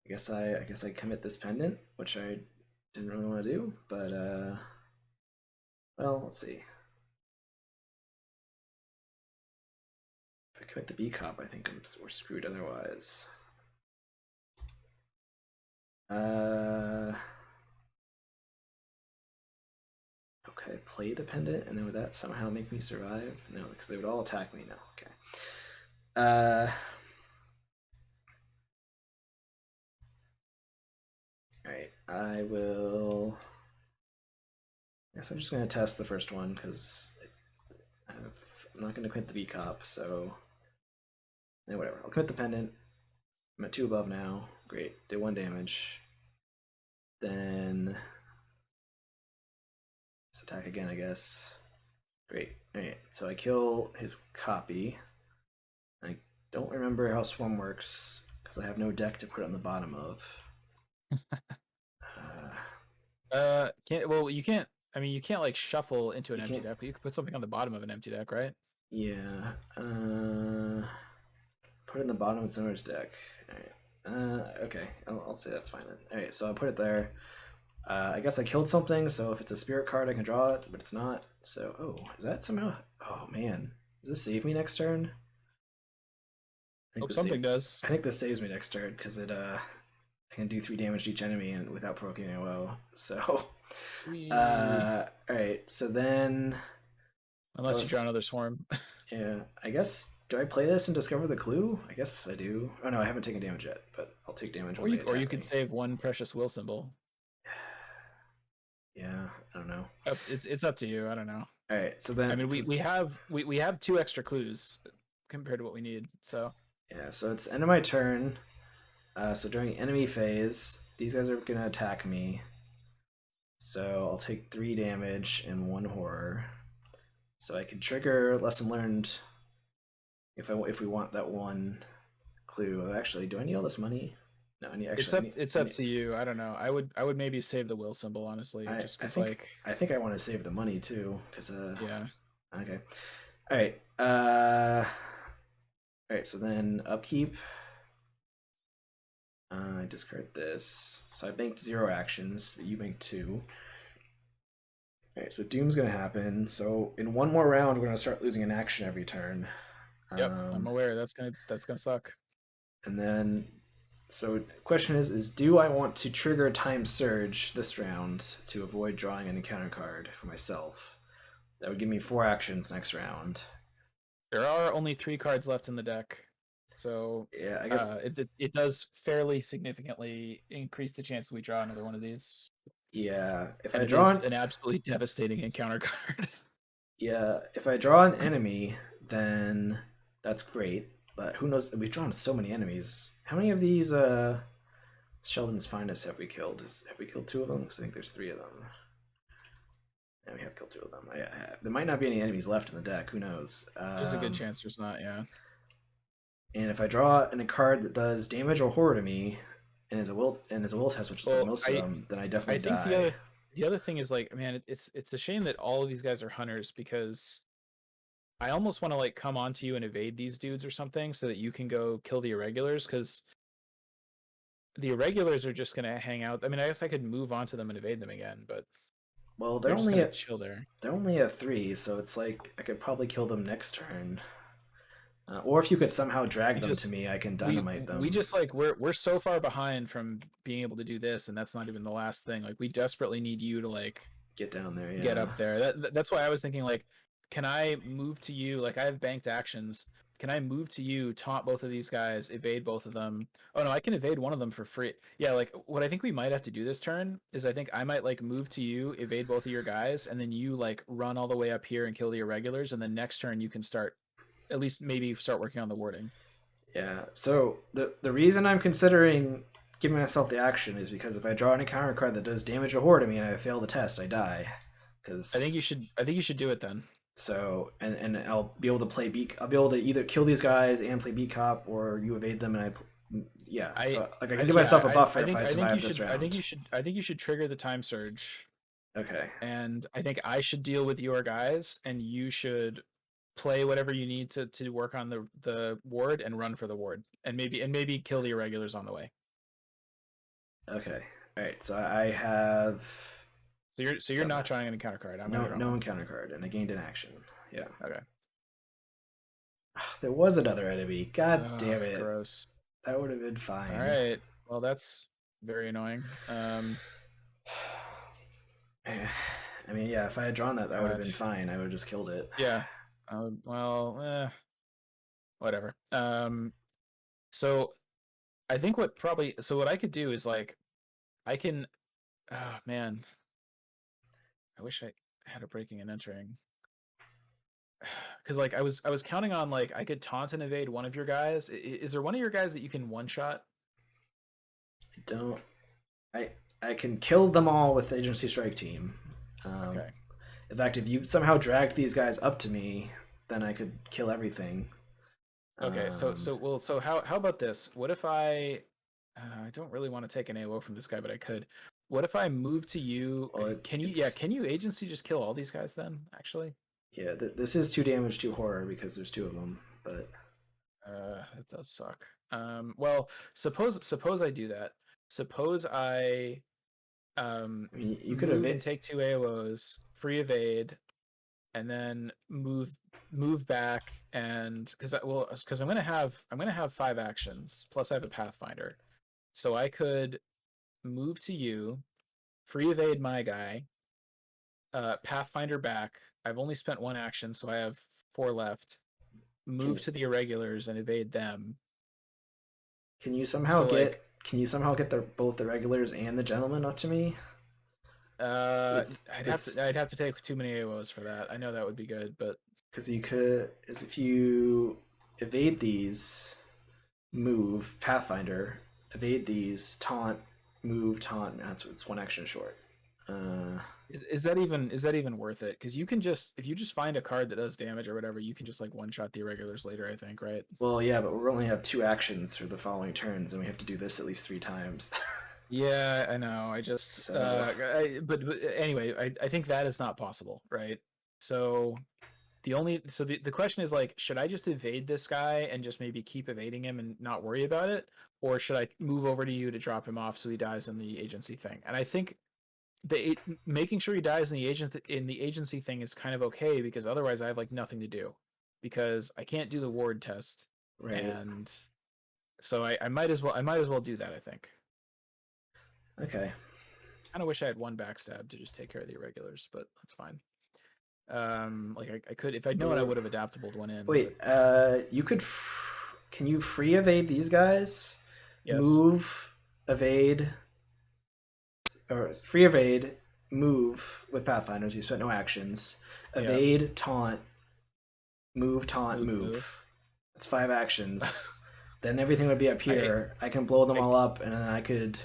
I guess I commit this pendant, which I didn't really want to do, but well, let's see. If I commit the B cop, I think we're screwed otherwise. Okay, play the pendant, and then would that somehow make me survive? No, because they would all attack me now. Okay. Alright, I will. I guess I'm just gonna test the first one because I'm not gonna commit the B cop, so. Yeah, whatever. I'll commit the pendant. I'm at 2 above now. Great. Did 1 damage. Then Just attack again, I guess. Great. Alright, so I kill his copy. I don't remember how Swarm works because I have no deck to put it on the bottom of. Can't. Well, you can't. I mean, you can't like shuffle into an You empty can't. deck, but you could put something on the bottom of an empty deck, right? Yeah. Put it in the bottom of Summer's deck. Alright. Okay. I'll say that's fine then. Alright, so I'll put it there. I guess I killed something, so if it's a spirit card, I can draw it, but it's not. So, oh, is that somehow? Oh man, does this save me next turn? Hope something does. I think this saves me next turn because I can do 3 damage to each enemy and without provoking a woe. So, all right. So then, Unless you draw another swarm. yeah, I guess. Do I play this and discover the clue? I guess I do. Oh no, I haven't taken damage yet, but I'll take damage when they attack Or you me. could save one precious will symbol. Yeah, I don't know. It's up to you. I don't know. All right, so then I mean, we have 2 extra clues compared to what we need. So yeah, so it's end of my turn. So during enemy phase, these guys are gonna attack me. So I'll take 3 damage and 1 horror. So I can trigger lesson learned if we want that one clue. Actually, do I need all this money? No, I need actually. it's up to you. I don't know. I would maybe save the will symbol honestly, just because like I think I want to save the money too, because yeah. Okay. All right. All right. So then upkeep. I discard this. So I banked 0 actions. You banked 2. Alright, so Doom's gonna happen. So in one more round, we're gonna start losing an action every turn. Yep, I'm aware. That's gonna suck. And then, so question is do I want to trigger Time Surge this round to avoid drawing an encounter card for myself? That would give me 4 actions next round. There are only 3 cards left in the deck, so yeah, I guess it does fairly significantly increase the chance we draw another one of these. Yeah, if And I draw an absolutely devastating encounter card. Yeah, if I draw an enemy, then that's great. But who knows? We've drawn so many enemies. How many of these Sheldon's Finest have we killed? Have we killed 2 of them? Because I think there's 3 of them. Yeah, we have killed 2 of them. There might not be any enemies left in the deck. Who knows? There's a good chance there's not. Yeah. And if I draw a card that does damage or horror to me, and is a will test, which is like most of them, then I definitely die. The other thing is like, man, it's a shame that all of these guys are hunters because I almost want to like come onto you and evade these dudes or something so that you can go kill the irregulars because the irregulars are just gonna hang out. I mean, I guess I could move on to them and evade them again, but Well, they're just gonna chill there. They're only at 3, so it's like I could probably kill them next turn. Or if you could somehow drag them to me, I can dynamite them. We just like we're so far behind from being able to do this, and that's not even the last thing. Like we desperately need you to like get down there, get up there. That's why I was thinking like, can I move to you? Like I have banked actions. Can I move to you, taunt both of these guys, evade both of them? Oh no, I can evade one of them for free. Yeah, like what I think we might have to do this turn is I think I might like move to you, evade both of your guys, and then you like run all the way up here and kill the irregulars, and then next turn you can start at least maybe start working on the warding. Yeah. So the reason I'm considering giving myself the action is because if I draw an encounter card that does damage or horror to me and I fail the test, I die. Because I think you should do it then. So and I'll be able to play beat. I'll be able to either kill these guys and play beat cop, or you evade them and so like I can give myself a buffer if I survive this round. I think you should trigger the time surge. Okay. And I think I should deal with your guys, and you should play whatever you need to work on the ward and run for the ward, and maybe kill the irregulars on the way. Okay. All right. So I have. So you're not drawing an encounter card. No encounter card, and I gained an action. Yeah. Okay. There was another enemy. God damn it. Gross. That would have been fine. All right. Well, that's very annoying. I mean, yeah, if I had drawn that would have been fine. I would have just killed it. Yeah. Whatever. So I think what I could do is like, I can, oh man, I wish I had a breaking and entering. Because like I was counting on like I could taunt and evade one of your guys. Is there one of your guys that you can one shot? I don't. I can kill them all with Agency Strike Team. Okay. In fact, if you somehow dragged these guys up to me, then I could kill everything. Okay, Um, so how about this? What if I don't really want to take an AO from this guy, but I could. What if I move to you? well, Can you, yeah, it's can you agency just kill all these guys then, actually? yeah. This is 2 damage to horror because there's two of them. But It does suck. Well, suppose I do that. Suppose I I mean, you could have move and it. take two AOs, free evade, and then move back and because I'm gonna have 5 actions plus I have a Pathfinder, so I could move to you, free evade my guy, Pathfinder back. I've only spent 1 action, so I have 4 left. Move Can to the irregulars and evade them. can you somehow So like, get both the regulars and the gentleman up to me? With with I'd have to take too many AOs for that. I know that would be good, but because you could is if you evade these, move Pathfinder, evade these, taunt, move, taunt. That's it's 1 action short. Uh, is that even worth it? Because you can just, if you just find a card that does damage or whatever, you can just like one shot the irregulars later. I think, right? well, yeah, but we only have 2 actions for the following turns, and we have to do this at least 3 times. Yeah, I know. I just, So but anyway, I think that is not possible, right? So the question is like, should I just evade this guy and just maybe keep evading him and not worry about it, or should I move over to you to drop him off so he dies in the agency thing? And I think making sure he dies in the agency thing is kind of okay because otherwise I have like nothing to do because I can't do the ward test, right, and so I might as well do that. I think. okay. Kind of wish I had one backstab to just take care of the irregulars, but that's fine. Like I could, if I'd known, I Uh, would have adaptable one in, but Wait, you could. Can you free evade these guys? yes, Move, evade, or free evade, move with Pathfinders. You spent no actions. yeah, Evade, taunt, move, taunt, move. move. It's 5 actions. Then everything would be up I here. I can blow them I all up, and then I could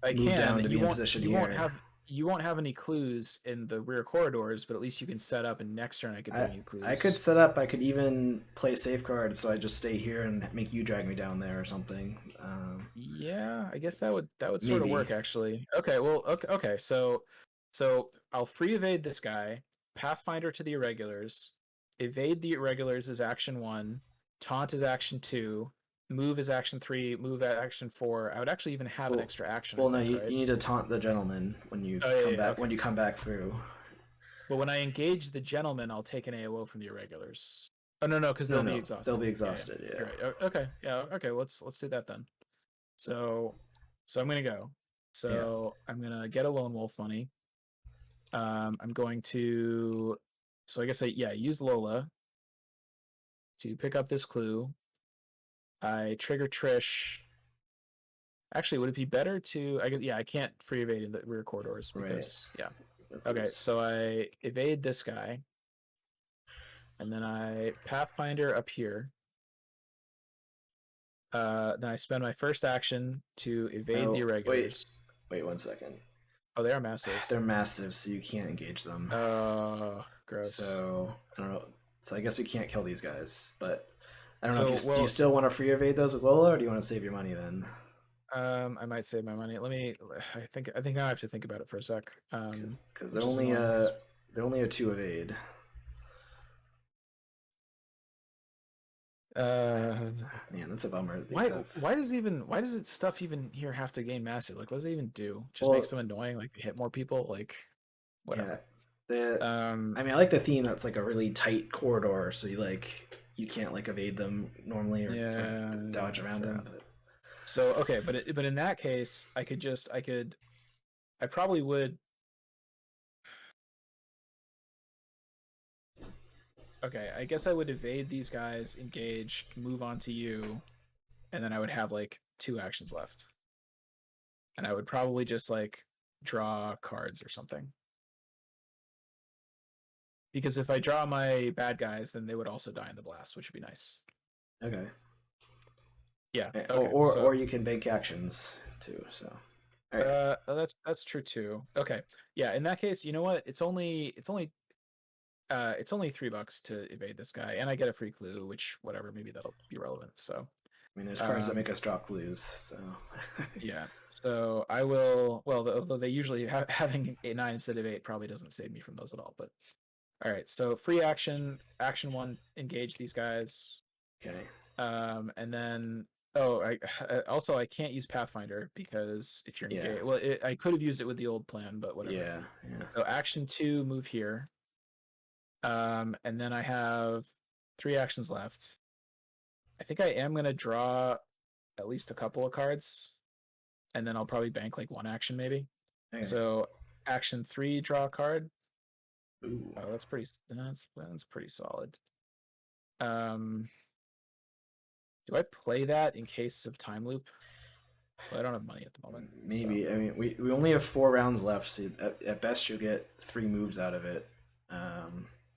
I move can. down to be in position here. You won't have any clues in the rear corridors, but at least you can set up, and next turn I could I bring you I could clues. set up. I could even play safeguard, so I just stay here and make you drag me down there or something. Yeah, I guess that would sort of Maybe. work actually. Okay, well, okay. So I'll free evade this guy, Pathfinder to the irregulars, evade the irregulars is action 1, taunt is action 2, move is action 3, move at action 4. I would actually even have an Well, extra action, I well, no. think, You right? need to taunt the gentleman when you Oh yeah, come yeah, back. okay. When you come back through. But when I engage the gentleman, I'll take an AOO from the irregulars. Oh no, because No, they'll be no, they'll exhausted. be Yeah. exhausted. You're Yeah. right. Okay, yeah, okay. Let's do that then. So, I'm gonna go. Yeah. So I'm gonna get a lone wolf money. I'm going to. So I guess use Lola to pick up this clue. I trigger Trish. Actually, would it be better to? I guess, yeah, I can't free evade in the rear corridors Right. because yeah. Okay, Recluse. so I evade this guy, and then I Pathfinder up here. Then I spend my first action to evade the Oh, wait. irregulars. Wait 1 second. Oh, they are massive. They're massive, so you can't engage them. Gross. So I don't know. So I guess we can't kill these guys. But I don't know if So, do you well, still want to free evade those with Lola, or do you want to save your money then? I might save my money. Let me. I think now I have to think about it for a sec. Because Which is annoying because they're only a 2 evade. uh, Man, that's a bummer that these why have. why does it stuff even here have to gain massive? Like, what does it even do? Just makes Well, them annoying. Like they hit more people. Like yeah. whatever. The Um, I mean, I like the theme that's like a really tight corridor, so you can't like evade them normally or yeah, dodge that's around fair them. enough. But So okay, but in that case, I probably would. Okay, I guess I would evade these guys, engage, move on to you, and then I would have like 2 actions left. And I would probably just like draw cards or something. Because if I draw my bad guys, then they would also die in the blast, which would be nice. okay. Yeah. Or, Okay. or So or you can bank actions too. So all right. that's true too. Okay. Yeah, in that case, you know what? It's only It's only $3 to evade this guy, and I get a free clue, which whatever, maybe that'll be relevant. So I mean, there's cards that make us drop clues, so. yeah. So I will. Well, although they usually having a 9 instead of 8 probably doesn't save me from those at all. But all right. So free action, action 1, engage these guys. Okay. And then also I can't use Pathfinder because if you're engaged, Yeah. well, I could have used it with the old plan, but whatever. Yeah. So action 2, move here. And then I have 3 actions left. I think I am gonna draw at least a couple of cards, and then I'll probably bank like 1 action maybe. Okay. So action 3, draw a card. Ooh. Oh, that's pretty solid. Do I play that in case of time loop? Well, I don't have money at the moment. Maybe. So. I mean, we only have 4 rounds left, so at best you'll get 3 moves out of it.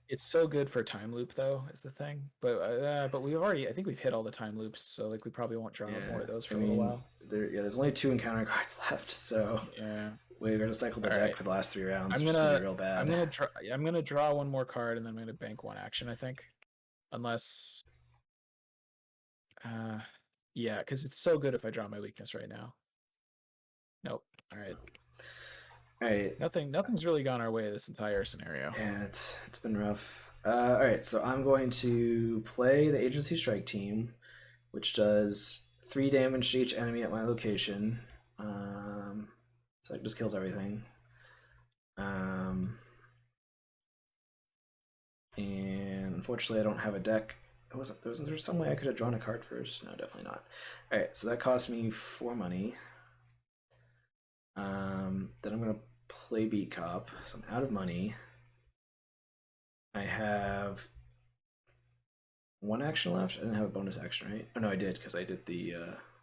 It's so good for time loop though, is the thing. But we've already, I think we've hit all the time loops, so like we probably won't draw more of those for a little while. There's only 2 encounter cards left, so Yeah. we're gonna cycle the deck for the last 3 rounds. I'm It's gonna be real bad. I'm gonna draw 1 more card and then I'm gonna bank 1 action, I think. Unless yeah, because it's so good if I draw my weakness right now. Nope. All right. All right. Nothing's really gone our way this entire scenario. Yeah, it's been rough. All right, so I'm going to play the Agency Strike Team, which does 3 damage to each enemy at my location. So it just kills everything. And unfortunately, I don't have a deck. Was there some way I could have drawn a card first? No, definitely not. All right, so that cost me 4 money. Then I'm gonna play Beat Cop, so I'm out of money. I have 1 action left. I didn't have a bonus action, right? Oh no, I did because I did the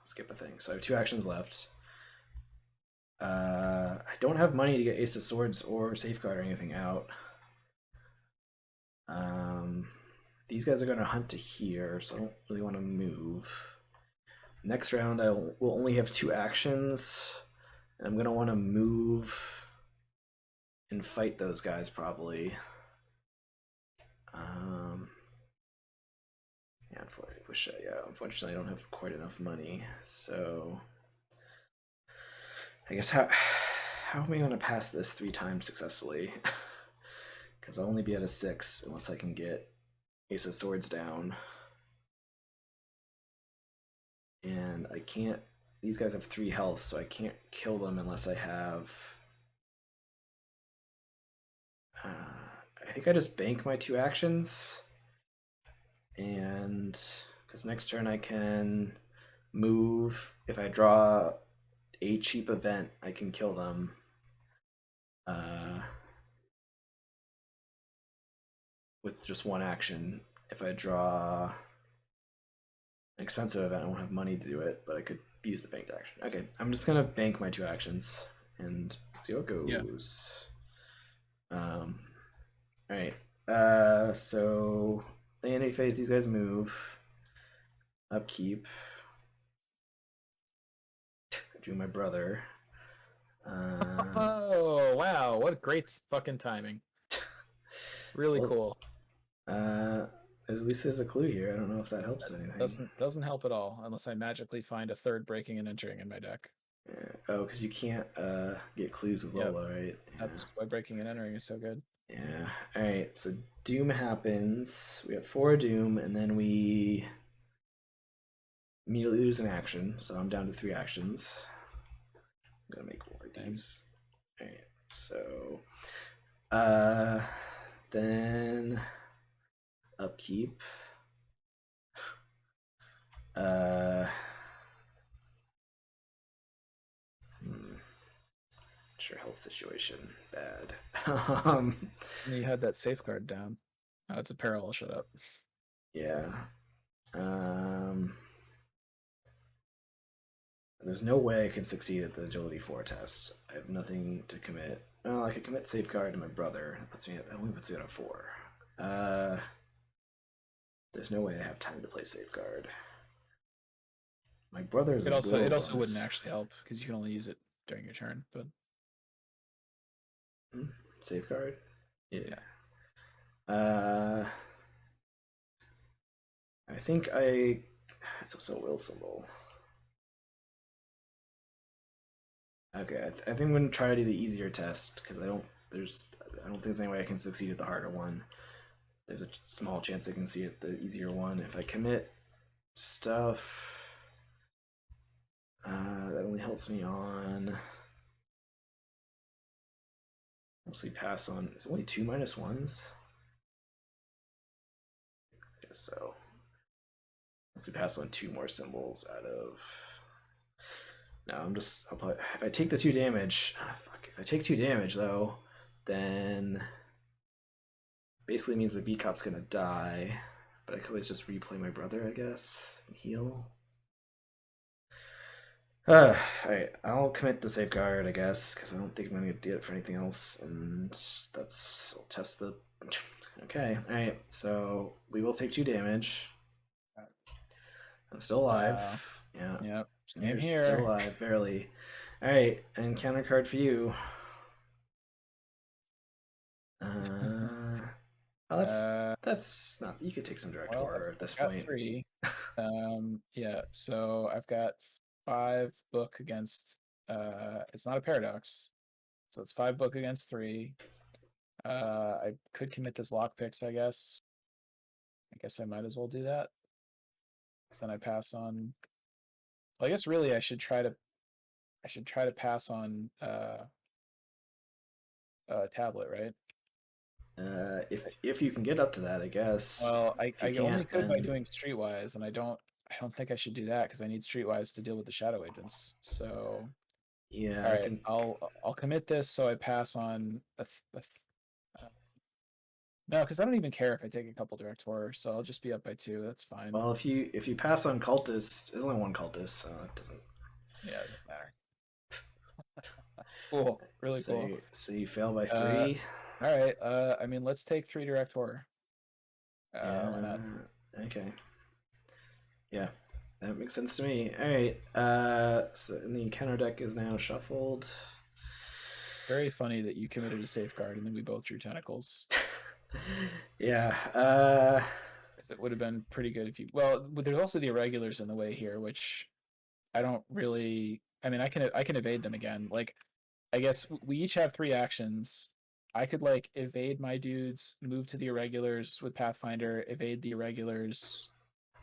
skip a thing. So I have 2 actions left. I don't have money to get Ace of Swords or Safeguard or anything out. These guys are going to hunt to here, so I don't really want to move. Next round, I will only have 2 actions. And I'm going to want to move and fight those guys probably. Yeah, unfortunately, I don't have quite enough money. So I guess how am I going to pass this 3 times successfully? Because I'll only be at a 6 unless I can get Ace of Swords down. And I can't. These guys have 3 health, so I can't kill them unless I have. I think I just bank my 2 actions. And because next turn I can move. If I draw a cheap event, I can kill them. With just 1 action. If I draw an expensive event, I won't have money to do it, but I could use the banked action. Okay, I'm just gonna bank my 2 actions and see how it goes. Yeah. Alright. So the enemy phase, these guys move. Upkeep. Do my brother. Oh wow, what great fucking timing. Really cool. At least there's a clue here. I don't know if that helps anything. Doesn't help at all unless I magically find a 3rd breaking and entering in my deck. Yeah. Oh, because you can't get clues with Lola, right? Yeah. That's why breaking and entering is so good. Yeah. All right. So Doom happens. We have 4 Doom, and then we immediately lose an action. So I'm down to 3 actions. I'm gonna make more of these. All right. So, then upkeep. Sure, health situation bad. You had that safeguard down. Oh, it's a peril. I'll shut up. Yeah. There's no way I can succeed at the agility 4 test. I have nothing to commit. Well, I could commit safeguard to my brother. It only puts me at a 4. There's no way I have time to play safeguard. My brother's it also wouldn't actually help because you can only use it during your turn. But safeguard. Yeah. Uh, I think I. It's also a will symbol. Okay, I think I'm gonna try to do the easier test because I don't think there's any way I can succeed at the harder one. There's a small chance I can see it the easier one if I commit stuff. That only helps me on. Mostly pass on. It's only 2 -1s. I guess so. Once we pass on 2 more symbols out of. No, I'll put. If I take the 2 damage. Fuck. If I take 2 damage, though, then. Basically means my B cop's gonna die. But I could always just replay my brother, I guess. And heal. Alright, I'll commit the safeguard, I guess, because I don't think I'm gonna get it for anything else. And that's. I'll test the. Okay, alright, so we will take 2 damage. I'm still alive. Yeah. Yep. Same You're here. still alive, barely. Alright, and counter card for you. That's not. You could take some direct order at this point. 3. Yeah. So I've got 5 book against. It's not a paradox, so it's 5 book against 3. I could commit this lockpicks, I guess. I guess I might as well do that. Because then I pass on. Well, I guess really I should try to pass on tablet, right? If you can get up to that, I guess. Well, If I you only can't, could by then doing streetwise, and I don't think I should do that because I need streetwise to deal with the shadow agents. So, yeah, all I right, think. I'll commit this so I pass on no, because I don't even care if I take a couple direct horror, so I'll just be up by 2. That's fine. Well, if you pass on cultist, there's only one cultist, so it doesn't. Yeah, it doesn't matter. Cool, really So cool. so you fail by Uh, 3. all right. I mean, let's take 3 direct horror. Why not? Okay. Yeah, that makes sense to me. All right. So and the encounter deck is now shuffled. Very funny that you committed a safeguard and then we both drew tentacles. Yeah. Because it would have been pretty good if you. Well, but there's also the irregulars in the way here, which I don't really. I mean, I can evade them again. Like, I guess we each have 3 actions. I could like evade my dudes, move to the irregulars with Pathfinder, evade the irregulars,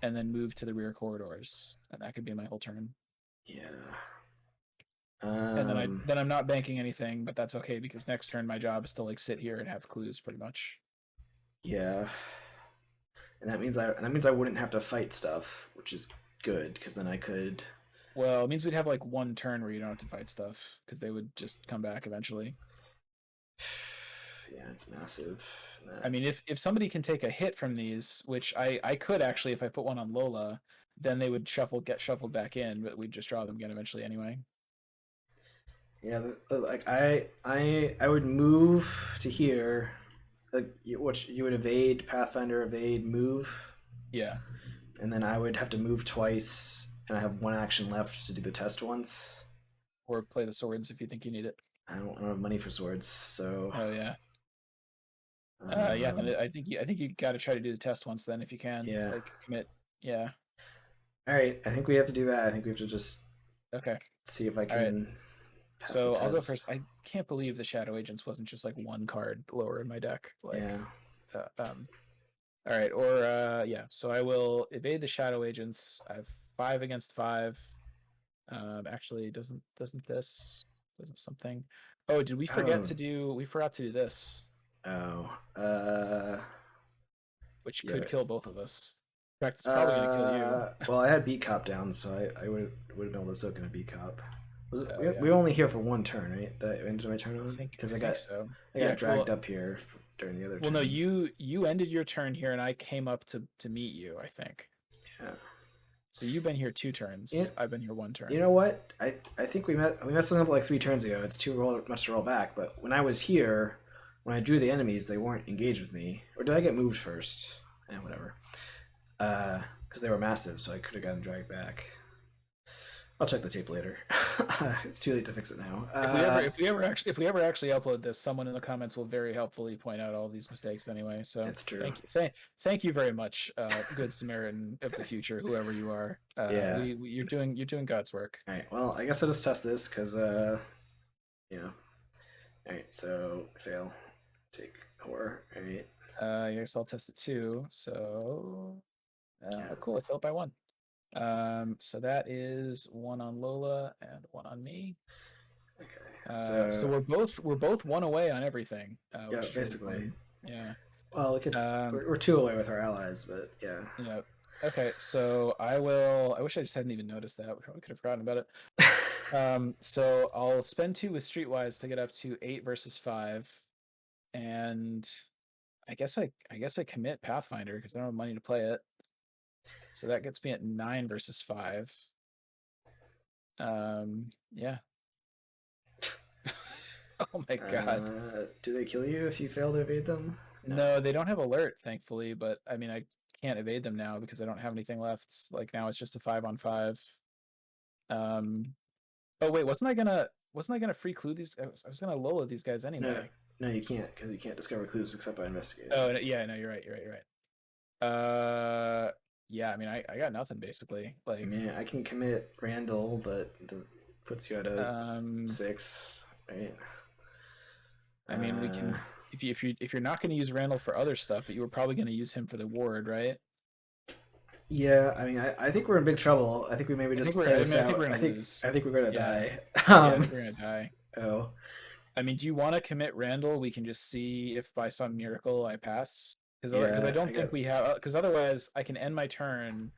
and then move to the rear corridors, and that could be my whole turn. Yeah. And then I'm not banking anything, but that's okay because next turn my job is to like sit here and have clues pretty much. Yeah. And that means I wouldn't have to fight stuff, which is good because then I could. Well, it means we'd have like 1 turn where you don't have to fight stuff because they would just come back eventually. Yeah, it's massive. I mean, if somebody can take a hit from these, which I could actually if I put one on Lola, then they would get shuffled back in, but we'd just draw them again eventually anyway. Yeah, like I would move to here. Like you would evade Pathfinder, evade, move, Yeah. and then I would have to move twice, and I have 1 action left to do the test once. Or play the swords if you think you need it. I don't have money for swords, so. Oh yeah. Yeah, then I think you got to try to do the test once then if you can. Yeah. Like commit. Yeah. All right, I think we have to do that. I think we have to just Okay. see if I All right. can pass So the I'll go test. first. I can't believe the Shadow Agents wasn't just like 1 card lower in my deck. Like, Yeah. all right, or yeah. So I will evade the Shadow Agents. I have 5 against 5. Actually, doesn't something? Oh, did we forget to do? We forgot to do this, Oh. which Yeah. could kill both of us. In fact, it's probably gonna kill you. Well, I had beat cop down, so I would have been able to soak in a beat cop. We Yeah. were only here for 1 turn, right? That ended my turn I on think because I I think got so. I got Yeah, dragged up here during the other well, turn. no, you ended your turn here, and I came up to meet you. I think. Yeah. So you've been here 2 turns. Yeah. I've been here 1 turn. You know what? I think we messed something up like 3 turns ago. It's too much to roll back. But when I was here, when I drew the enemies, they weren't engaged with me. Or did I get moved first? Whatever. Because they were massive, so I could have gotten dragged back. I'll check the tape later. It's too late to fix it now. If we ever actually upload this, someone in the comments will very helpfully point out all of these mistakes anyway. So It's true. thank you very much, good Samaritan of the future, whoever you are. Yeah. You're doing God's work. All right. Well, I guess I'll just test this because you know. All right. So fail. Take horror. All right. I guess I'll test it too. So Yeah. cool. I failed by one. So that is one on Lola and one on me. Okay. So we're both one away on everything. Yeah, Which is basically. really fun. Yeah. Well, we could. We're two away with our allies, but yeah. Yeah. Okay. So I will. I wish I just hadn't even noticed that. We probably could have forgotten about it. So I'll spend 2 with Streetwise to get up to 8 versus 5, and I guess I commit Pathfinder because I don't have money to play it. So that gets me at 9 versus 5. Yeah. Oh my god. Do they kill you if you fail to evade them? No, they don't have alert, thankfully, but I mean I can't evade them now because I don't have anything left. Like now it's just a 5-on-5. Oh wait, wasn't I gonna free clue these? I was gonna Lola these guys anyway. No, you can't because you can't discover clues except by investigating. Oh yeah, no, you're right. Yeah, I mean I got nothing basically. Like I mean, I can commit Randall, but it puts you at a 6, right? I mean we can if you're not going to use Randall for other stuff, but you were probably going to use him for the ward, right? Yeah, I mean, I think we're in big trouble. I think we maybe just play this out. I think we're gonna die. I think we're gonna die. Oh. I mean, do you want to commit Randall? We can just see if by some miracle I pass. Because I don't think we have. Because otherwise, I can end my turn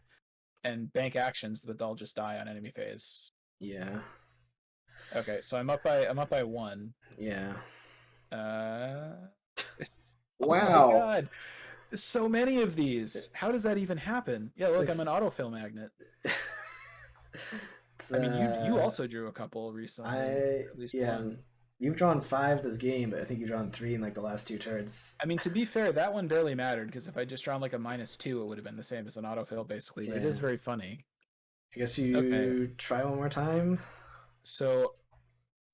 and bank actions, but they'll just die on enemy phase. Yeah. Okay, so I'm up by 1. Yeah. Oh my god. So many of these. How does that even happen? Yeah, look, I'm an autofill magnet. I mean, you also drew a couple recently. At least one. You've drawn 5 this game, but I think you've drawn 3 in like the last 2 turns. I mean, to be fair, that one barely mattered because if I just drawn like a -2, it would have been the same as an autofill, basically. But it is very funny. I guess you try one more time. So,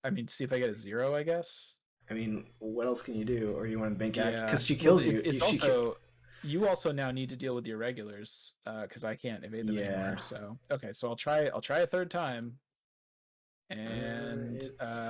I mean, see if I get a 0, I guess. I mean, what else can you do? Or you want to bank out because she kills you. It's also you also now need to deal with the irregulars because I can't evade them anymore. So okay, so I'll try a 3rd time, and I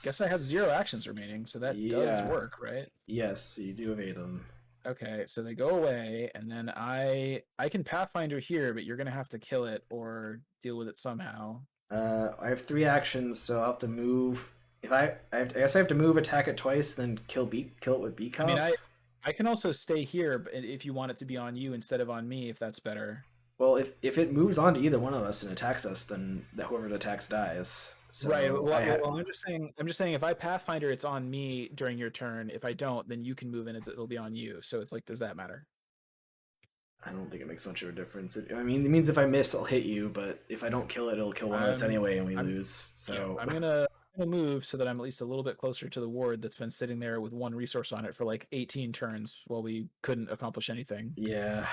guess I have 0 actions remaining, so that does work, right? Yes, you do evade them. Okay, so they go away, and then I can Pathfinder here, but you're gonna have to kill it or deal with it somehow. I have 3 actions, so I'll have to move. If I guess I have to move, attack it twice, then kill it with B cop. I mean, I can also stay here, but if you want it to be on you instead of on me, if that's better. Well, if it moves on to either one of us and attacks us, then whoever it attacks dies. So right. Well, I'm just saying if I Pathfinder, it's on me during your turn. If I don't, then you can move in; it'll be on you. So it's like, does that matter? I don't think it makes much of a difference. I mean, it means if I miss, I'll hit you, but if I don't kill it, it'll kill one of us anyway, and we lose. So I'm gonna move so that I'm at least a little bit closer to the ward that's been sitting there with 1 resource on it for like 18 turns while we couldn't accomplish anything. Yeah.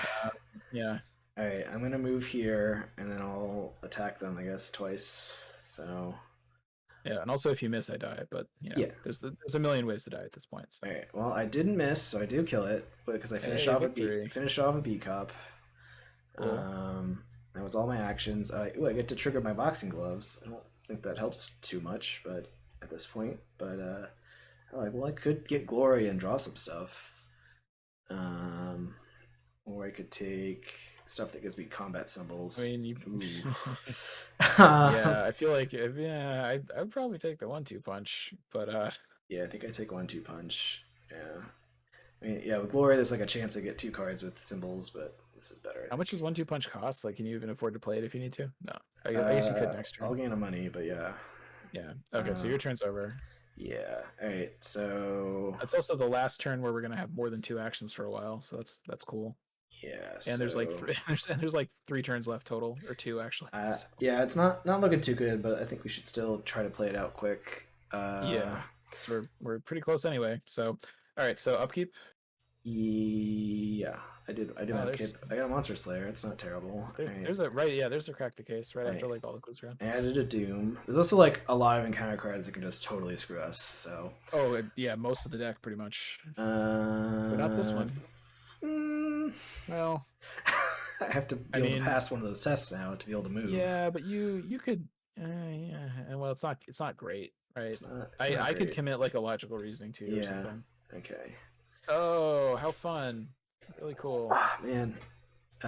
Yeah. All right, I'm gonna move here, and then I'll attack them, I guess, twice. So. Yeah, and also if you miss, I die. But there's a million ways to die at this point. So. All right. Well, I didn't miss, so I do kill it because I finished off a B cop. Cool. That was all my actions. I get to trigger my boxing gloves. I don't think that helps too much, but at this point, but I could get glory and draw some stuff, or I could take stuff that gives me combat symbols. I mean, yeah, I feel like I'd probably take the 1-2 punch, but yeah, I think I take 1-2 punch. Yeah, I mean, yeah, with glory, there's like a chance I get 2 cards with symbols, but this is better. How much does 1-2 punch cost? Like, can you even afford to play it if you need to? No, I guess you could next turn. I'll gain a money, but yeah. Yeah. Okay, so your turn's over. Yeah. All right. So that's also the last turn where we're gonna have more than 2 actions for a while, so that's cool. Yeah. And there's like 3 turns left total, or 2 actually. So. Yeah, it's not looking too good, but I think we should still try to play it out quick. Yeah. So we're pretty close anyway. So all right. So upkeep. Yeah, I did. I do Oh, have Kip. I got a Monster Slayer. It's not terrible. there's a right, yeah, there's a crack the case right I after like all the clues are on. added a Doom. There's also like a lot of encounter cards that can just totally screw us. So, Oh, yeah, most of the deck pretty much, but not this uh, one. mm, Well, I have to I be able to mean, pass one of those tests now to be able to move. yeah, but you could, yeah, and well, it's not great, right? It's not. It's not I could great. commit like a logical reasoning too or Yeah. something. Okay. Oh, how fun! Really cool. Ah, man.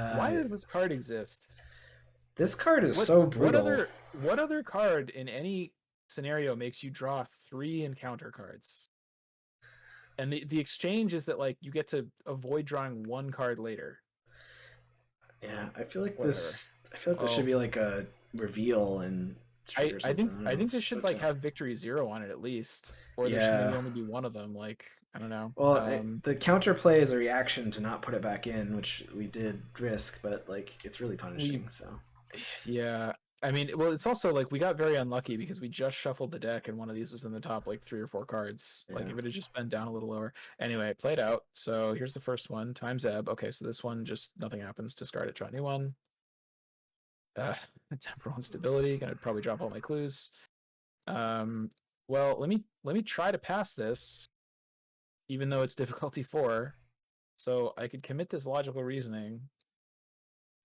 Why Uh, does this card exist? this card is What so what brutal. other what other card in any scenario makes you draw 3 encounter cards? And the exchange is that like you get to avoid drawing 1 card later. Yeah, I feel like Whatever. this. I feel like there should Oh, be like a reveal and I trigger I something. think I don't I know. think It's this should such like a have victory 0 on it at least, or there should maybe yeah. only be one of them. Like I don't know. Well, the counterplay is a reaction to not put it back in, which we did risk, but like it's really We punishing. So Yeah. I mean, well, it's also like we got very unlucky because we just shuffled the deck and one of these was in the top like 3 or 4 cards. Like yeah, if it had just been down a little lower. Anyway, it played out. So here's the first one, times ebb. Okay, so this one just nothing happens. Discard it, draw a new one. Uh, temporal instability. Gonna probably drop all my clues. Um, well, let me try to pass this, even though it's difficulty 4. So I could commit this logical reasoning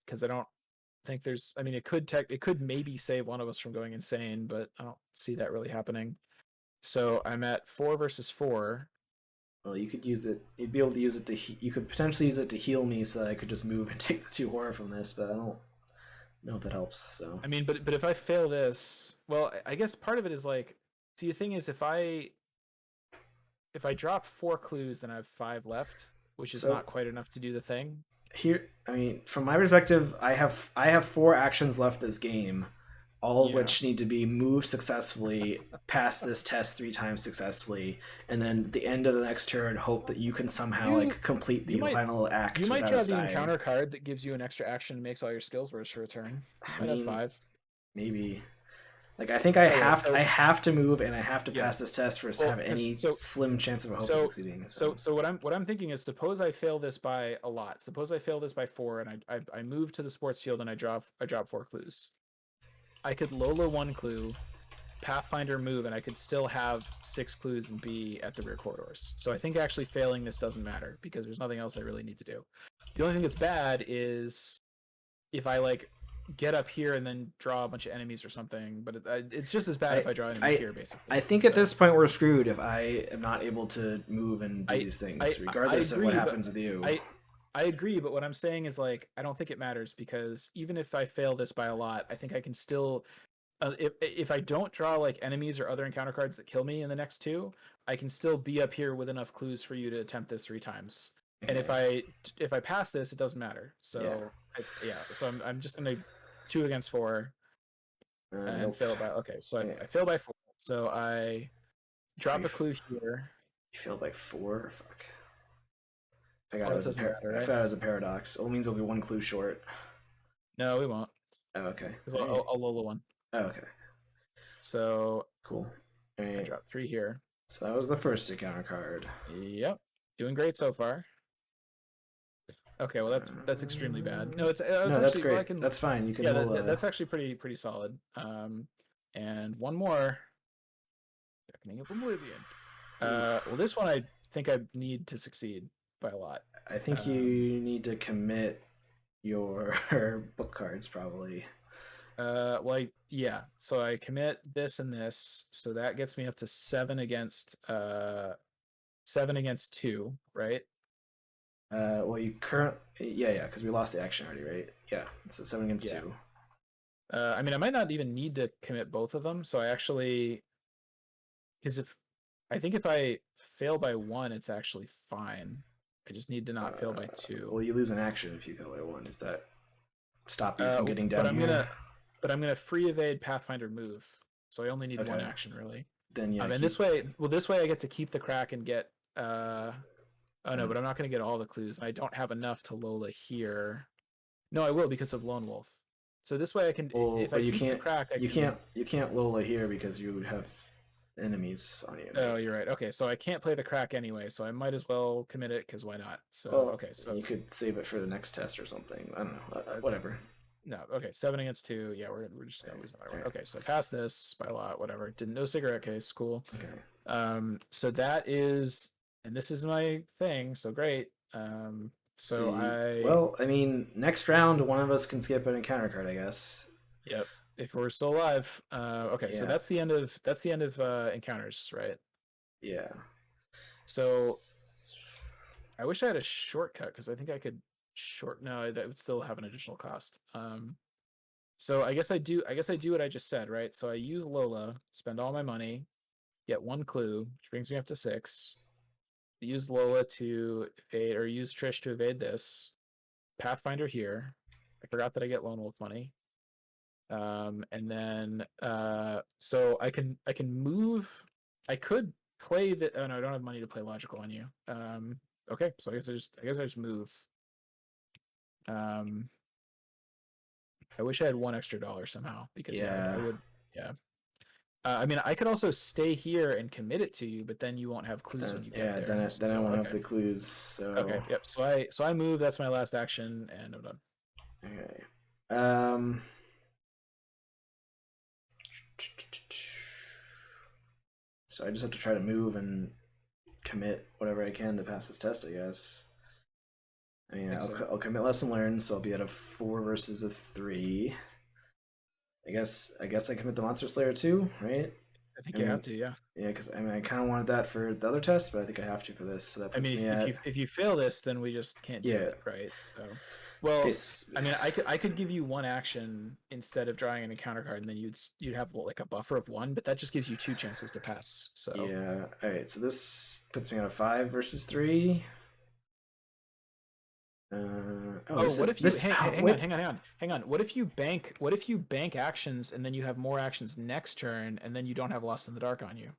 because I don't think there's. I mean, it could maybe save one of us from going insane, but I don't see that really happening. So I'm at 4 versus 4. well, you could use it. You'd be able to use it to. You could potentially use it to heal me, so that I could just move and take the 2 horror from this. But I don't know if that helps. So I mean, but if I fail this, well, I guess part of it is like, see, the thing is, if I drop 4 clues, then I have 5 left, which is so not quite enough to do the thing. here, I mean, from my perspective, I have 4 actions left this game, all of Yeah. which need to be moved successfully, pass this test 3 times successfully, and then at the end of the next turn, hope that you can somehow You like complete you the might final you act might without draw us the dying. encounter card that gives you an extra action and makes all your skills worse for a turn. You I might have mean, 5. maybe. Like I think I Okay, have to, I so have to move and I have to yeah. pass this test for us to Well, have because any slim chance of a hope of so succeeding. so what I'm thinking is suppose I fail this by a lot. Suppose I fail this by 4 and I move to the sports field and I drop 4 clues. I could Lola 1 clue, Pathfinder move, and I could still have 6 clues and be at the rear corridors. So I think actually failing this doesn't matter because there's nothing else I really need to do. The only thing that's bad is if I like get up here and then draw a bunch of enemies or something. But it's just as bad I if I draw enemies I here, I basically. think at So this point we're screwed if I am not able to move and do I these I things, I regardless of what agree, but happens with you. I I agree, but what I'm saying is like I don't think it matters because even if I fail this by a lot, I think I can still if I don't draw like enemies or other encounter cards that kill me in the next 2, I can still be up here with enough clues for you to attempt this 3 times. And if Okay. I pass this, it doesn't matter. Yeah. So yeah, so I'm just gonna 2 against 4 and Nope. fail by okay. So Yeah. I fail by 4. So I Oh, drop a clue here. you failed by 4. Fuck. Well, it doesn't matter, I right? forgot it was a paradox. It means we'll be 1 clue short. No, we won't. Oh, okay. Because All right. I'll Lola one. Oh, okay. So Cool. All I right. drop 3 here. So that was the first encounter card. Yep, doing great so far. Okay, well that's extremely bad. No, it's No, that's actually well I great. can That's fine. You can yeah roll that's actually pretty solid. And one more Beckoning of Oblivion. Well oof. this one I think I need to succeed by a lot. I think Um, you need to commit your book cards probably. well yeah, so I commit this and this, so that gets me up to 7 against 2, right? Well, yeah, because we lost the action already, right? Yeah, it's a 7 against Yeah. 2. I mean I might not even need to commit both of them, so I actually because if I fail by 1, it's actually fine. I just need to not fail by 2. Well, you lose an action if you go by 1. Does that stop you from getting But down I'm here? gonna free evade Pathfinder move, so I only need one Okay, action really. then yeah, And keep. this way I get to keep the crack and get. Oh no, Uh, but I'm not gonna get all the clues, and I don't have enough to Lola here. No, I will because of Lone Wolf. So this way I can, well, if I but you keep the can't, crack, I you can. can't, you can't Lola here because you would have enemies on you. Oh, you're right. Okay, so I can't play the crack anyway, so I might as well commit it because why not? So Well, okay, so you could save it for the next test or something. I don't know. that's Whatever. no. Okay, 7 against 2. Yeah, we're just gonna lose another one. All right. Okay, so I passed this by a lot. Whatever. Didn't know cigarette case. Cool. Okay. So that is, and this is my thing. So great. So See, I well, I mean, next round, one of us can skip an encounter card, I guess. Yep. If we're still alive. Okay, so Yeah. that's the end of encounters, right? Yeah. So I wish I had a shortcut because I think I could no, that would still have an additional cost. So I guess I do what I just said, right? So I use Lola, spend all my money, get 1 clue, which brings me up to 6. Use Lola to evade or use Trish to evade this. Pathfinder here. I forgot that I get Lone Wolf money. And then so I can move. I could play the. Oh no, I don't have money to play logical on you. Okay, so I guess I just move. Um, I wish I had $1 extra somehow because yeah, I Yeah. would. Yeah. I mean, I could also stay here and commit it to you, but then you won't have clues when Then you get yeah, there. then I So won't have okay, the clues. So okay, yep. So I move. That's my last action, and I'm done. okay. Um. So I just have to try to move and commit whatever I can to pass this test, I guess. I mean, I think so. I'll commit lesson learned, so I'll be at a 4 versus a 3. I commit the Monster Slayer too, right? I think I you have mean, to. Yeah. yeah, because I mean, I kind of wanted that for the other test, but I think I have to for this. So that I puts mean, me if at you fail this, then we just can't do yeah. it, right? So, Okay, well, I mean, I could give you one action instead of drawing an encounter card, and then you'd have like a buffer of one, but that just gives you 2 chances to pass. So, yeah. All right, so this puts me at a 5 versus 3. Oh, oh, this what is if you this. Oh, hang on, wait. hang on, hang on, hang on. What if you bank actions and then you have more actions next turn, and then you don't have Lost in the Dark on you?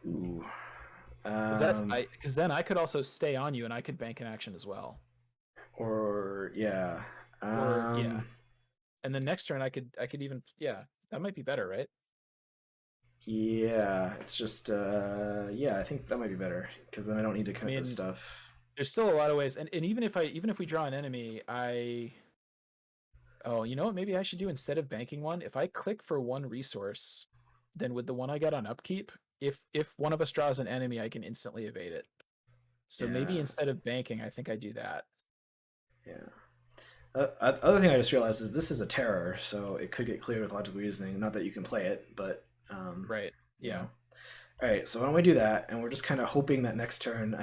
Ooh. Because then I could also stay on you, and I could bank an action as well. Or yeah. Or yeah, Um, and then next turn I could even yeah, that might be better, right? yeah. It's just yeah. I think that might be better because then I don't need to I commit this mean, stuff. there's still a lot of ways, and even if we draw an enemy, oh, you know what? Maybe I should do instead of banking one. If I click for one resource, then with the one I get on upkeep, if one of us draws an enemy, I can instantly evade it. So maybe Yeah. instead of banking, I think I do that. Yeah. Other thing I just realized is this is a terror, so it could get cleared with logical reasoning. Not that you can play it, but Right? you Yeah. know. All right, so why don't we do that? And we're just kind of hoping that next turn.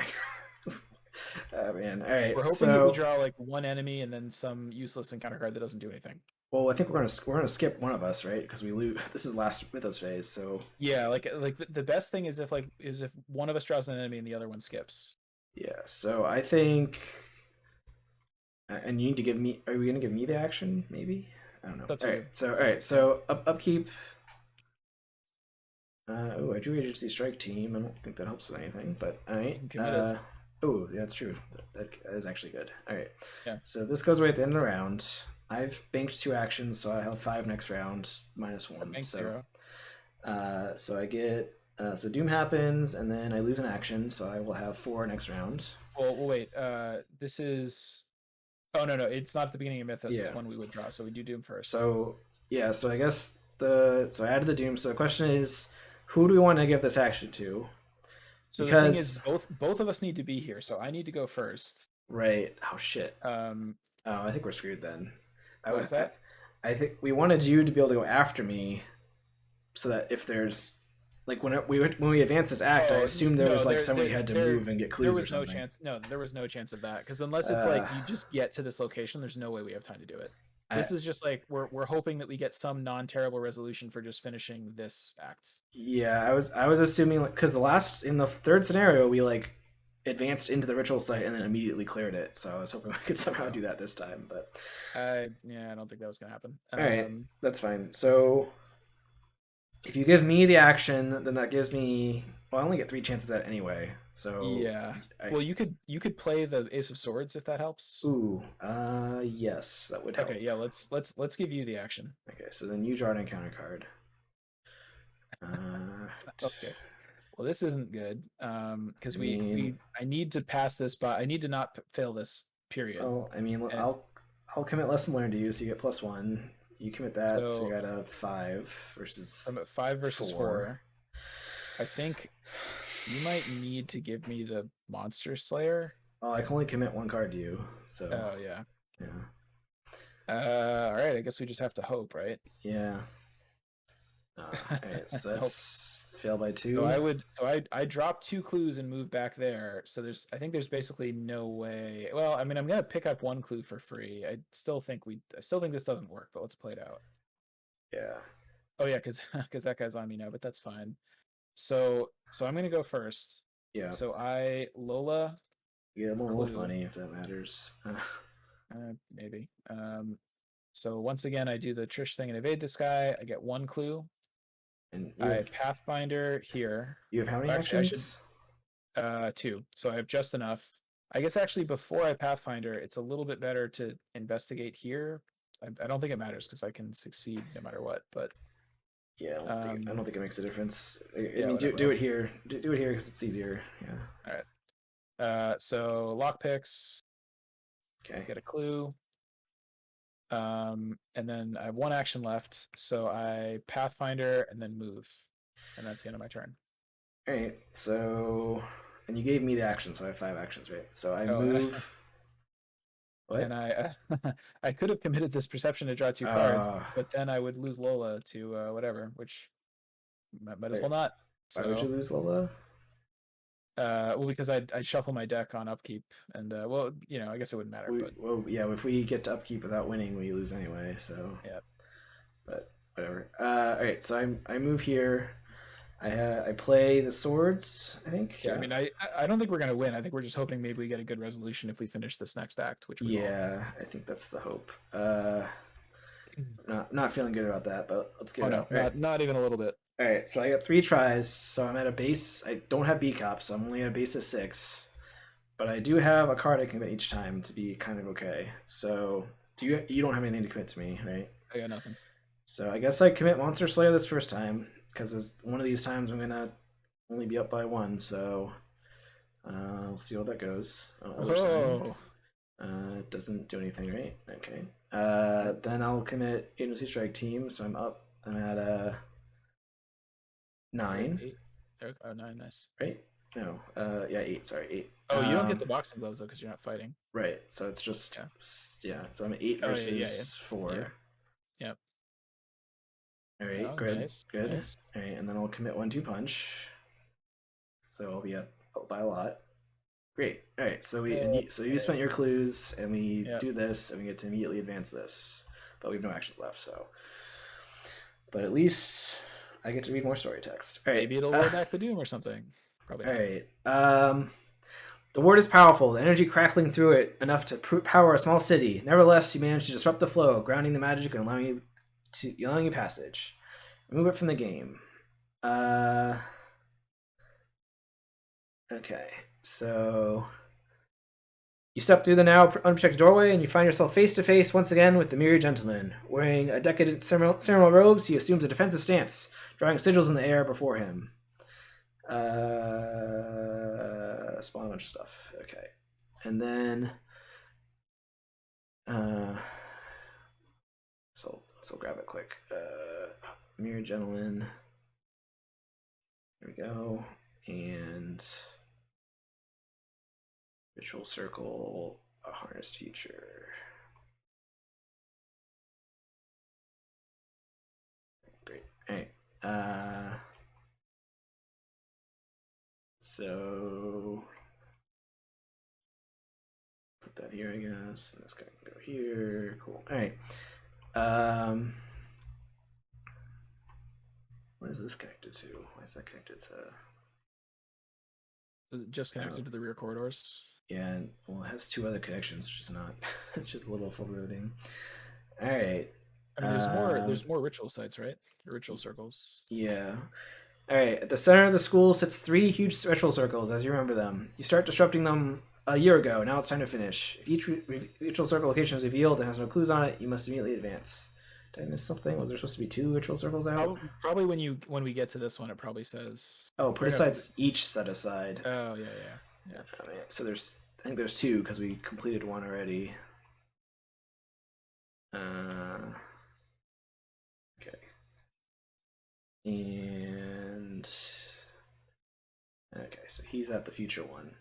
Oh man! All right, We're hoping that we so draw like one enemy and then some useless encounter card that doesn't do anything. well, I think we're gonna skip one of us, right? Because we lose. This is last Mythos phase, so Yeah, like the best thing is if one of us draws an enemy and the other one skips. yeah. So I think, and you need to give me. Are we gonna give me the action? Maybe I don't know. It's up All to right, you. so Yeah. upkeep. Oh, I drew Agency Strike Team. I don't think that helps with anything, but all You right. can commit it. Oh, yeah, that's true. That is actually good. All right. Yeah. So this goes away at the end of the round. I've banked 2 actions, so I have 5 next round, -1. Bank So, 0. so I get so Doom happens, and then I lose an action, so I will have 4 next round. Well, wait. This is. Oh no, it's not at the beginning of Mythos. It's Yeah. when we withdraw. So we do Doom first. So yeah. So I guess I added the Doom. So the question is, who do we want to give this action to? So the thing is, Because both of us need to be here. So I need to go first. right. Oh shit. Um, Oh, I think we're screwed then. I, why is I, that? I think we wanted you to be able to go after me, so that if there's like when we advance this act, I Oh assumed there no, was like somewhere you had to move and get there clues or was no something. chance. No, there was no chance of that. Because unless it's Uh, like you just get to this location, there's no way we have time to do it. I This is just like we're hoping that we get some non-terrible resolution for just finishing this act. yeah, I was assuming like because in the third scenario we like advanced into the ritual site and then immediately cleared it, so I was hoping we could somehow Oh, do that this time. But yeah, I don't think that was gonna happen. all right, that's fine. So if you give me the action, then that gives me. Well, I only get 3 chances at it anyway. So Yeah. I Well, you could play the Ace of Swords if that helps. ooh yes, that would Okay, help. yeah, let's give you the action. Okay, so then you draw an encounter card. Okay. Well, this isn't good. I Because mean, I need to pass this, but I need to not fail this. Period. well, I mean, And it's, I'll commit lesson learned to you, so you get +1. You commit that, so so you're at a 5 versus I'm at 5 versus 4. 4. I think you might need to give me the Monster Slayer. Oh, I can only commit one card to you, so Oh yeah. yeah, All right. I guess we just have to hope, right? yeah. All right, so Hope. that's fail by So 2. I would. So I drop 2 clues and move back there. So there's. I think there's basically no way. Well, I mean, I'm gonna pick up 1 clue for free. I still think we. I still think this doesn't work, but let's play it out. Yeah, Oh yeah, because because that guy's on me now, but that's fine. So I'm gonna go first. yeah. So I Lola You get more wolf clue. money if that matters. Maybe. So once again, I do the Trish thing and evade this guy. I get 1 clue. And I Pathfinder here. you have how many Actually, I should actions? 2. So I have just enough. I guess actually before I Pathfinder, it's a little bit better to investigate here. I don't think it matters because I can succeed no matter what. But Yeah, I don't think it makes a difference. I yeah, mean, whatever. do it here. Do it here because it's easier. Yeah. All right. So lockpicks. Okay. Get a clue. And then I have 1 action left, so I Pathfinder and then move, and that's the end of my turn. All right. So, and you gave me the action, so I have 5 actions, right? So I Oh, move. and What? I I could have committed this perception to draw 2 cards, Uh, but then I would lose Lola to whatever, which might as wait. well not. Why would you So, lose Lola? well, because I shuffle my deck on upkeep, and well, I guess it wouldn't matter, but Well, yeah. If we get to upkeep without winning, we lose anyway. So, yeah, but whatever. All right. So I move here. I play the swords. I think. yeah. I Yeah. mean, I don't think we're gonna win. I think we're just hoping maybe we get a good resolution if we finish this next act, which we won't. Yeah. I think that's the hope. Not feeling good about that, but let's get Oh it no, out. All right. not even a little bit. All right, so I got 3 tries. So I'm at a base. I don't have B cop, so I'm only at a base of 6. But I do have a card I can commit each time to be kind of okay. So you don't have anything to commit to me, right? I got nothing. So I guess I commit Monster Slayer this first time because one of these times I'm gonna only be up by 1. So we'll see how that goes. Oh, It doesn't do anything, right? Okay. Then I'll commit Agency Strike Team. So I'm at a 9. 8. Oh, 9, nice. Right? No. Yeah, 8. Sorry, 8. Oh, you don't get the boxing gloves though because you're not fighting. Right. So it's just Yeah. So I'm at 8 Oh versus 4. Yeah. Yep. All right. Oh, Good. nice. Good. Nice. All right, and then I'll commit 1-2 punch. So I'll be up by a lot. Great. All right. So you spent your clues, and we Yep. do this, and we get to immediately advance this, but we have no actions left. So, but at least I get to read more story text. All right. Maybe it'll roll back the doom or something. Probably All not. right. The ward is powerful, the energy crackling through it enough to power a small city. Nevertheless, you manage to disrupt the flow, grounding the magic and allowing you passage. Remove it from the game. Okay, so you step through the now unprotected doorway, and you find yourself face to face once again with the MUR gentleman. Wearing a decadent ceremonial robes, he assumes a defensive stance, drawing sigils in the air before him. Spawn a bunch of stuff. Okay, and then so grab it quick. MUR gentleman. There we go, and ritual circle, a harnessed future. Great. All right. So put that here, I guess. And this guy can go here. Cool. All right. What is this connected to? Why is that connected to? Is it just connected to the rear corridors? Yeah, well, it has 2 other connections, which is not, which is a little foreboding. All right. I mean, there's more ritual sites, right? Ritual circles. Yeah. All right. At the center of the school sits 3 huge ritual circles, as you remember them. You start disrupting them a year ago. Now it's time to finish. If each ritual circle location is revealed and has no clues on it, you must immediately advance. Did I miss something? Was there supposed to be 2 ritual circles out? Probably when we get to this one, it probably says. Oh, put Or no, aside each set aside. oh yeah. Oh, man. So I think there's 2 because we completed one already. Okay. And okay, so he's at the future one.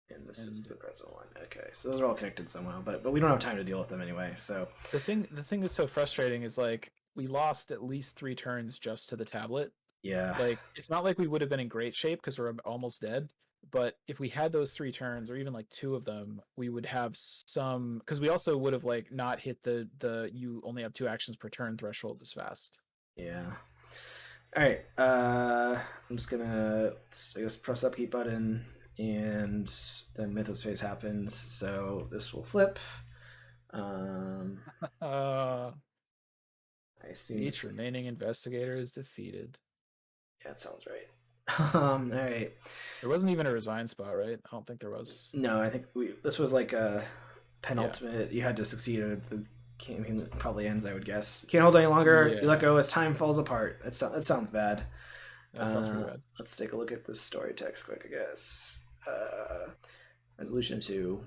And this is the present one. Okay, so those are all connected somehow, but we don't have time to deal with them anyway. So the thing that's so frustrating is like we lost at least 3 turns just to the tablet. yeah, Like it's not like we would have been in great shape because we're almost dead. But if we had those 3 turns, or even like 2 of them, we would have some. Because we also would have like not hit the you only have 2 actions per turn threshold as fast. yeah. All right, I'm just gonna I guess press upkeep button, and then Mythos phase happens. So this will flip. Uh, I assume each remaining investigator is defeated. yeah, it sounds right. All right. There wasn't even a resign spot, right? I don't think there was. No, I think this was like a penultimate. Yeah. You had to succeed, or the campaign probably ends. I would guess. You can't hold any longer. Yeah. You let go as time falls apart. That sounds bad. That sounds pretty bad. Let's take a look at this story text quick. I guess. Resolution 2.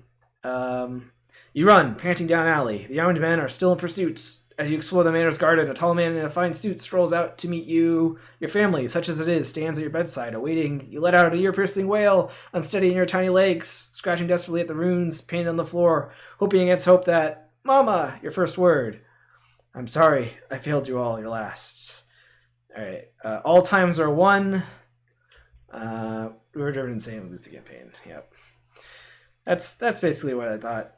You run, panting down an alley. The armed men are still in pursuit. As you explore the manor's garden, a tall man in a fine suit strolls out to meet you. Your family, such as it is, stands at your bedside, awaiting. You let out a ear-piercing wail, unsteady in your tiny legs, scratching desperately at the runes painted on the floor, hoping against hope that, Mama, your first word. I'm sorry, I failed you all, your last. All right, all times are 1. We were driven insane and lose the campaign. Yep. That's basically what I thought.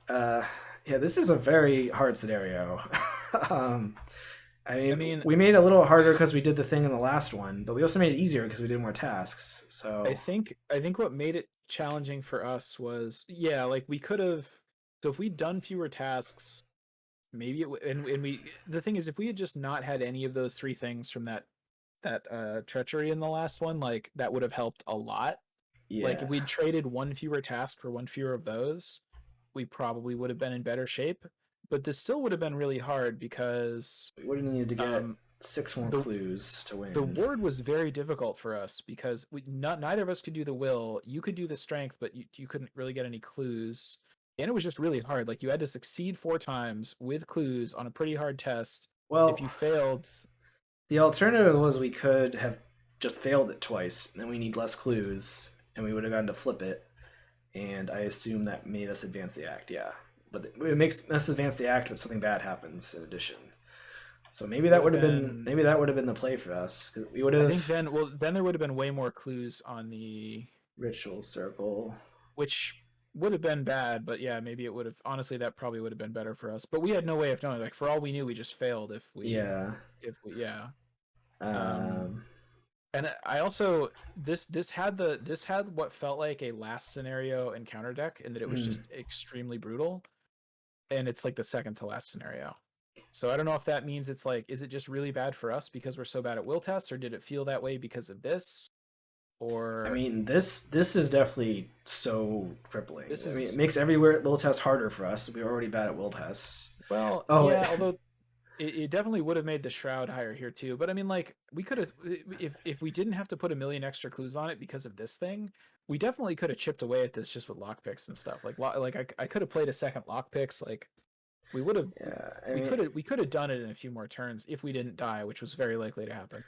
Yeah, this is a very hard scenario. I mean, we made it a little harder because we did the thing in the last one, but we also made it easier because we did more tasks. So I think what made it challenging for us was like we could have. So if we'd done fewer tasks, maybe and we. The thing is, if we had just not had any of those 3 things from that treachery in the last one, like that would have helped a lot. yeah, Like if we'd traded 1 fewer task for 1 fewer of those, we probably would have been in better shape. But this still would have been really hard because we would have needed to get 6 more clues to win. The ward was very difficult for us because neither of us could do the will. You could do the strength, but you couldn't really get any clues. And it was just really hard. Like you had to succeed 4 times with clues on a pretty hard test. Well, if you failed, the alternative was we could have just failed it twice, and then we need less clues, and we would have gotten to flip it. And I assume that made us advance the act. Yeah, but it makes us advance the act, but something bad happens in addition. So maybe that would have been the play for us. We would have. I think then there would have been way more clues on the ritual circle, which would have been bad. But yeah, maybe it would have. Honestly, that probably would have been better for us. But we had no way of knowing. Like for all we knew, we just failed if we. Yeah. And I also this had what felt like a last scenario encounter deck, in that it was just extremely brutal, and it's like the second to last scenario. So I don't know if that means it's like, is it just really bad for us because we're so bad at will tests, or did it feel that way because of this? Or I mean, this is definitely so crippling. I mean, it makes every will test harder for us. We're already bad at will tests. Well, although it definitely would have made the shroud higher here too. But I mean, like we could have, if we didn't have to put a million extra clues on it because of this thing, we definitely could have chipped away at this just with lockpicks and stuff. Like I could have played a second lockpicks. Like we would have. Yeah, we could have done it in a few more turns if we didn't die, which was very likely to happen.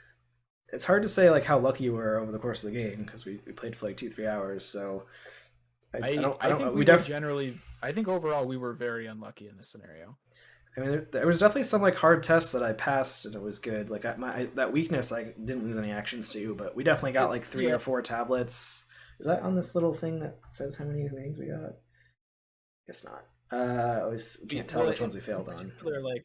It's hard to say like how lucky you were over the course of the game because we played for like 2-3 hours. So I think overall we were very unlucky in this scenario. I mean, there was definitely some like hard tests that I passed and it was good. Like that weakness I didn't lose any actions to, but we definitely got like 3 or 4 tablets. Is that on this little thing that says how many names we got? Guess not. We can't tell which ones we failed on. Like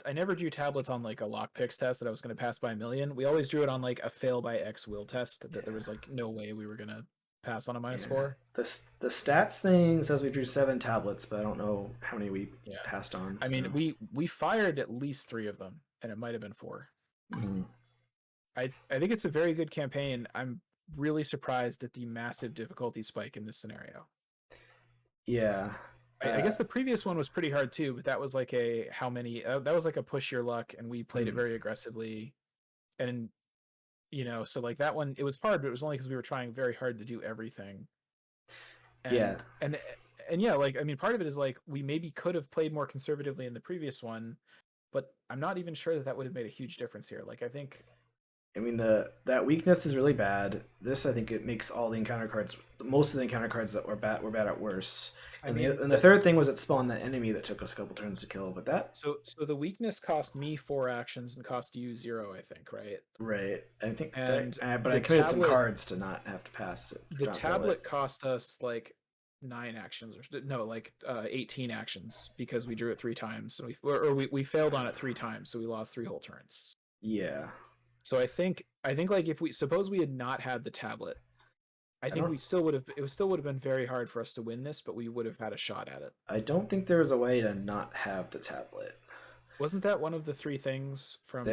I never drew tablets on like a lockpicks test that I was going to pass by a million. We always drew it on like a fail by X will test that there was like no way we were going to pass on a -4. The stats thing says we drew 7 tablets, but I don't know how many we passed on. I mean, we fired at least 3 of them, and it might have been 4. Mm-hmm. I think it's a very good campaign. I'm really surprised at the massive difficulty spike in this scenario. Yeah, I guess the previous one was pretty hard too, but that was like a how many? That was like a push your luck, and we played it mm, very aggressively. And so like that one, it was hard, but it was only because we were trying very hard to do everything. yeah. And yeah, like I mean, part of it is like we maybe could have played more conservatively in the previous one, but I'm not even sure that that would have made a huge difference here. Like I think I mean, the that weakness is really bad. This, I think, it makes all the encounter cards, most of the encounter cards that were bad at worse. I And mean the third thing was it spawned that enemy that took us a couple turns to kill. But that, so the weakness cost me 4 actions and cost you 0, I think, right? right? I think, And but I committed some cards to not have to pass it, the not fail it. tablet cost us like 9 actions or no, like 18 actions because we drew it 3 times and we failed on it 3 times, so we lost 3 whole turns. Yeah, So I think like if we suppose we had not had the tablet, I I think don't. we still would have it still would have been very hard for us to win this, but we would have had a shot at it. I don't think there was a way to not have the tablet. Wasn't that one of the 3 things from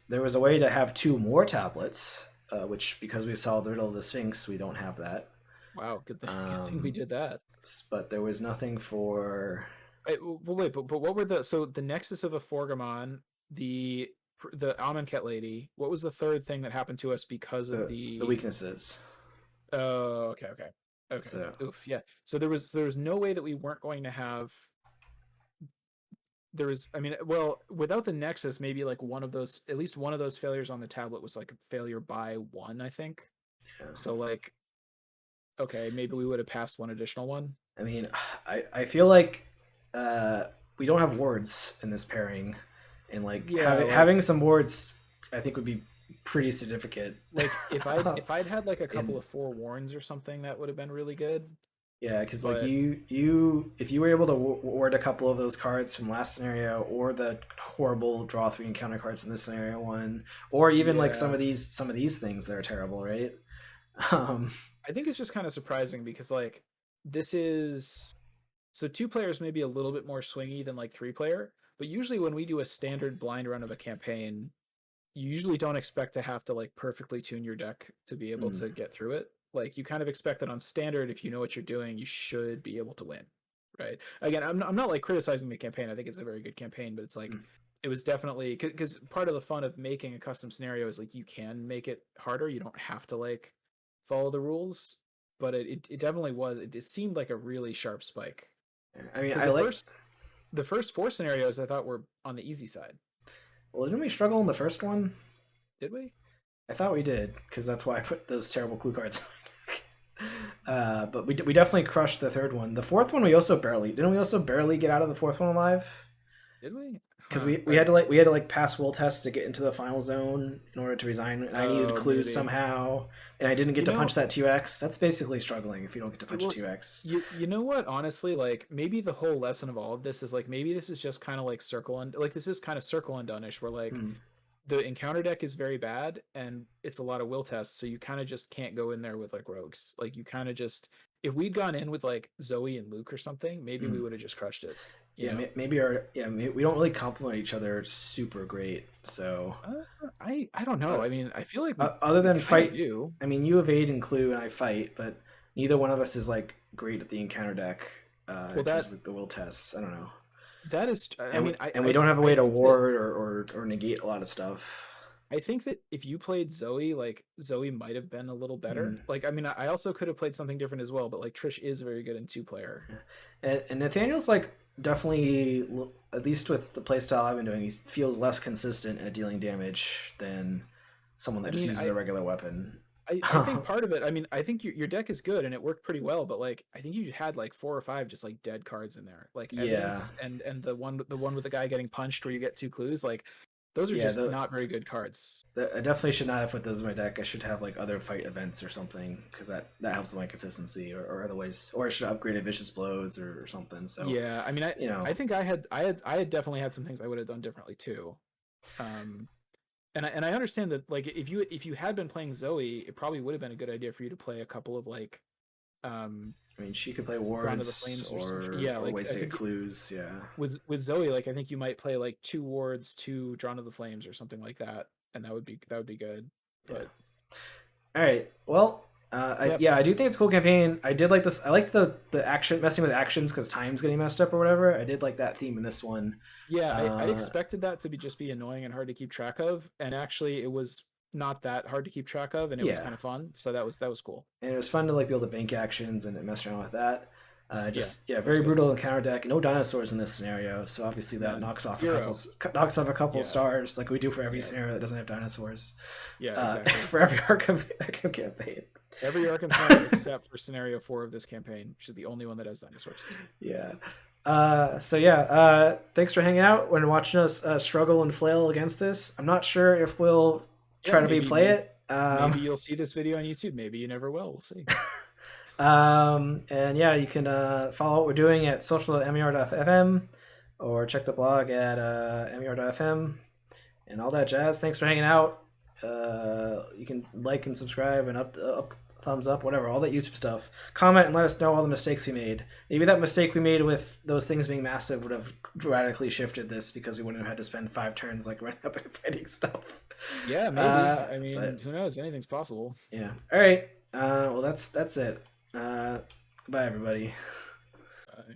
There was a way to have two more tablets, which because we solved the riddle of the Sphinx, we don't have that. wow, good thing we Um, did that. but there was nothing for Wait, but what were the Nexus of a Forgamon, the Amonkhet lady? What was the third thing that happened to us because of the the? weaknesses. Oh, okay. So Oof, yeah. So there was no way that we weren't going to have. There was, I mean, well, without the Nexus, maybe like one of those, at least one of those failures on the tablet was like a failure by 1, I think. yeah. So like, okay, maybe we would have passed one additional one. I mean, I feel like we don't have wards in this pairing, and like Yeah, having some wards, I think would be pretty significant. like if I'd had like a couple in of forewarns or something, that would have been really good. Yeah, because like But if you were able to ward a couple of those cards from last scenario, or the horrible draw 3 encounter cards in this scenario one, or even like yeah, some of these things that are terrible, right? Um, I think it's just kind of surprising because like this is so 2 players may be a little bit more swingy than like 3 player, but usually when we do a standard blind run of a campaign, you usually don't expect to have to like perfectly tune your deck to be able mm, to get through it. Like you kind of expect that on standard, if you know what you're doing, you should be able to win, right? Again, I'm not like criticizing the campaign. I think it's a very good campaign, but it's like mm, it was definitely because part of the fun of making a custom scenario is like you can make it harder. You don't have to like follow the rules, but it definitely was. It seemed like a really sharp spike I mean, because I like. the first 4 scenarios I thought were on the easy side. Well, didn't we struggle in the first one? Did we? I thought we did because that's why I put those terrible clue cards. But we definitely crushed the third one. The fourth one we also barely didn't we also barely get out of the fourth one alive? Did we? Because Huh. we had to like pass will tests to get into the final zone in order to resign, and I needed Oh, clues maybe. somehow, and I didn't get You to know, punch that 2x. That's basically struggling if you don't get to punch a well, 2x. you know what? Honestly, like maybe the whole lesson of all of this is like maybe this is just kind of like like this is kind of circle and donish where like Hmm. the encounter deck is very bad and it's a lot of will tests, so you kind of just can't go in there with like rogues. Like you kind of just if we'd gone in with like Zoe and Luke or something, maybe we Hmm. would have just crushed it. You Yeah, know? maybe we don't really complement each other super great. So I don't know. uh, I mean, I feel like we other we than kind of fight, do. I mean, you evade and clue, and I fight, but neither one of us is like great at the encounter deck Well, in terms of like, the will tests. I don't know, that is. I mean, and we don't have a I way to think that ward or negate a lot of stuff. if you played Zoe, like Zoe might have been a little better. Mm. Like, I mean, I also could have played something different as well, but like Trish is very good in 2 player. And Nathaniel's like definitely, at least with the playstyle I've been doing, he feels less consistent at dealing damage than someone that I just mean, uses a regular weapon. I think part of it. I mean, I think your deck is good and it worked pretty well, but like I think you had like 4 or 5 just like dead cards in there, like Yeah, evidence and the one with the guy getting punched where you get 2 clues, like those are yeah. just not very good cards. I definitely should not have put those in my deck. I should have like other fight events or something because that helps with my consistency or otherwise. Or I should have upgraded vicious blows or something. So Yeah, I mean, you know, I think I had definitely had some things I would have done differently too. Um, and I understand that like if you had been playing Zoe, it probably would have been a good idea for you to play a couple of like um I mean, she could play Drawn to the wards Flames or some yeah, like ways I to get think clues. Yeah, with Zoe, like I think you might play like 2 wards, 2 Drawn to the Flames or something like that, and that would be good. yeah. But All right. Well, Yep. Yeah, I do think it's a cool campaign. I did like this. I liked the action messing with actions because time's getting messed up or whatever. I did like that theme in this one. Yeah, I expected that to be just be annoying and hard to keep track of, and actually it was not that hard to keep track of, and it was Yeah, kind of fun. So that was cool. and it was fun to like be able to bank actions and mess around with that. Yeah, Just yeah, that was very good. brutal in counter deck. No dinosaurs in this scenario, so obviously that None. knocks off Zero. knocks off a couple Yeah. stars like we do for every Yeah. scenario that doesn't have dinosaurs. Yeah, exactly. For every Arkham campaign. Every Arkham scenario except for scenario 4 of this campaign, which is the only one that has dinosaurs. Yeah. So yeah, thanks for hanging out and watching us struggle and flail against this. I'm not sure if we'll try to replay it. Maybe you'll see this video on YouTube. Maybe you never will. We'll see. And yeah, you can follow what we're doing at social.mur.fm or check the blog at mur.fm and all that jazz. Thanks for hanging out. You can like and subscribe and up thumbs up, whatever, all that YouTube stuff. Comment and let us know all the mistakes we made. Maybe that mistake we made with those things being massive would have radically shifted this because we wouldn't have had to spend 5 turns like running up and fighting stuff. Yeah, maybe. I mean, but, who knows? Anything's possible. Yeah. All right. Well, that's it. Bye, everybody. Bye.